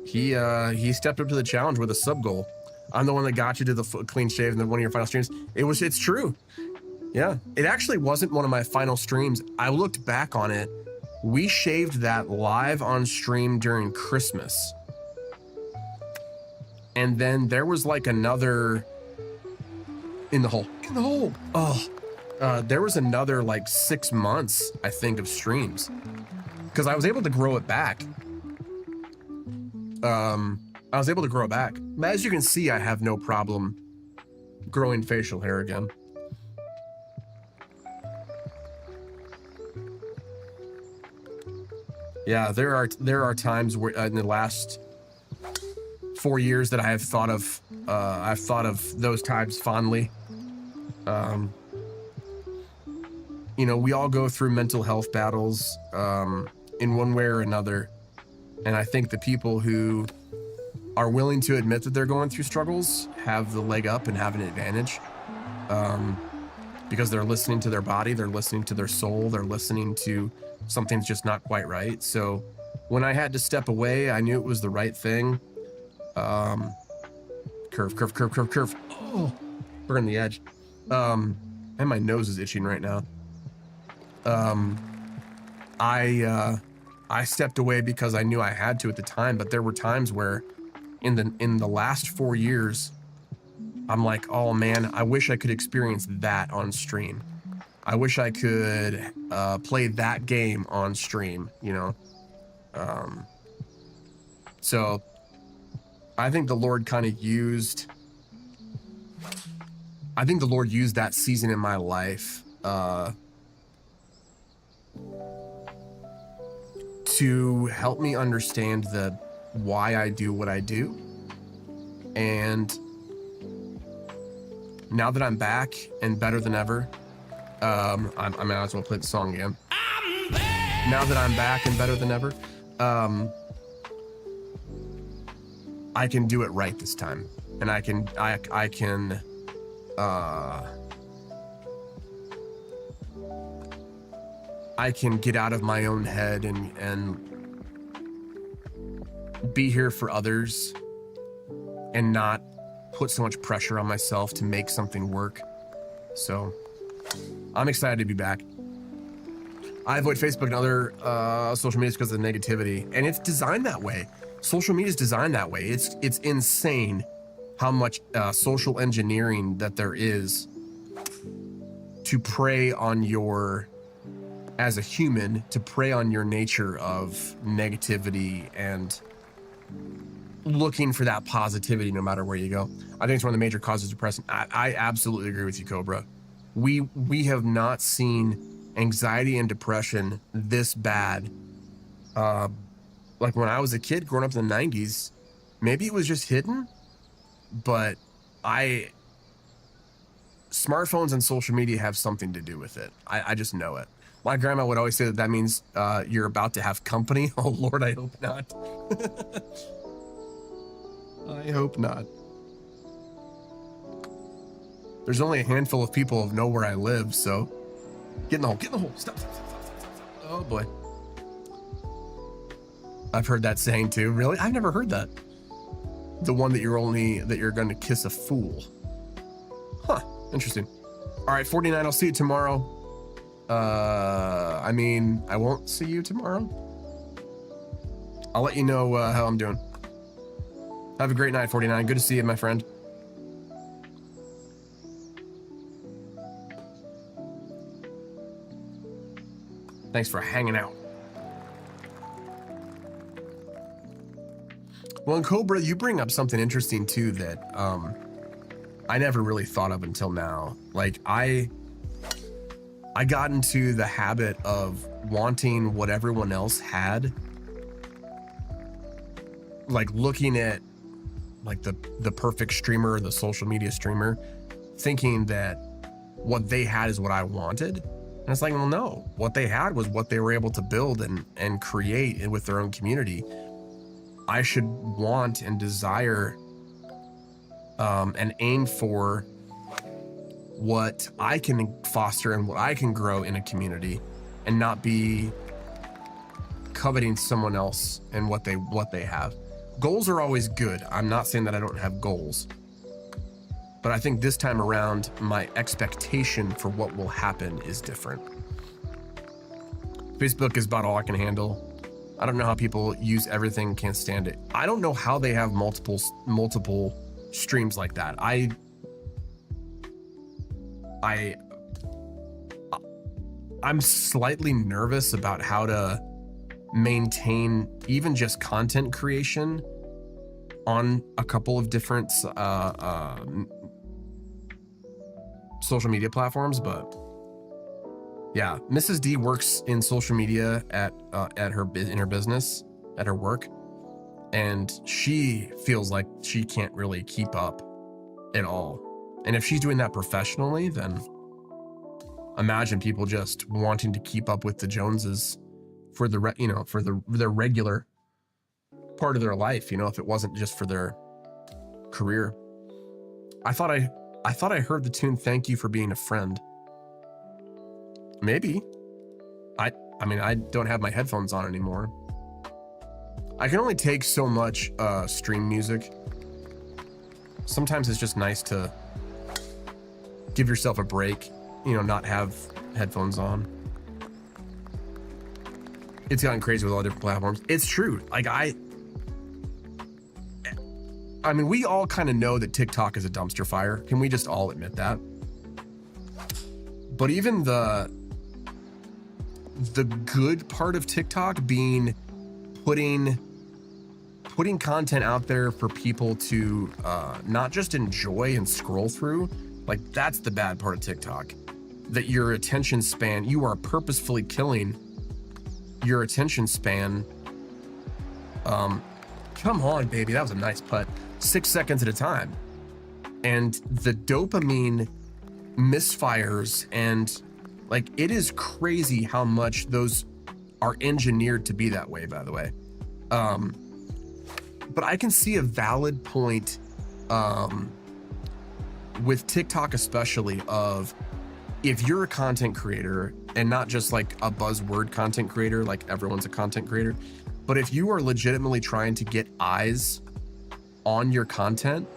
he stepped up to the challenge with a sub goal. I'm the one that got you to the clean shave in one of your final streams. It's true. Yeah, it actually wasn't one of my final streams. I looked back on it. We shaved that live on stream during Christmas. And then there was like another in the hole. Oh, there was another like 6 months, I think, of streams because I was able to grow it back. As you can see, I have no problem growing facial hair again. Yeah, there are times where in the last 4 years that I have thought of those times fondly. you know, we all go through mental health battles in one way or another. And I think the people who are willing to admit that they're going through struggles have the leg up and have an advantage, because they're listening to their body, they're listening to their soul, they're listening to something's just not quite right. So when I had to step away, I knew it was the right thing. Curve. Oh, burn the edge. And my nose is itching right now. I stepped away because I knew I had to at the time, but there were times where in the last 4 years, I'm like, oh man, I wish I could experience that on stream. I wish I could play that game on stream, you know? So I think the Lord kind of used, that season in my life to help me understand why I do what I do. And now that I'm back and better than ever, I might as well play the song again. Now that I'm back and better than ever, I can do it right this time, and I can get out of my own head and be here for others and not put so much pressure on myself to make something work. So I'm excited to be back. I avoid Facebook and other social medias because of the negativity, and it's designed that way. Social media is designed that way. It's insane how much social engineering that there is to prey on your, as a human, to prey on your nature of negativity and looking for that positivity no matter where you go. I think it's one of the major causes of depression. I absolutely agree with you, Cobra. We have not seen anxiety and depression this bad. Like when I was a kid growing up in the 90s, maybe it was just hidden, but smartphones and social media have something to do with it. I just know it. My grandma would always say that means you're about to have company. Oh Lord, I hope not. I hope not. There's only a handful of people who know where I live, so get in the hole, Stop. Oh boy. I've heard that saying too. Really? I've never heard that. The one that you're going to kiss a fool. Huh. Interesting. All right, 49. I'll see you tomorrow. I mean, I won't see you tomorrow. I'll let you know how I'm doing. Have a great night, 49. Good to see you, my friend. Thanks for hanging out. Well, and Cobra, you bring up something interesting too that I never really thought of until now. Like I got into the habit of wanting what everyone else had, like looking at like the perfect streamer, the social media streamer, thinking that what they had is what I wanted. And it's like, well, no, what they had was what they were able to build and create with their own community. I should want and desire and aim for what I can foster and what I can grow in a community, and not be coveting someone else and what they have. Goals are always good. I'm not saying that I don't have goals, but I think this time around, my expectation for what will happen is different. Facebook is about all I can handle. I don't know how people use everything, can't stand it. I don't know how they have multiple streams like that. I'm slightly nervous about how to maintain even just content creation on a couple of different social media platforms, but yeah, Mrs. D works in social media in her business, at her work, and she feels like she can't really keep up at all. And if she's doing that professionally, then imagine people just wanting to keep up with the Joneses for their regular part of their life, if it wasn't just for their career. I thought I heard the tune "Thank You for Being a Friend." Maybe. I mean, I don't have my headphones on anymore. I can only take so much stream music. Sometimes it's just nice to give yourself a break, not have headphones on. It's gotten crazy with all different platforms. It's true. Like I mean, we all kind of know that TikTok is a dumpster fire. Can we just all admit that? But even the good part of TikTok being putting content out there for people to not just enjoy and scroll through, like that's the bad part of TikTok. That your attention span, you are purposefully killing your attention span. Come on, baby, that was a nice putt. 6 seconds at a time. And the dopamine misfires, and like it is crazy how much those are engineered to be that way, by the way. But I can see a valid point with TikTok, especially, of if you're a content creator and not just like a buzzword content creator, like everyone's a content creator, but if you are legitimately trying to get eyes on your content,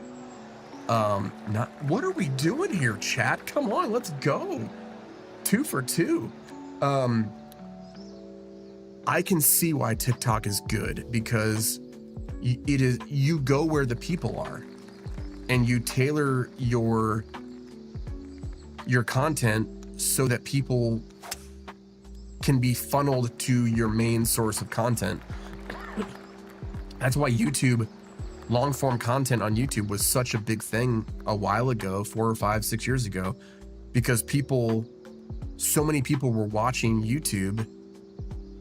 what are we doing here, chat? Come on, let's go. 2 for 2. I can see why TikTok is good, because you go where the people are and you tailor your content so that people can be funneled to your main source of content. That's why YouTube, long form content on YouTube was such a big thing a while ago, 4 or 5, 6 years ago, because so many people were watching YouTube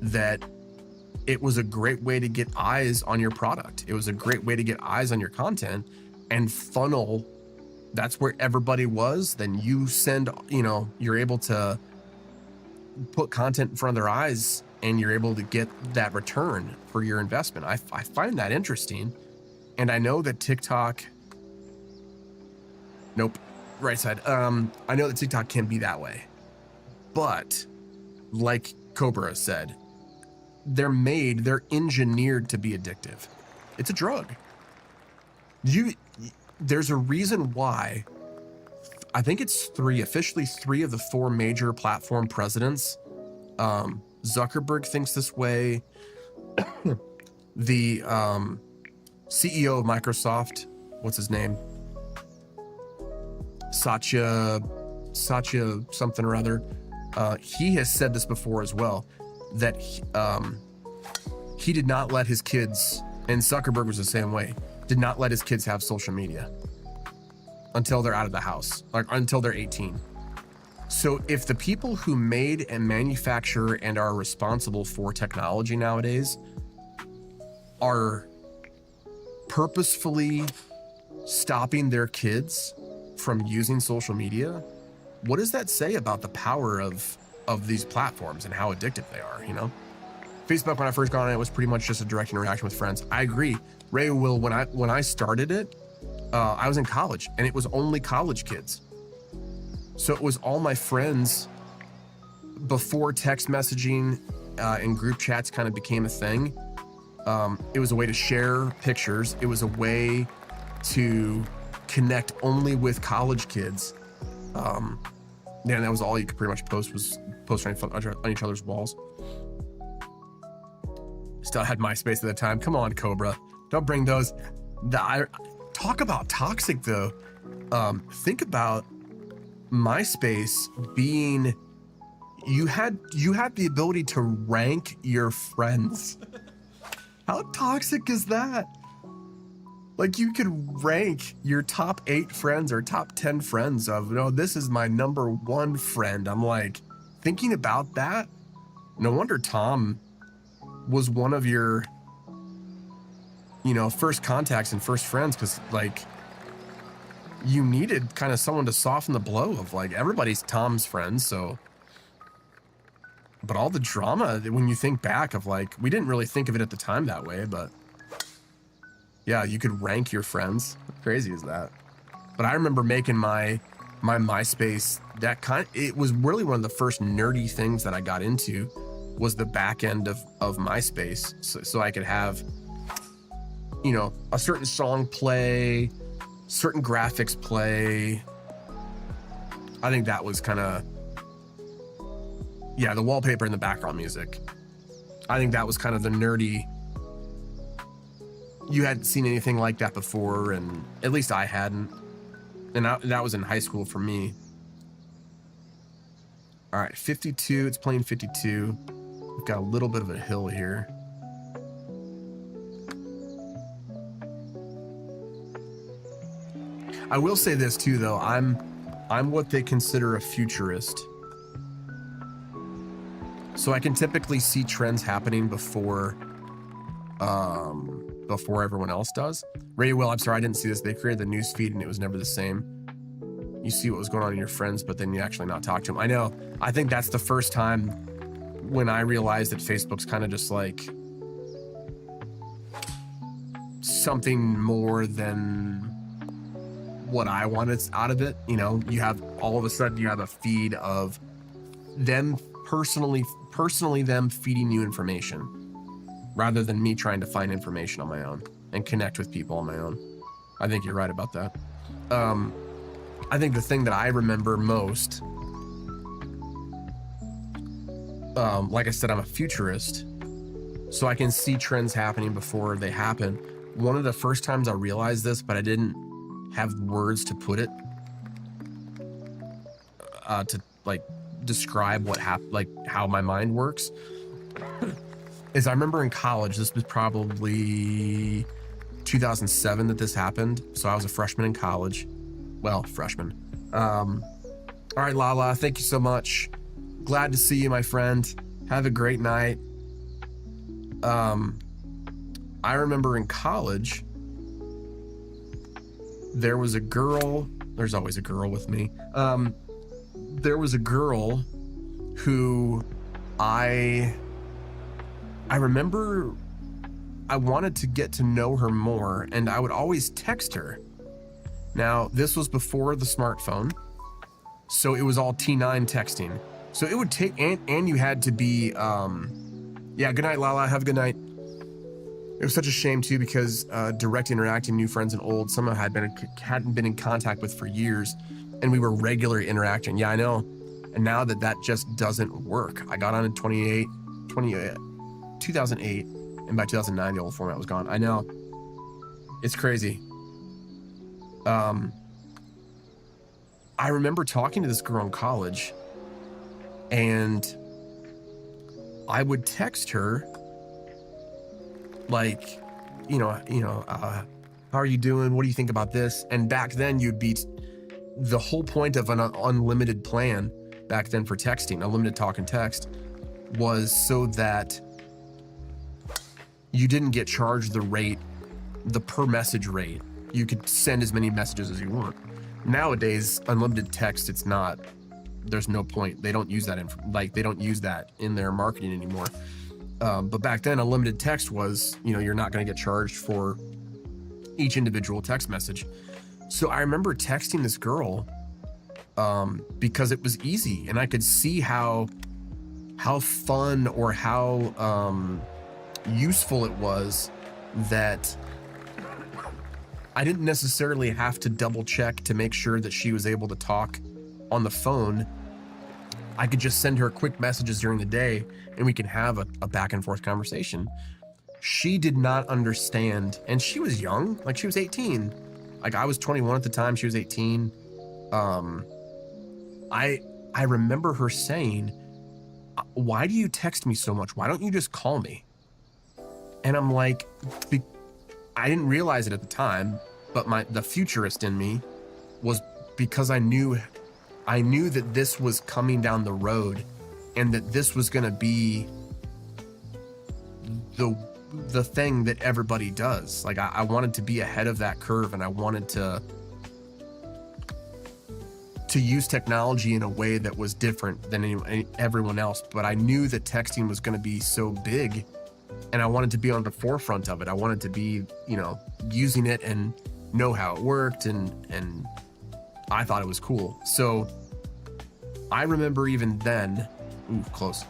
that it was a great way to get eyes on your product. It was a great way to get eyes on your content and funnel. That's where everybody was. Then you you're able to put content in front of their eyes and you're able to get that return for your investment. I find that interesting. And I know that TikTok, nope, right side. I know that TikTok can be that way, but like Cobra said, they're engineered to be addictive. It's a drug. There's a reason why, I think it's officially three of the 4 major platform presidents. Zuckerberg thinks this way. The CEO of Microsoft, what's his name? Satya something or other. He has said this before as well, that he did not let his kids, and Zuckerberg was the same way, did not let his kids have social media until they're out of the house, like until they're 18. So if the people who made and manufacture and are responsible for technology nowadays are purposefully stopping their kids from using social media, what does that say about the power of these platforms and how addictive they are? Facebook, when I first got on it, was pretty much just a direct interaction with friends. I agree. Ray will, when I started it, I was in college and it was only college kids. So it was all my friends before text messaging and group chats kind of became a thing. It was a way to share pictures. It was a way to connect only with college kids. And that was all you could pretty much post on each other's walls. Still had MySpace at the time. Come on, Cobra. Don't bring those. Talk about toxic, though. Think about MySpace being, you had the ability to rank your friends. How toxic is that? Like, you could rank your top 8 friends or top 10 friends of, this is my number 1 friend. I'm like, thinking about that, no wonder Tom was one of your, first contacts and first friends, because, like, you needed kind of someone to soften the blow of like everybody's Tom's friends. So, but all the drama when you think back of like, we didn't really think of it at the time that way, but yeah, you could rank your friends. How crazy is that? But I remember making my MySpace, it was really one of the first nerdy things that I got into was the back end of MySpace. So I could have, you know, a certain song play, certain graphics play. I think that was kind of, yeah, the wallpaper and the background music. I think that was kind of the nerdy. You hadn't seen anything like that before, and at least I hadn't. And that was in high school for me. All right, 52, it's playing 52. We've got a little bit of a hill here. I will say this too, though. I'm what they consider a futurist. So I can typically see trends happening before everyone else does. Radio Will, I'm sorry, I didn't see this. They created the news feed and it was never the same. You see what was going on in your friends, but then you actually not talk to them. I know. I think that's the first time when I realized that Facebook's kind of just like something more than what I wanted out of it. You know, you have all of a sudden you have a feed of them personally them feeding you information rather than me trying to find information on my own and connect with people on my own. I think you're right about that. I think the thing that I remember most, like I said, I'm a futurist, so I can see trends happening before they happen. One of the first times I realized this, but I didn't have words to put it, to like describe what happened, like how my mind works, is I remember in college, this was probably 2007 that this happened. So I was a freshman in college. Well, freshman. All right, Lala, thank you so much. Glad to see you, my friend. Have a great night. I remember in college, there was a girl, there's always a girl with me. There was a girl who I remember I wanted to get to know her more, and I would always text her. Now, this was before the smartphone, so it was all T9 texting. So it would take, and you had to be, yeah, good night, Lala, have a good night. It was such a shame too, because direct interacting, new friends and old, some I hadn't been in contact with for years, and we were regularly interacting. Yeah, I know. And now that just doesn't work. I got on in 2008, and by 2009, the old format was gone. I know. It's crazy. I remember talking to this girl in college, and I would text her like, how are you doing? What do you think about this? And back then the whole point of an unlimited plan back then for texting, unlimited talk and text, was so that you didn't get charged the per message rate. You could send as many messages as you want. Nowadays, unlimited text, there's no point. They don't use that they don't use that in their marketing anymore. But back then, unlimited text was, you're not going to get charged for each individual text message. So I remember texting this girl because it was easy, and I could see how fun or how useful it was that I didn't necessarily have to double check to make sure that she was able to talk on the phone. I could just send her quick messages during the day, and we could have a back and forth conversation. She did not understand, and she was young, like she was 18. Like I was 21 at the time, she was 18. I remember her saying, "Why do you text me so much? Why don't you just call me?" And I'm like, I didn't realize it at the time, but the futurist in me was, because I knew that this was coming down the road, and that this was going to be the thing that everybody does. Like I wanted to be ahead of that curve, and I wanted to to use technology in a way that was different than everyone else. But I knew that texting was going to be so big, and I wanted to be on the forefront of it. I wanted to be, you know, using it and know how it worked, and I thought it was cool. So I remember even then, close.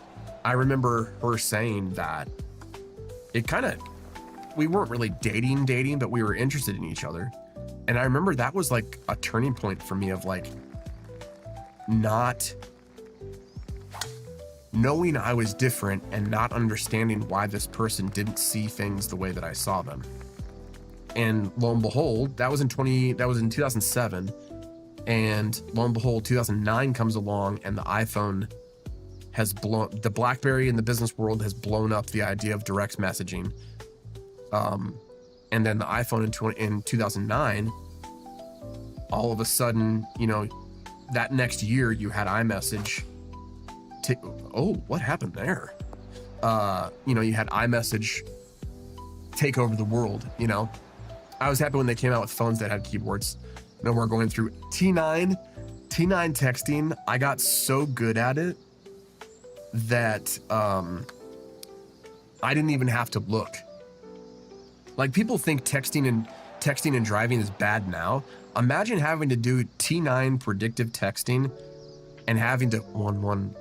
I remember her saying that it kind of, we weren't really dating, but we were interested in each other. And I remember that was like a turning point for me of like not knowing I was different and not understanding why this person didn't see things the way that I saw them. And lo and behold, that was in 2007. And lo and behold, 2009 comes along, and the iPhone has blown, the BlackBerry in the business world has blown up the idea of direct messaging. And then the iPhone in 2009, all of a sudden, you know, that next year you had iMessage. Oh, what happened there? You know, you had iMessage take over the world, you know. I was happy when they came out with phones that had keyboards. No more going through T9 texting. I got so good at it that I didn't even have to look. Like, people think texting and driving is bad now. Imagine having to do T9 predictive texting and having to 1 1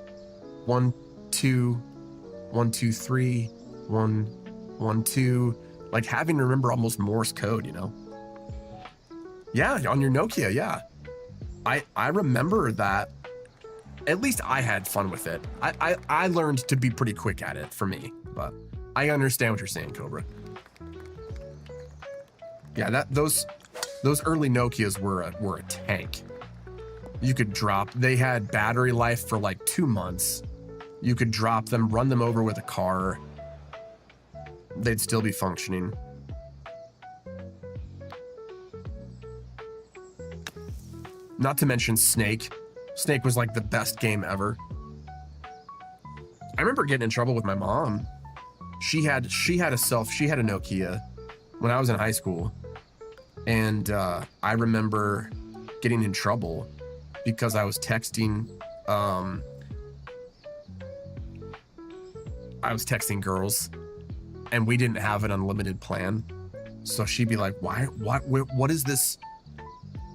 1 2 1 2 3 1 1 2, like having to remember almost Morse code, you know. Yeah, on your Nokia, yeah. I remember that. At least I had fun with it. I learned to be pretty quick at it for me, but I understand what you're saying, Cobra. Yeah, those early Nokias were a tank. You could drop. They had battery life for like 2 months. You could drop them, run them over with a car. They'd still be functioning. Not to mention Snake. Snake was like the best game ever. I remember getting in trouble with my mom. She had a Nokia when I was in high school. And I remember getting in trouble because I was texting girls, and we didn't have an unlimited plan. So she'd be like, what is this?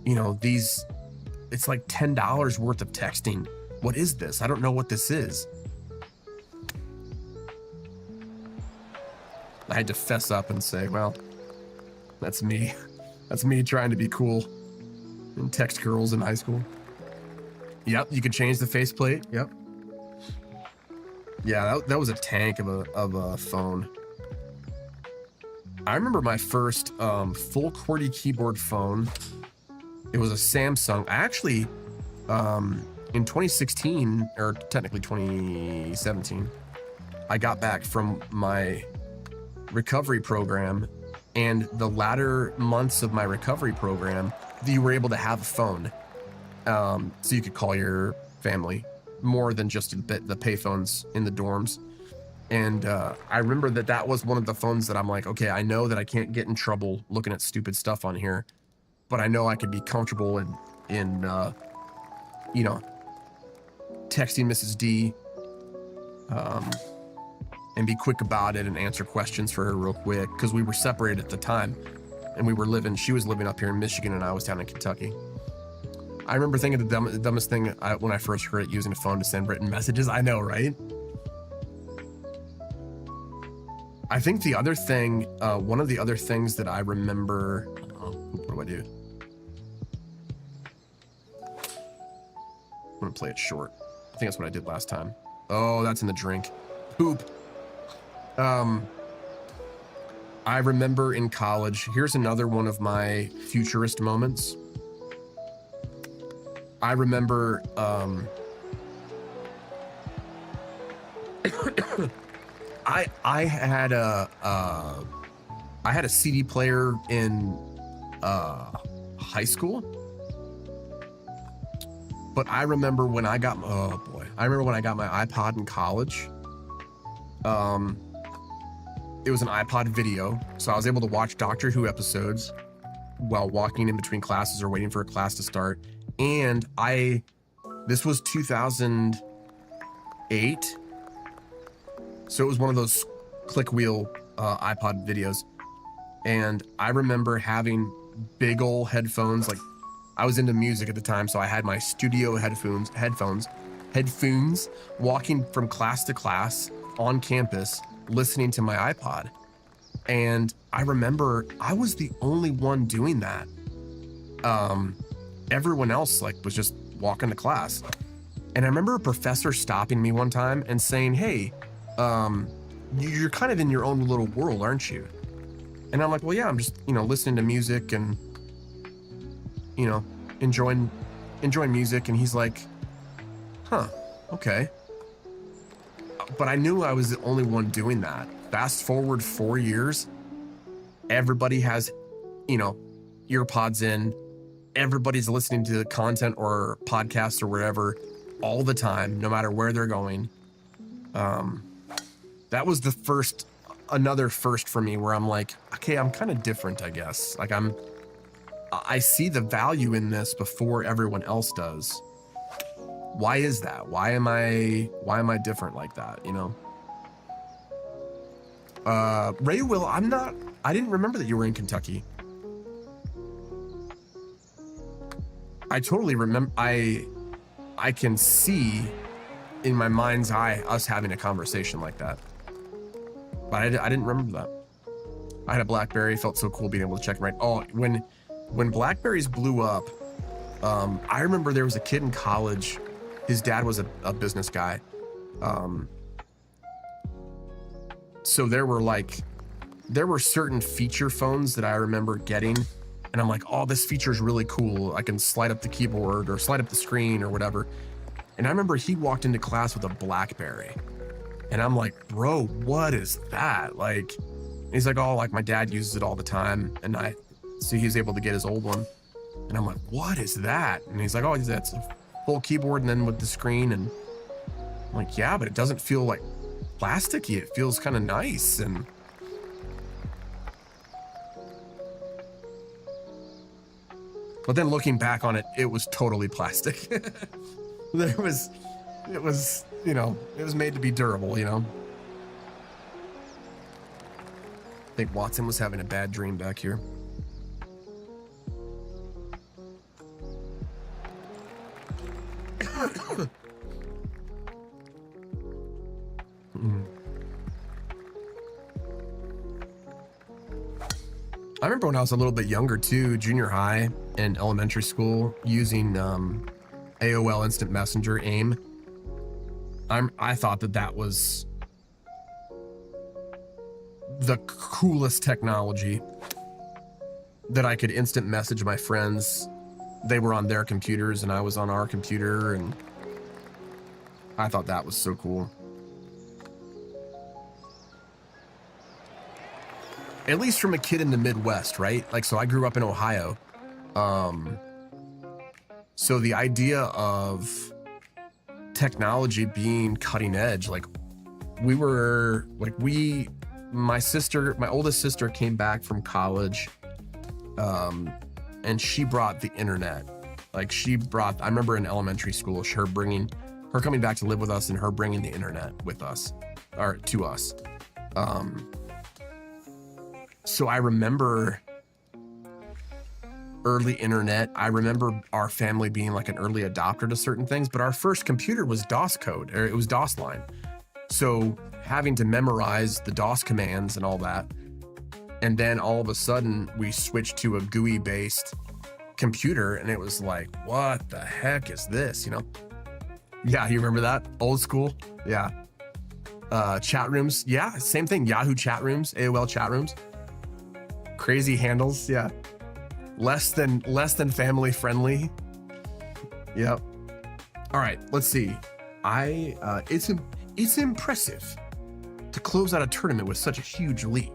You know, it's like $10 worth of texting. What is this? I don't know what this is. I had to fess up and say, well, that's me. That's me trying to be cool and text girls in high school. Yep, you could change the faceplate. Yep. Yeah, that was a tank of a phone. I remember my first full QWERTY keyboard phone. It was a Samsung. I actually, in 2016, or technically 2017, I got back from my recovery program, and the latter months of my recovery program, you were able to have a phone. So you could call your family more than just the pay phones in the dorms. And I remember that was one of the phones that I'm like, okay, I know that I can't get in trouble looking at stupid stuff on here, but I know I could be comfortable in you know, texting Mrs. D, and be quick about it and answer questions for her real quick, because we were separated at the time, and she was living up here in Michigan and I was down in Kentucky. I remember thinking the dumbest thing when I first heard it, using a phone to send written messages. I know, right? I think the other thing, one of the other things that I remember, what do I do? I'm gonna play it short. I think that's what I did last time. Oh, that's in the drink. Poop. I remember in college, here's another one of my futurist moments. I remember, I had a CD player in high school, but I remember when I got my iPod in college. It was an iPod video, so I was able to watch Doctor Who episodes while walking in between classes or waiting for a class to start. And this was 2008. So it was one of those click wheel iPod videos. And I remember having big old headphones. Like, I was into music at the time, so I had my studio headphones, walking from class to class on campus, listening to my iPod. And I remember I was the only one doing that. Everyone else like was just walking to class. And I remember a professor stopping me one time and saying, "Hey, you're kind of in your own little world, aren't you?" And I'm like, "Well, yeah, I'm just, listening to music and, enjoying music." And he's like, "Huh, okay." But I knew I was the only one doing that. Fast forward 4 years, everybody has, earpods in. Everybody's listening to content or podcasts or whatever all the time, no matter where they're going. That was another first for me, where I'm like, okay, I'm kind of different, I guess. Like, I see the value in this before everyone else does. Why is that? Why am I different like that? Ray Will, I didn't remember that you were in Kentucky. I totally remember. I can see in my mind's eye us having a conversation like that. But I didn't remember that. I had a BlackBerry, felt so cool being able to check right. Oh, when Blackberries blew up, I remember there was a kid in college. His dad was a business guy. So there were certain feature phones that I remember getting, and I'm like, oh, this feature is really cool. I can slide up the keyboard or slide up the screen or whatever. And I remember he walked into class with a BlackBerry, and I'm like, bro, what is that? Like, he's like, oh, like my dad uses it all the time. And so he was able to get his old one. And I'm like, what is that? And he's like, oh, that's a full keyboard and then with the screen. And I'm like, yeah, but it doesn't feel like plasticky. It feels kind of nice. And but then looking back on it, it was totally plastic. it was made to be durable, I think Watson was having a bad dream back here. I remember when I was a little bit younger too, junior high and elementary school, using AOL Instant Messenger, AIM. I thought that was the coolest technology, that I could instant message my friends. They were on their computers and I was on our computer, and I thought that was so cool. At least from a kid in the Midwest, right? Like, so I grew up in Ohio. So the idea of technology being cutting edge, like my oldest sister came back from college, and she brought the internet. Like, I remember in elementary school, her coming back to live with us and her bringing the internet with us, or to us. So I remember early internet. I remember our family being like an early adopter to certain things, but our first computer was DOS code, or it was DOS line. So having to memorize the DOS commands and all that. And then all of a sudden we switched to a GUI based computer, and it was like, what the heck is this? Yeah, you remember that? Old school? Yeah. Chat rooms. Yeah, same thing. Yahoo chat rooms, AOL chat rooms. Crazy handles. Yeah. Less than family friendly. Yep. All right, let's see. It's impressive to close out a tournament with such a huge lead.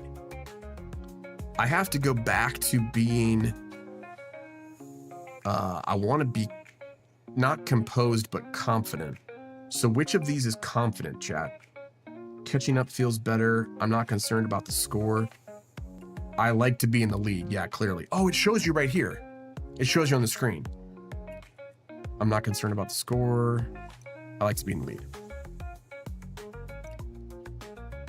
I have to go back to being, I want to be not composed, but confident. So which of these is confident, chat? Catching up feels better. I'm not concerned about the score. I like to be in the lead. Yeah, clearly. Oh, it shows you right here. It shows you on the screen. I'm not concerned about the score. I like to be in the lead.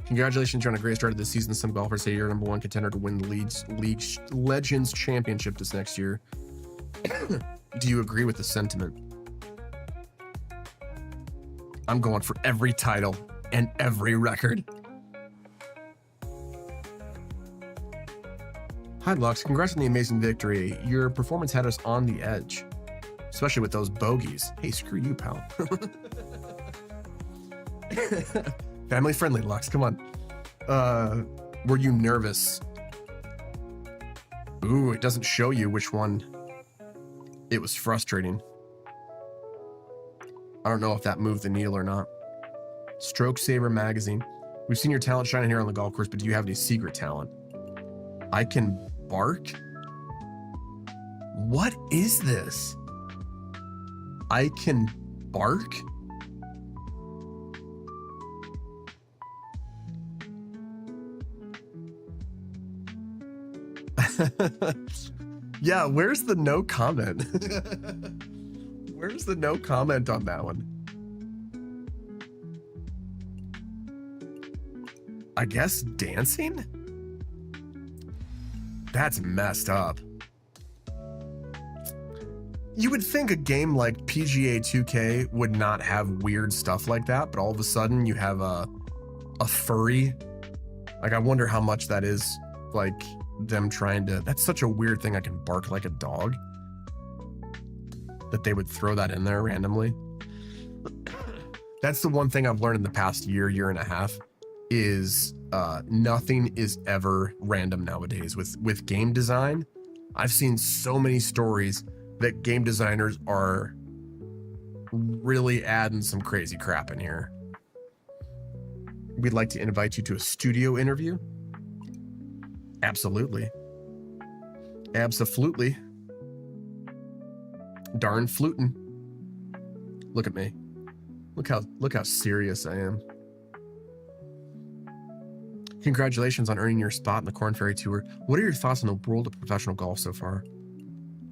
Congratulations, you're on a great start of the season. Some golfers say you're number one contender to win the League Legends Championship this next year. Do you agree with the sentiment? I'm going for every title and every record. Hi, Lux. Congrats on the amazing victory. Your performance had us on the edge, especially with those bogeys. Hey, screw you, pal. Family friendly, Lux. Come on. Were you nervous? Ooh, it doesn't show you which one. It was frustrating. I don't know if that moved the needle or not. Stroke Saver Magazine. We've seen your talent shining here on the golf course, but do you have any secret talent? I can bark? What is this? I can bark? Yeah, where's the no comment? Where's the no comment on that one? I guess dancing? That's messed up. You would think a game like PGA 2K would not have weird stuff like that, but all of a sudden you have a furry. Like, I wonder how much that is like them trying to. That's such a weird thing. I can bark like a dog. That they would throw that in there randomly. That's the one thing I've learned in the past year and a half is nothing is ever random nowadays with game design. I've seen so many stories that game designers are really adding some crazy crap in here. We'd like to invite you to a studio interview. Absolutely. Abso-flutely. Darn flutin'. Look at me. Look how serious I am. Congratulations on earning your spot in the Korn Ferry Tour. What are your thoughts on the world of professional golf so far?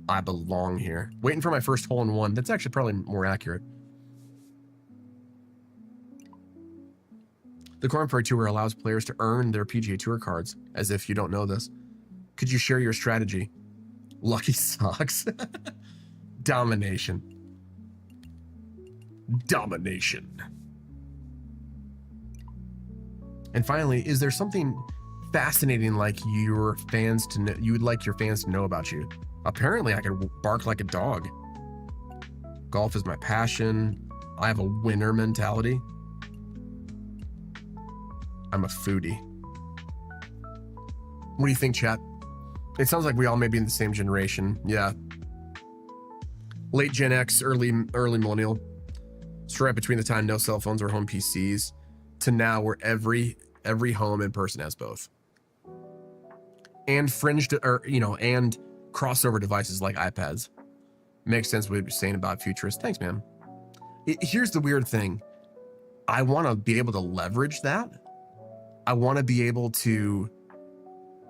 I belong here. Waiting for my first hole-in-one. That's actually probably more accurate. The Korn Ferry Tour allows players to earn their PGA Tour cards, as if you don't know this. Could you share your strategy? Lucky socks. Domination. Domination. And finally, is there something fascinating like your fans to know, you would like your fans to know about you? Apparently, I can bark like a dog. Golf is my passion. I have a winner mentality. I'm a foodie. What do you think, chat? It sounds like we all may be in the same generation. Yeah. Late Gen X, early millennial. It's right between the time no cell phones or home PCs to now where every home in person has both. And and crossover devices like iPads. Makes sense what you're saying about futurists. Thanks, man. Here's the weird thing. I want to be able to leverage that. I want to be able to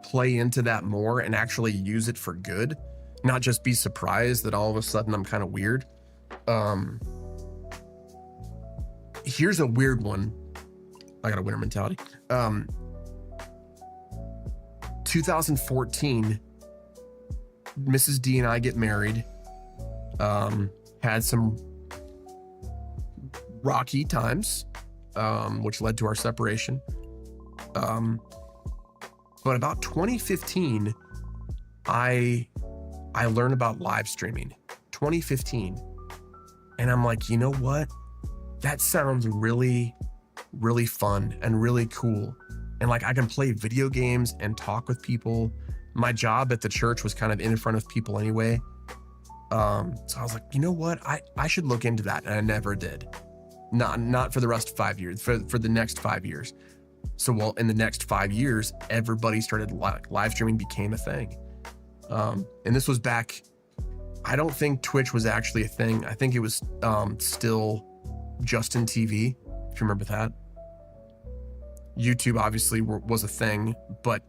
play into that more and actually use it for good, not just be surprised that all of a sudden I'm kind of weird. Here's a weird one. I got a winner mentality. 2014, Mrs. D and I get married. Had some rocky times, which led to our separation. But about 2015, I learned about live streaming. 2015. And I'm like, you know what? That sounds really, really fun and really cool. And like, I can play video games and talk with people. My job at the church was kind of in front of people anyway. So I was like, you know what? I should look into that. And I never did. Not for the rest of 5 years, for the next 5 years. So well, in the next 5 years, everybody started live streaming became a thing. And this was back, I don't think Twitch was actually a thing. I think it was still Justin TV, if you remember that. YouTube obviously was a thing, but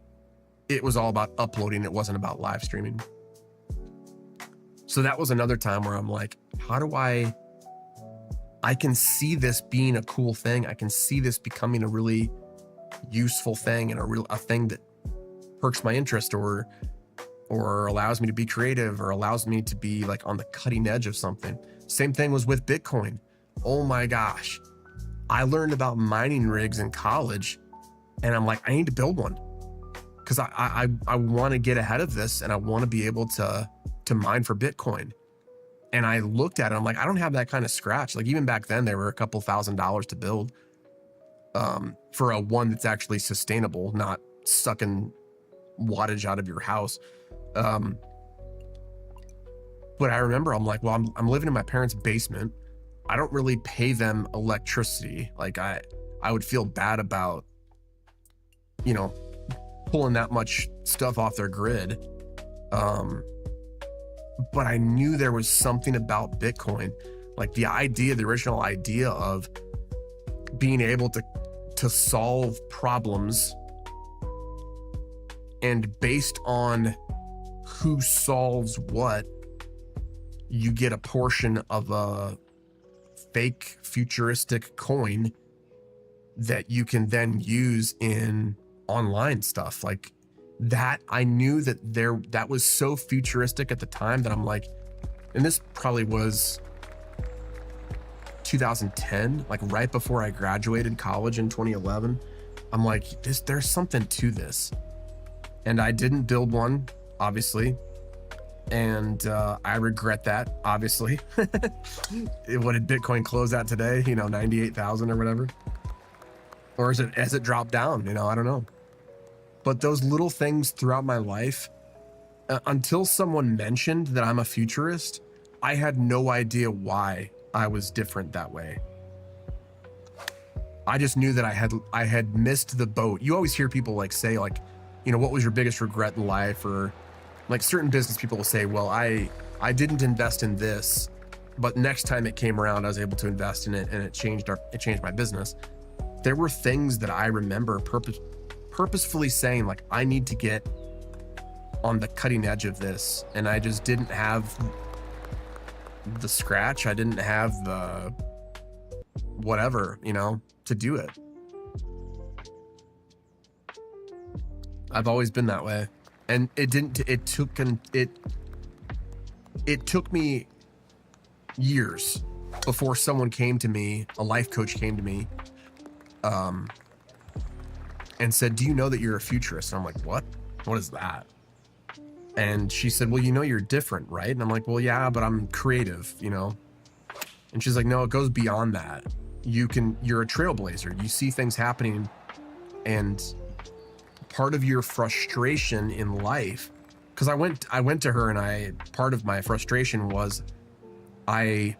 it was all about uploading. It wasn't about live streaming. So that was another time where I'm like, how do I can see this being a cool thing. I can see this becoming a really useful thing and a thing that perks my interest or allows me to be creative or allows me to be like on the cutting edge of something. Same thing was with Bitcoin. Oh my gosh. I learned about mining rigs in college and I'm like, I need to build one because I want to get ahead of this and I want to be able to mine for Bitcoin. And I looked at it, I'm like, I don't have that kind of scratch. Like even back then, they were a couple $1,000s to build for a one that's actually sustainable, not sucking wattage out of your house. But I remember I'm like, well, I'm living in my parents' basement. I don't really pay them electricity. Like I would feel bad about, you know, pulling that much stuff off their grid. But I knew there was something about Bitcoin, like the original idea of being able to solve problems, and based on who solves what, you get a portion of a fake futuristic coin that you can then use in online stuff. Like that, I knew that was so futuristic at the time that I'm like, and this probably was 2010, like right before I graduated college in 2011. I'm like, there's something to this. And I didn't build one, obviously. And I regret that, obviously. What did Bitcoin close at today? 98,000 or whatever. Or has it dropped down? I don't know. But those little things throughout my life, until someone mentioned that I'm a futurist, I had no idea why I was different that way. I just knew that I had missed the boat. You always hear people like say like, what was your biggest regret in life? Or like certain business people will say, well, I didn't invest in this, but next time it came around, I was able to invest in it and it changed my business. There were things that I remember purposefully saying like, I need to get on the cutting edge of this. And I just didn't have the scratch. I didn't have the whatever, to do it. I've always been that way. And it took me years before someone came to me, a life coach came to me, and said, do you know that you're a futurist? And I'm like, what is that? And she said, well, you're different, right? And I'm like, well, yeah, but I'm creative, And she's like, no, it goes beyond that. You're a trailblazer. You see things happening, and part of your frustration in life, because I went to her and part of my frustration was I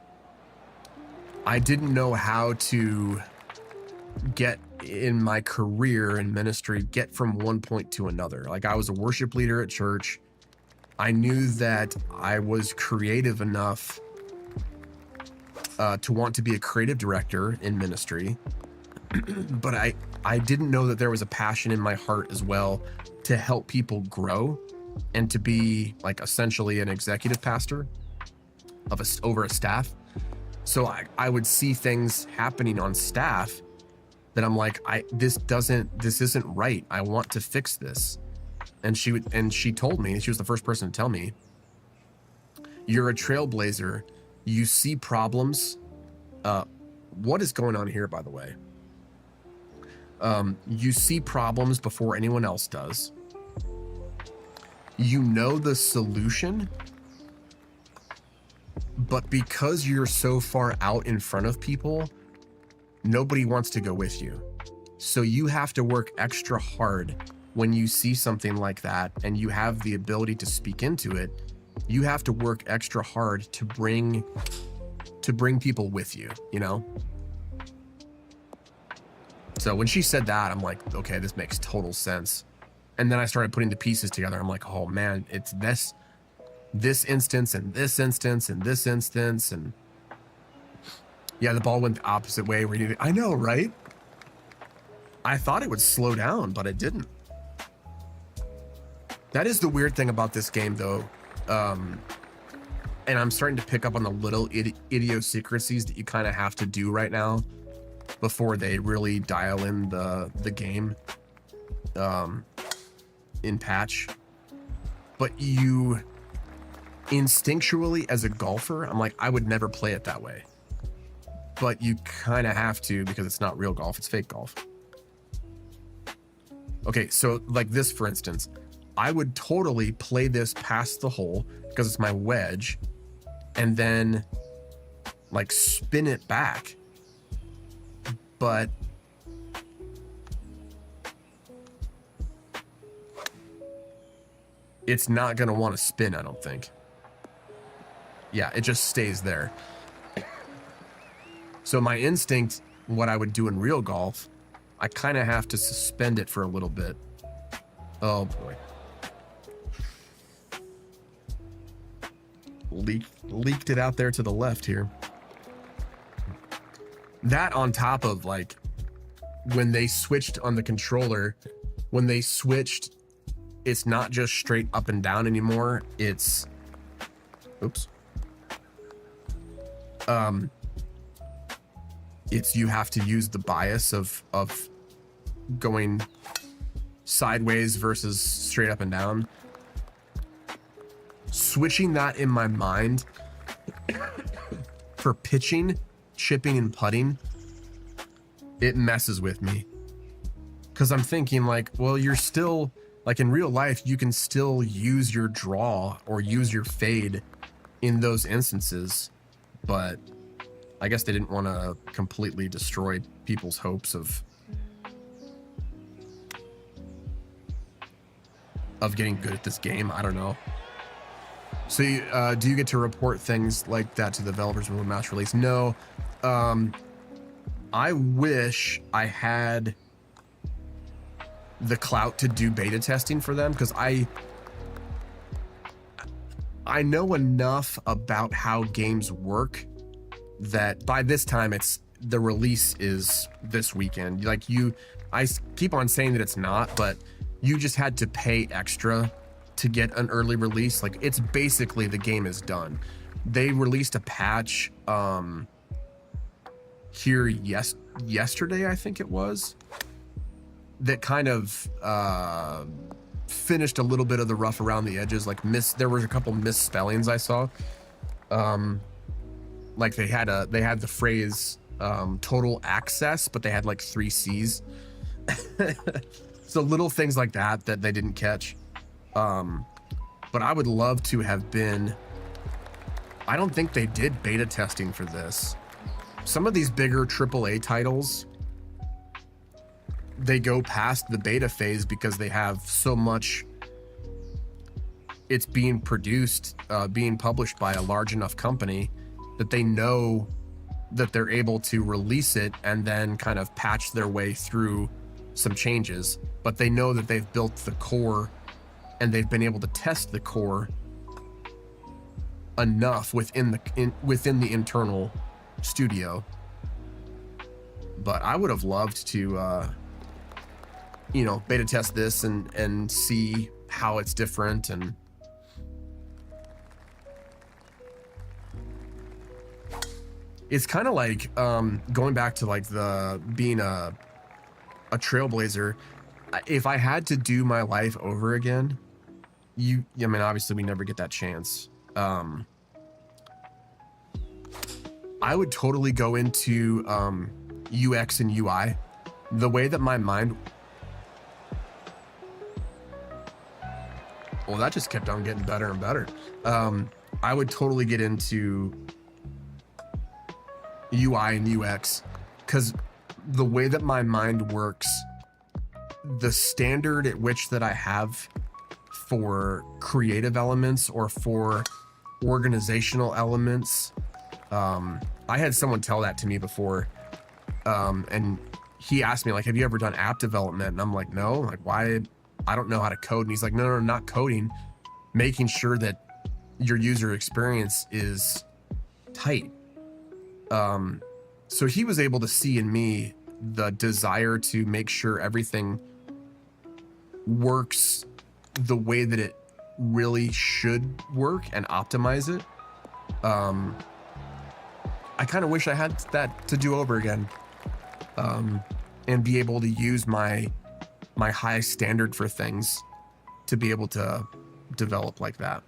didn't know how to get in my career in ministry, get from one point to another. Like I was a worship leader at church. I knew that I was creative enough to want to be a creative director in ministry, but I didn't know that there was a passion in my heart as well to help people grow and to be like essentially an executive pastor over a staff. So I would see things happening on staff that I'm like, this isn't right. I want to fix this. And she told me, she was the first person to tell me, you're a trailblazer. You see problems. What is going on here, by the way? You see problems before anyone else does. You know the solution, but because you're so far out in front of people, nobody wants to go with you. So you have to work extra hard when you see something like that and you have the ability to speak into it. You have to work extra hard to bring people with you, So when she said that, I'm like, okay, this makes total sense. And then I started putting the pieces together. I'm like, oh man, it's this instance and this instance and this instance. And yeah, the ball went the opposite way. I know, right? I thought it would slow down, but it didn't. That is the weird thing about this game, though. and I'm starting to pick up on the little idiosyncrasies that you kind of have to do right now before they really dial in the game in patch. But you instinctually, as a golfer, I'm like, I would never play it that way. But you kind of have to, because it's not real golf, it's fake golf. Okay, so like this, for instance, I would totally play this past the hole because it's my wedge, and then like spin it back. But it's not going to want to spin, I don't think. Yeah, it just stays there. So my instinct, what I would do in real golf, I kind of have to suspend it for a little bit. Oh boy. Leaked it out there to the left here. That on top of like when they switched on the controller, when they switched, it's not just straight up and down anymore. It's, oops. It's, you have to use the bias of going sideways versus straight up and down. Switching that in my mind for pitching, chipping, and putting, it messes with me. Because I'm thinking like, well, you're still, like in real life, you can still use your draw or use your fade in those instances. But I guess they didn't want to completely destroy people's hopes of getting good at this game. I don't know. So do you get to report things like that to developers when we mass release? No. I wish I had the clout to do beta testing for them, because I know enough about how games work that by this time the release is this weekend. Like I keep on saying that it's not, but you just had to pay extra to get an early release. Like it's basically the game is done. They released a patch here yesterday, I think it was, that kind of finished a little bit of the rough around the edges. Like there was a couple misspellings I saw. Like they had the phrase total access, but they had like 3 C's. So little things like that they didn't catch. But I would love to have been. I don't think they did beta testing for this. Some of these bigger AAA titles, they go past the beta phase because they have so much. It's being produced, being published by a large enough company that they know that they're able to release it and then kind of patch their way through some changes. But they know that they've built the core and they've been able to test the core enough within the internal studio. But I would have loved to beta test this and see how it's different. And it's kind of like going back to like being a trailblazer. If I had to do my life over again, I mean, obviously we never get that chance. I would totally go into UX and UI. The way that my mind, well, that just kept on getting better and better. I would totally get into UI and UX, because the way that my mind works, the standard at which that I have for creative elements or for organizational elements, I had someone tell that to me before, and he asked me like, have you ever done app development? And I'm like, no. Like, why? I don't know how to code. And he's like, no, not coding, making sure that your user experience is tight. So he was able to see in me the desire to make sure everything works the way that it really should work and optimize it. I kind of wish I had that to do over again, and be able to use my high standard for things to be able to develop like that.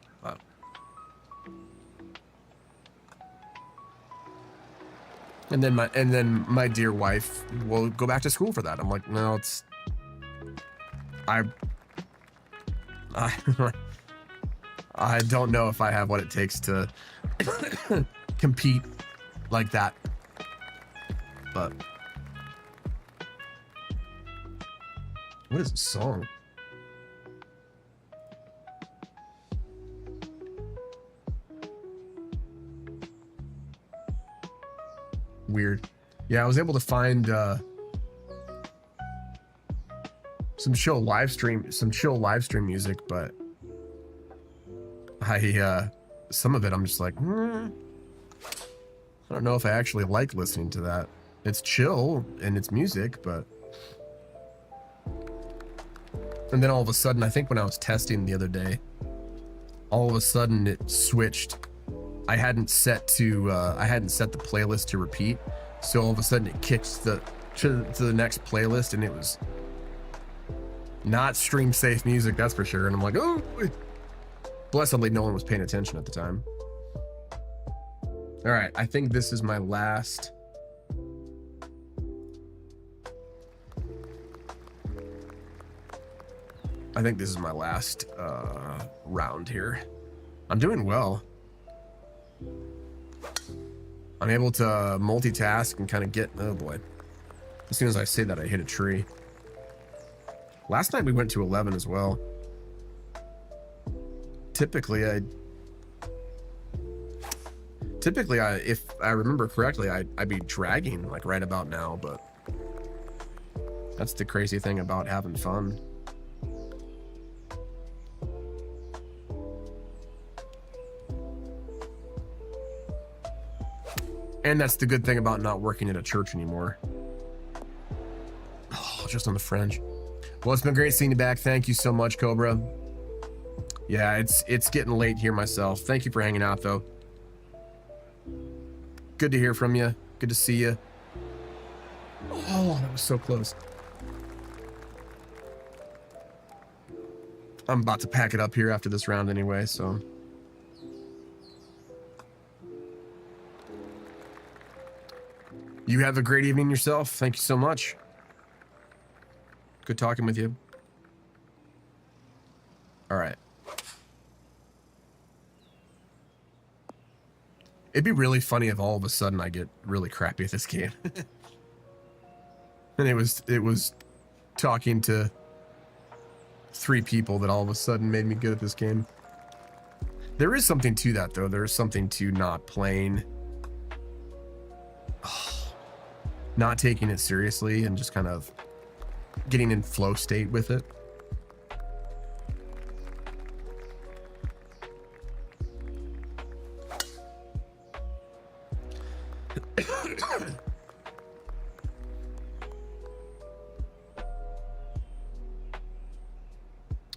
And then my dear wife will go back to school for that. I'm like, no, it's I I don't know if I have what it takes to compete like that. But what is this song? Weird. Yeah, I was able to find some chill live stream music, but some of it I'm just like, I don't know if I actually like listening to that. It's chill and it's music, but and then all of a sudden, I think when I was testing the other day, all of a sudden it switched. I hadn't set the playlist to repeat, so all of a sudden it kicks to the next playlist, and it was not stream safe music, that's for sure. And I'm like, oh, blessedly no one was paying attention at the time. All right, I think this is my last. I think this is my last round here. I'm doing well. I'm able to multitask and kind of get, oh boy. As soon as I say that, I hit a tree. Last night we went to 11 as well. Typically, if I remember correctly, I'd be dragging like right about now, but that's the crazy thing about having fun. And that's the good thing about not working at a church anymore. Oh, just on the fringe. Well, it's been great seeing you back. Thank you so much, Cobra. Yeah, it's getting late here myself. Thank you for hanging out, though. Good to hear from you. Good to see you. Oh, that was so close. I'm about to pack it up here after this round anyway, so. You have a great evening yourself. Thank you so much. Good talking with you. All right. It'd be really funny if all of a sudden I get really crappy at this game. And it was talking to 3 people that all of a sudden made me good at this game. There is something to that, though. There is something to not playing, not taking it seriously, and just kind of getting in flow state with it.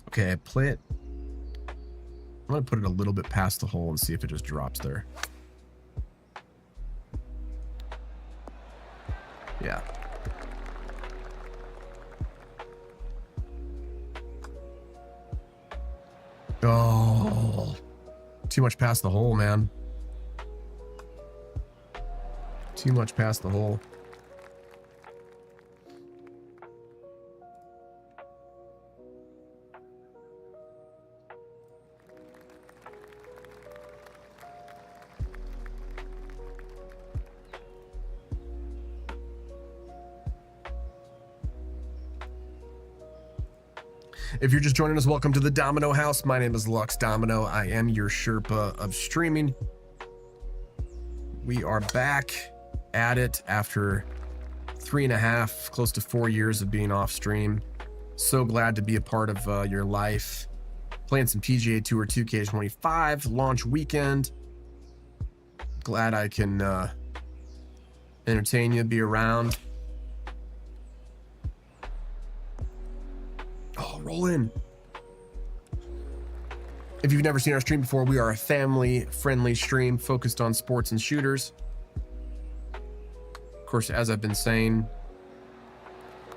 Okay, play it. I'm gonna put it a little bit past the hole and see if it just drops there. Yeah. Oh, too much past the hole, man. Too much past the hole. If you're just joining us, welcome to the Domino House. My name is Lux Domino. I am your Sherpa of streaming. We are back at it after 3.5, close to 4 years of being off stream. So glad to be a part of your life. Playing some PGA Tour 2K25 launch weekend. Glad I can entertain you, be around. Oh, roll in. If you've never seen our stream before, we are a family-friendly stream focused on sports and shooters. Of course, as I've been saying,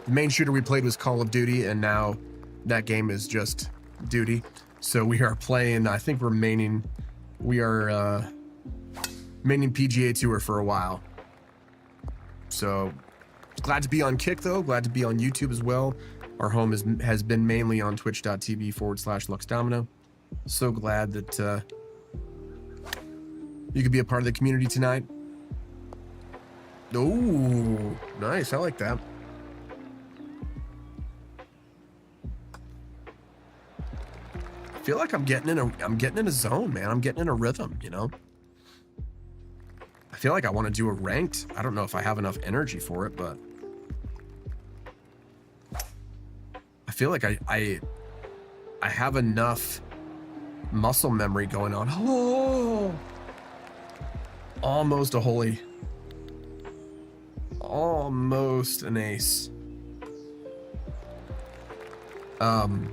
the main shooter we played was Call of Duty, and now that game is just Duty. So we are playing, I think we are maining PGA Tour for a while. So glad to be on Kick, though. Glad to be on YouTube as well. Our home has been mainly on twitch.tv/LuxDomino. So glad that you could be a part of the community tonight. Oh, nice. I like that. I feel like I'm getting in a zone, man. I'm getting in a rhythm, you know? I feel like I want to do a ranked. I don't know if I have enough energy for it, but I feel like I have enough muscle memory going on. Oh, almost a holy. Almost an ace. I'm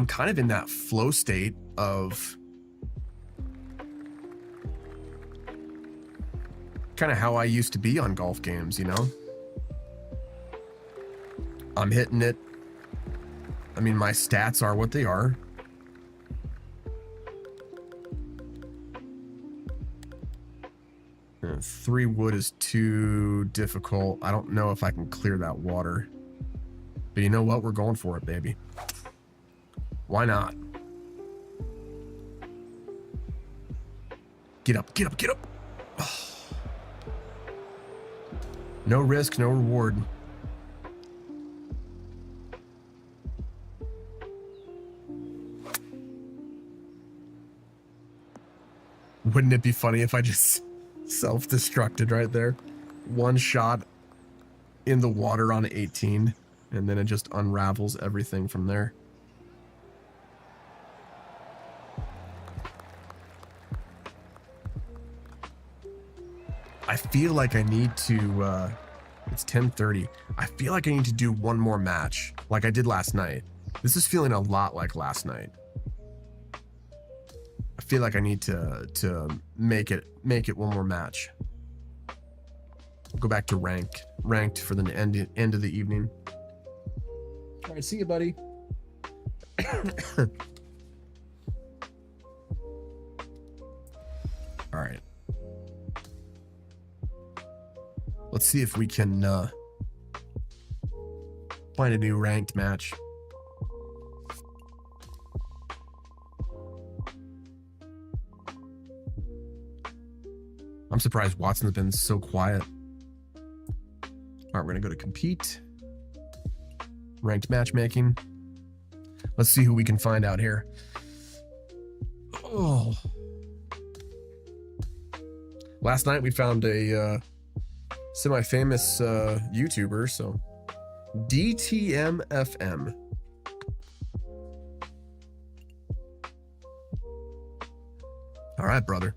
kind of in that flow state of kind of how I used to be on golf games, you know? I'm hitting it. I mean, my stats are what they are. And 3 wood is too difficult. I don't know if I can clear that water. But you know what? We're going for it, baby. Why not? Get up, get up, get up. No risk, no reward. Wouldn't it be funny if I just self-destructed right there? One shot in the water on 18, and then it just unravels everything from there. I feel like I need to, it's 10:30. I feel like I need to do one more match like I did last night. This is feeling a lot like last night. I feel like I need to make it one more match. Go back to ranked for the end of the evening. All right, see you, buddy. All right. Let's see if we can find a new ranked match. I'm surprised Watson's been so quiet. All right, we're gonna go to compete. Ranked matchmaking. Let's see who we can find out here. Oh. Last night we found a semi-famous YouTuber, so DTMFM. All right, brother.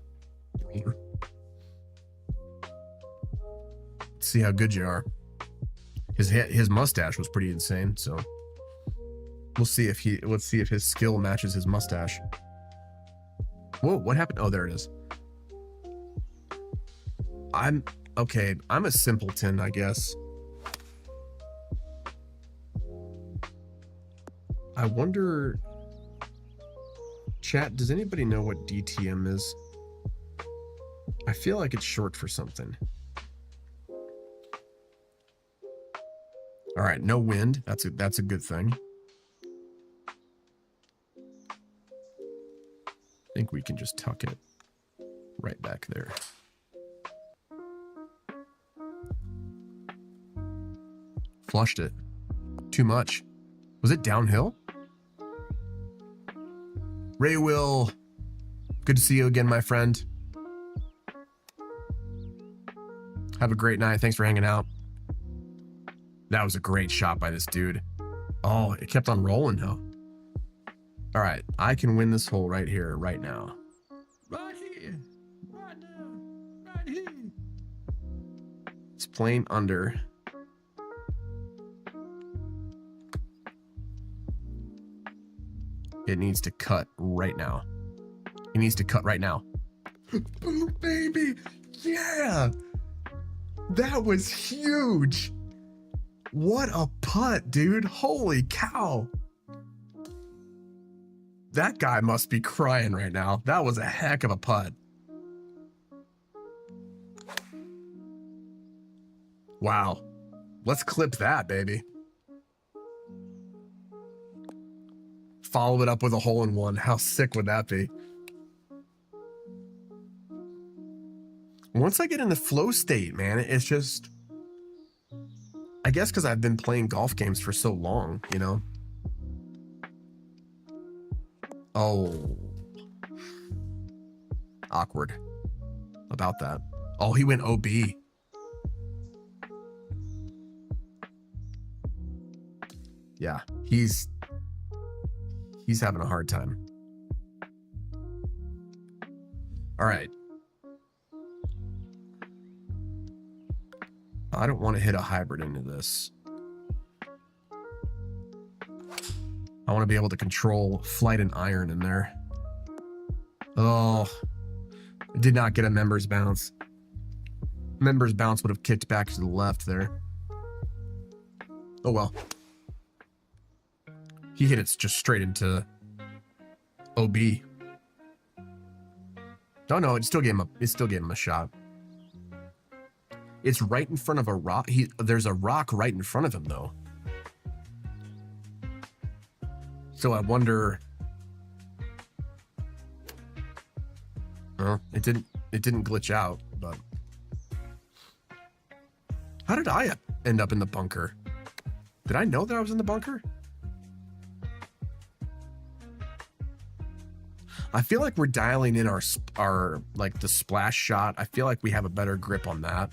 Let's see how good you are. His mustache was pretty insane, so let's see if his skill matches his mustache. Whoa, what happened? Oh, there it is. I'm a simpleton, I guess. I wonder, chat, does anybody know what DTM is? I feel like it's short for something. All right, no wind. That's a good thing. I think we can just tuck it right back there. Flushed it. Too much. Was it downhill? Ray Will, good to see you again, my friend. Have a great night. Thanks for hanging out. That was a great shot by this dude. Oh, it kept on rolling though. All right, I can win this hole right here, right now. Right here, right now, right here. It's playing under. It needs to cut right now. It needs to cut right now. Boom, baby. Yeah. That was huge. What a putt, dude. Holy cow. That guy must be crying right now. That was a heck of a putt. Wow. Let's clip that, baby. Follow it up with a hole-in-one. How sick would that be? Once I get in the flow state, man, it's just... I guess because I've been playing golf games for so long, you know? Oh. Awkward about that. Oh, he went OB. Yeah, he's having a hard time. All right. I don't want to hit a hybrid into this. I want to be able to control flight and iron in there. Oh, I did not get a members bounce. Members bounce would have kicked back to the left there. Oh well. He hit it just straight into OB. Oh no, it still gave him a shot. It's right in front of a rock. There's a rock right in front of him though. So I wonder. It didn't glitch out, but how did I end up in the bunker? Did I know that I was in the bunker? I feel like we're dialing in our like the splash shot. I feel like we have a better grip on that.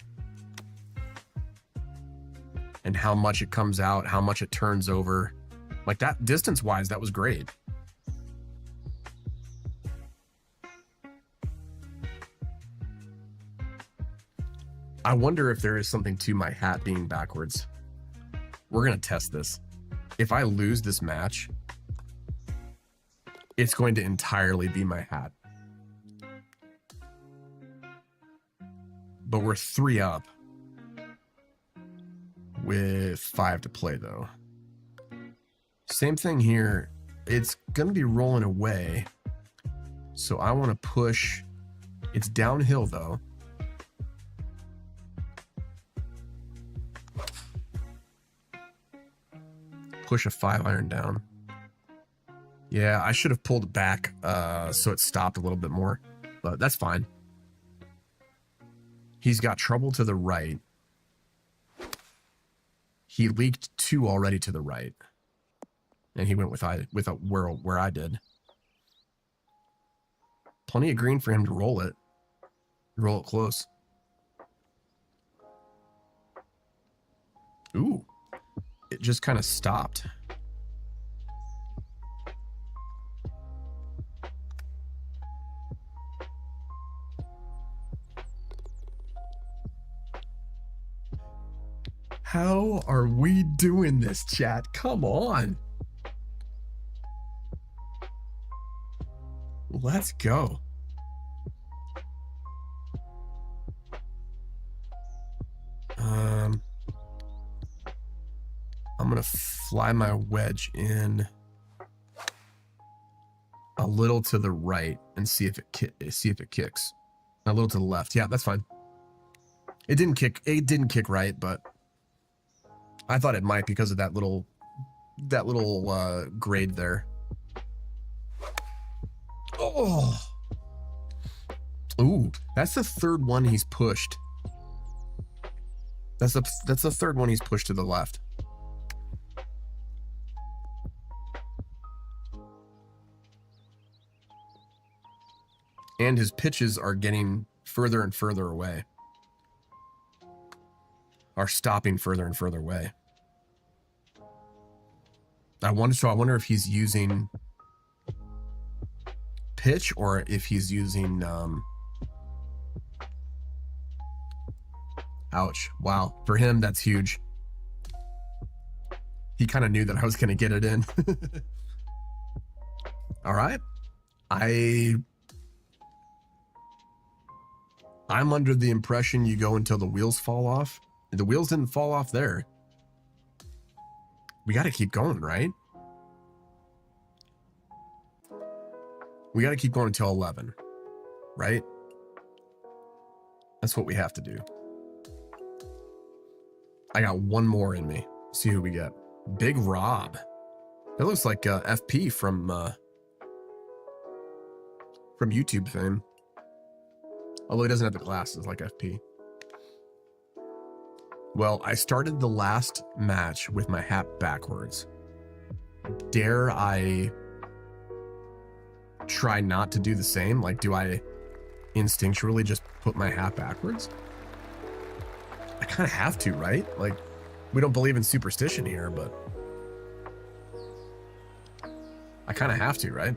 And how much it comes out, how much it turns over. Like that distance wise, that was great. I wonder if there is something to my hat being backwards. We're going to test this. If I lose this match, it's going to entirely be my hat. But we're 3 up. With 5 to play though. Same thing here. It's gonna be rolling away. So I want to push. It's downhill though. Push a 5-iron down. Yeah, I should have pulled it back so it stopped a little bit more. But that's fine. He's got trouble to the right. He leaked 2 already to the right. And he went with where I did. Plenty of green for him to roll it. Roll it close. Ooh. It just kind of stopped. How are we doing this, chat? Come on. Let's go. I'm gonna fly my wedge in a little to the right and see if it kicks. A little to the left. Yeah, that's fine. It didn't kick right, but I thought it might because of that little grade there. Oh. Ooh, that's the third one he's pushed. That's the third one he's pushed to the left. And his pitches are getting further and further away. Are stopping further and further away. I wonder if he's using pitch or if he's using ouch. Wow. For him, that's huge. He kind of knew that I was going to get it in. All right. I'm under the impression you go until the wheels fall off. The wheels didn't fall off there. We got to keep going, right? We got to keep going until 11, right? That's what we have to do. I got one more in me. See who we get. Big Rob. That looks like FP from YouTube fame. Although he doesn't have the glasses like FP. Well, I started the last match with my hat backwards. Dare I try not to do the same? Like, do I instinctually just put my hat backwards? I kind of have to, right? Like, we don't believe in superstition here, but I kind of have to, right?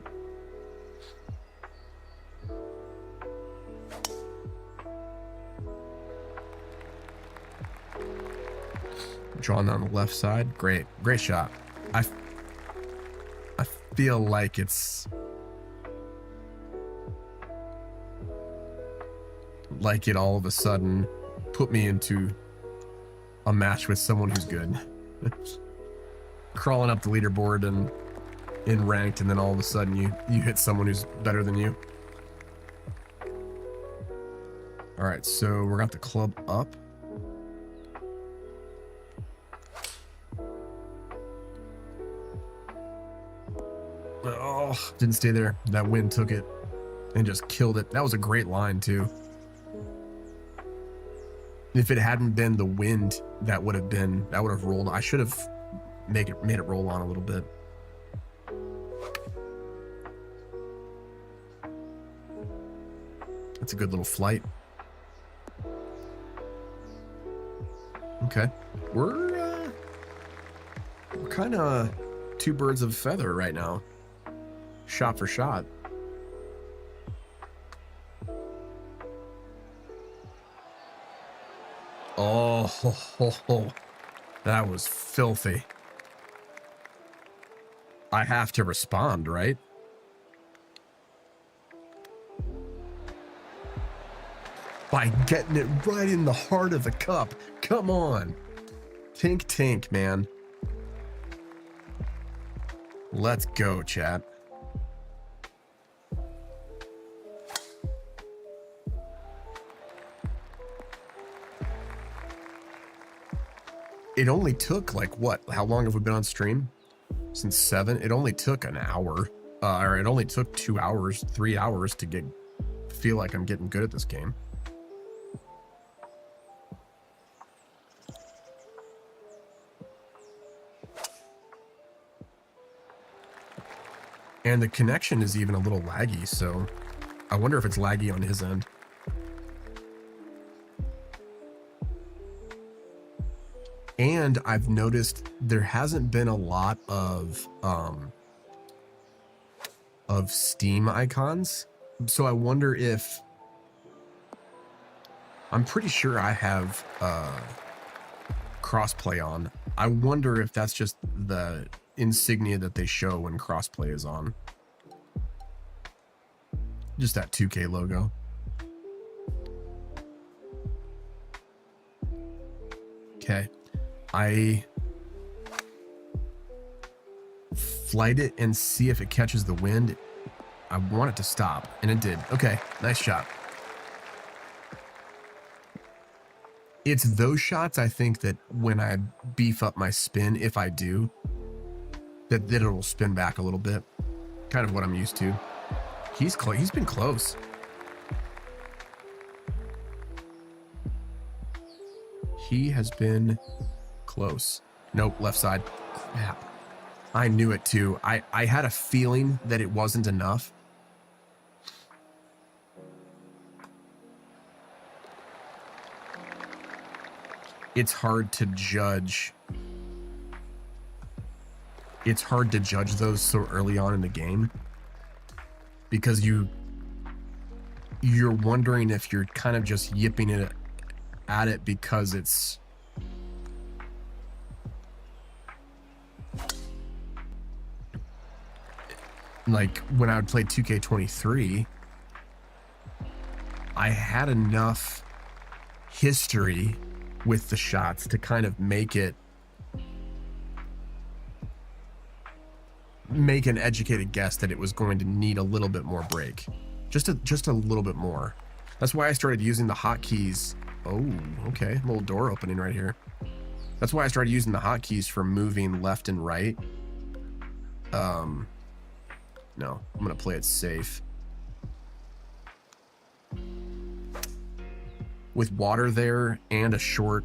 Drawn on the left side. Great shot. I feel like it's like it all of a sudden put me into a match with someone who's good. Crawling up the leaderboard and in ranked, and then all of a sudden you hit someone who's better than you. All right, so we're got the club up. Oh, didn't stay there. That wind took it and just killed it. That was a great line too. If it hadn't been the wind, that would have rolled. I should have made it roll on a little bit. That's a good little flight. Okay, we're kind of two birds of a feather right now. Shot for shot. Oh, that was filthy. I have to respond, right? By getting it right in the heart of the cup. Come on. Tink, man. Let's go, chat. It only took like what? How long have we been on stream? Since 7? It only took an hour. Or it only took 2 hours, 3 hours to feel like I'm getting good at this game. And the connection is even a little laggy, so I wonder if it's laggy on his end. And I've noticed there hasn't been a lot of Steam icons. So I wonder if, I'm pretty sure I have crossplay on. I wonder if that's just the insignia that they show when crossplay is on. Just that 2K logo. Okay. I flight it and see if it catches the wind. I want it to stop, and it did. Okay, nice shot. It's those shots, I think, that when I beef up my spin, if I do, that it'll spin back a little bit. Kind of what I'm used to. He's been close. He has been close. Nope, left side. Crap. I knew it too. I had a feeling that it wasn't enough. It's hard to judge. It's hard to judge those so early on in the game because you're wondering if you're kind of just yipping it at it because it's like when I would play 2K23, I had enough history with the shots to kind of make an educated guess that it was going to need a little bit more break, just a little bit more. That's why I started using the hotkeys. Oh, okay, little door opening right here. That's why I started using the hotkeys for moving left and right. No, I'm gonna play it safe. With water there and a short.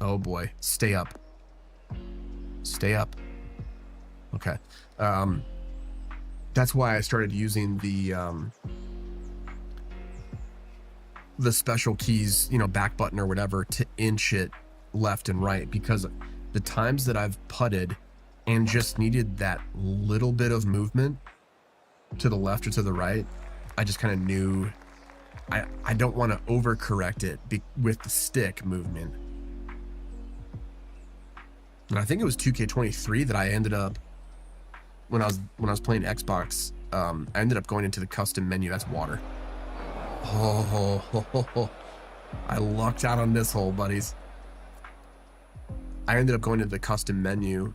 Oh boy, stay up. Stay up. Okay. That's why I started using the special keys, back button or whatever, to inch it left and right, because the times that I've putted and just needed that little bit of movement to the left or to the right, I just kind of knew I don't want to overcorrect it with the stick movement. And I think it was 2K23 that I ended up, when I was playing Xbox, I ended up going into the custom menu. That's water. Oh, I lucked out on this hole, buddies. I ended up going to the custom menu,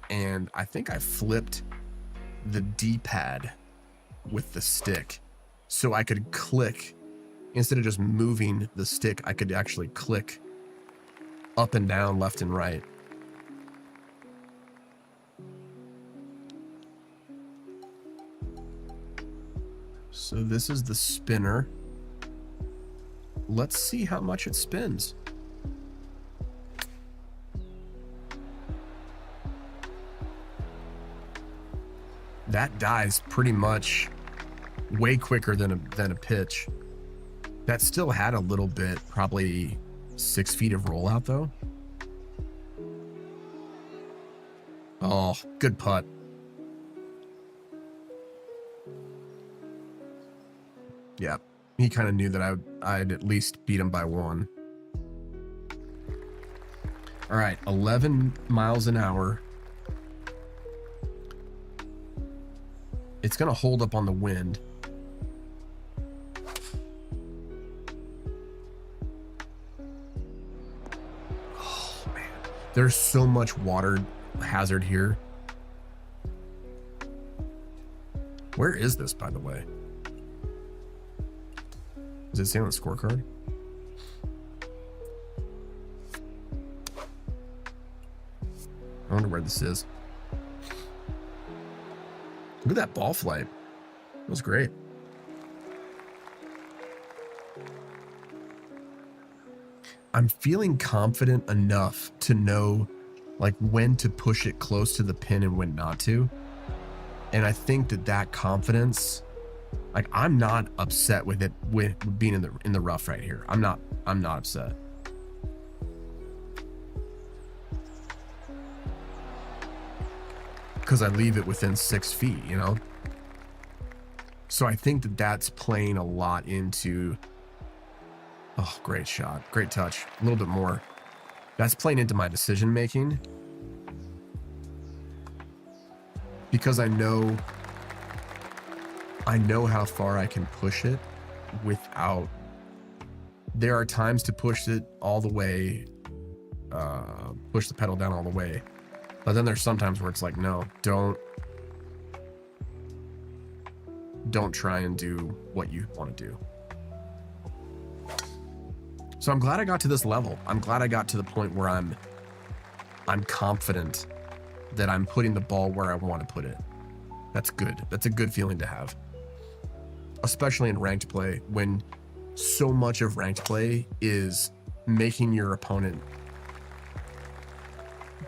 and I think I flipped the D-pad with the stick so I could click. Instead of just moving the stick, I could actually click up and down, left and right. So this is the spinner. Let's see how much it spins. That dies pretty much way quicker than a pitch. That still had a little bit, probably 6 feet of rollout though. Oh, good putt. Yeah, he kind of knew that I'd at least beat him by 1. All right, 11 miles an hour. It's gonna hold up on the wind. Oh man, there's so much water hazard here. Where is this, by the way? Does it say on the scorecard? I wonder where this is. Look at that ball flight. That was great. I'm feeling confident enough to know like when to push it close to the pin and when not to. And I think that confidence, like, I'm not upset with it with being in the rough right here. I'm not upset. Because I leave it within 6 feet, So I think that's playing a lot into. Oh, great shot. Great touch. A little bit more. That's playing into my decision making. Because I know how far I can push it without. There are times to push it all the way, push the pedal down all the way. But then there's sometimes where it's like, no, don't try and do what you want to do. So I'm glad I got to this level. I'm glad I got to the point where I'm confident that I'm putting the ball where I want to put it. That's good. That's a good feeling to have. Especially in ranked play, when so much of ranked play is making your opponent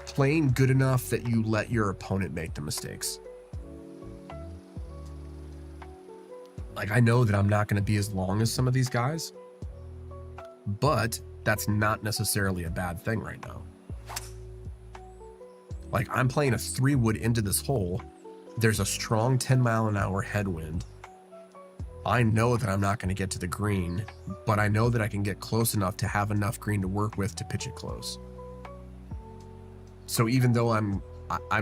playing good enough that you let your opponent make the mistakes. Like, I know that I'm not going to be as long as some of these guys, but that's not necessarily a bad thing right now. Like, I'm playing a 3-wood into this hole. There's a strong 10-mile-an-hour headwind. I know that I'm not going to get to the green, but I know that I can get close enough to have enough green to work with to pitch it close. So even though I'm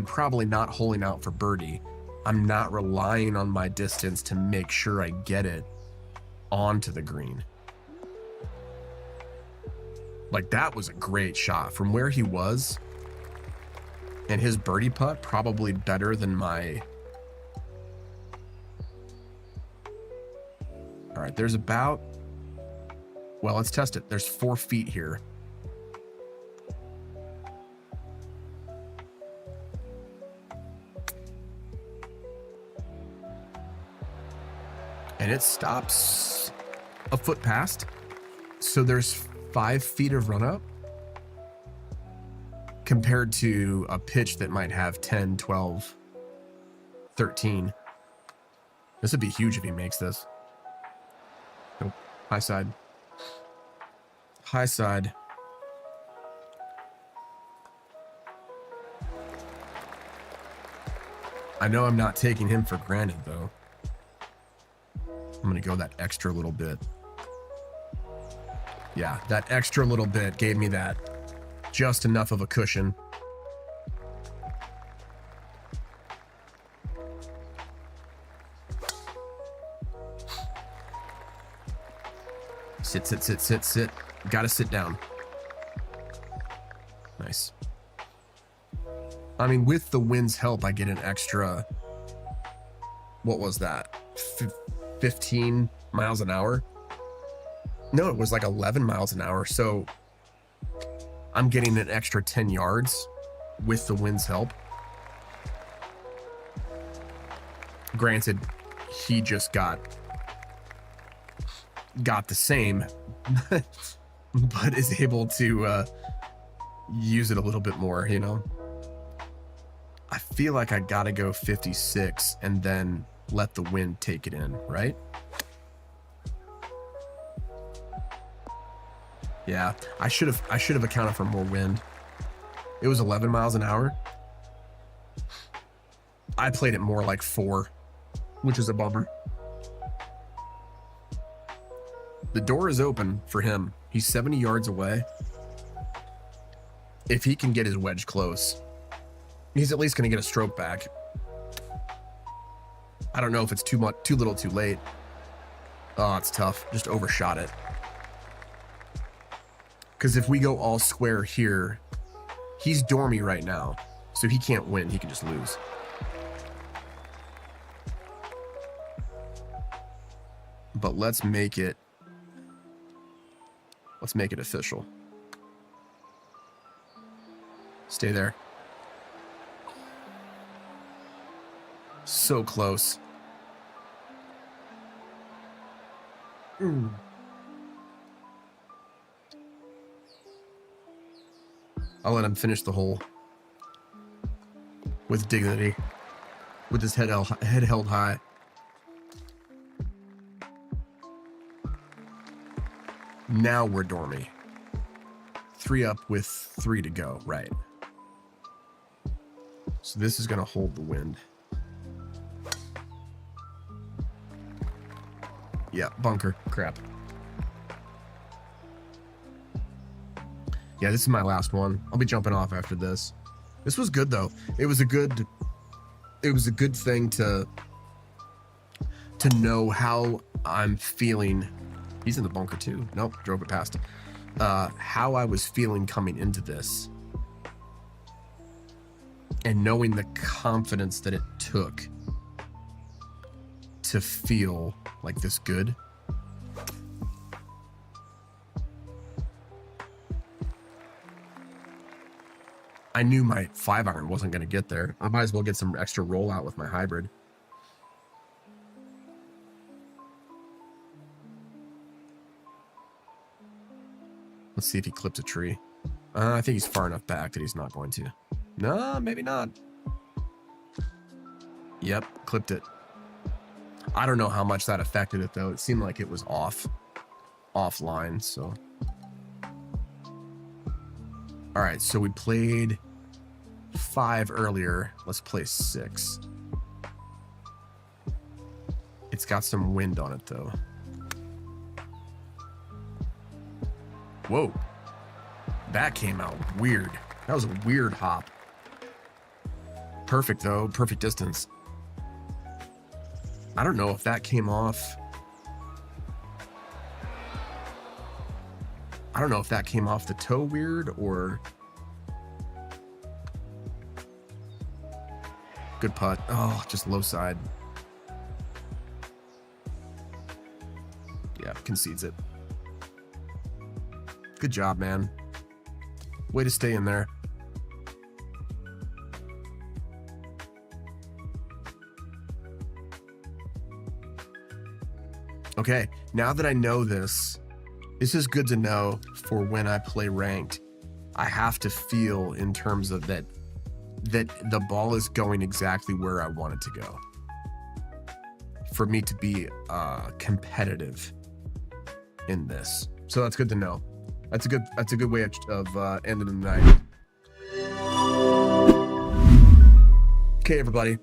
probably not holing out for birdie, I'm not relying on my distance to make sure I get it onto the green. Like, that was a great shot from where he was, and his birdie putt probably better than my. All right, there's about, well, let's test it. There's 4 feet here. And it stops a foot past. So there's 5 feet of run up compared to a pitch that might have 10, 12, 13. This would be huge if he makes this. Nope. High side. High side. I know I'm not taking him for granted, though. I'm going to go that extra little bit. Yeah, that extra little bit gave me that just enough of a cushion. Sit, sit, sit, sit, sit. Gotta sit down. Nice. I mean, with the wind's help, I get an extra, what was that? 15 miles an hour? No, it was like 11 miles an hour. So I'm getting an extra 10 yards with the wind's help. Granted, he just got the same, but is able to use it a little bit more, you know? I feel like I gotta go 56 and then let the wind take it in, right? Yeah, I should have accounted for more wind. It was 11 miles an hour. I played it more like 4, which is a bummer. The door is open for him. He's 70 yards away. If he can get his wedge close, he's at least going to get a stroke back. I don't know if it's too much, too little, too late. Oh, it's tough. Just overshot it. Because if we go all square here, he's dormy right now, so he can't win. He can just lose. But let's make it official. Stay there. So close. I'll let him finish the hole with dignity, with his head held high. Now we're dormy. 3 up with 3 to go, right? So this is going to hold the wind. Yeah, bunker. Crap. Yeah, this is my last one. I'll be jumping off after this. This was good though. It was a good thing to know how I'm feeling. He's in the bunker too. Nope, drove it past. How I was feeling coming into this. And knowing the confidence that it took to feel like this good. I knew my 5-iron wasn't going to get there. I might as well get some extra rollout with my hybrid. Let's see if he clips a tree. I think he's far enough back that he's not going to. No, maybe not. Yep, clipped it. I don't know how much that affected it though. It seemed like it was offline, so. All right, so we played 5 earlier. Let's play 6. It's got some wind on it though. Whoa. That came out weird. That was a weird hop. Perfect though, perfect distance. I don't know if that came off. I don't know if that came off the toe weird or... Good putt. Oh, just low side. Yeah, concedes it. Good job, man. Way to stay in there. Okay, now that I know this is good to know for when I play ranked. I have to feel in terms of that the ball is going exactly where I want it to go for me to be competitive in this. So that's good to know. That's a good way of ending the night. Okay, everybody,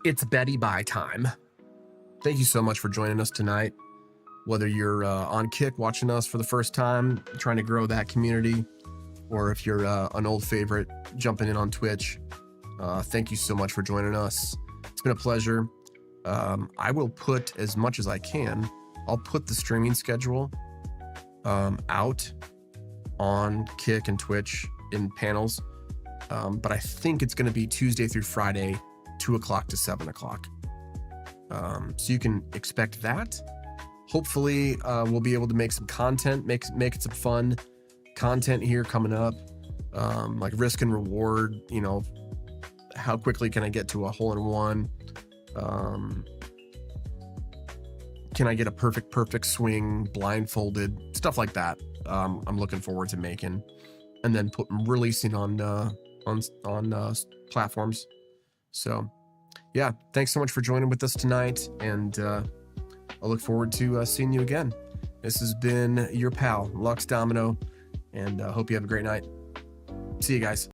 it's Betty Bye time. Thank you so much for joining us tonight. Whether you're on Kick watching us for the first time, trying to grow that community, or if you're an old favorite jumping in on Twitch, thank you so much for joining us. It's been a pleasure. I will put as much as I can. I'll put the streaming schedule out on Kick and Twitch in panels, but I think it's going to be Tuesday through Friday, 2 o'clock to 7 o'clock. So you can expect that. Hopefully, we'll be able to make some content, make it some fun content here coming up, like risk and reward. You know, how quickly can I get to a hole-in-one? Can I get a perfect swing blindfolded? Stuff like that. I'm looking forward to making, and then releasing on platforms. So, yeah, thanks so much for joining with us tonight, and I look forward to seeing you again. This has been your pal, Lux Domino, and hope you have a great night. See you guys.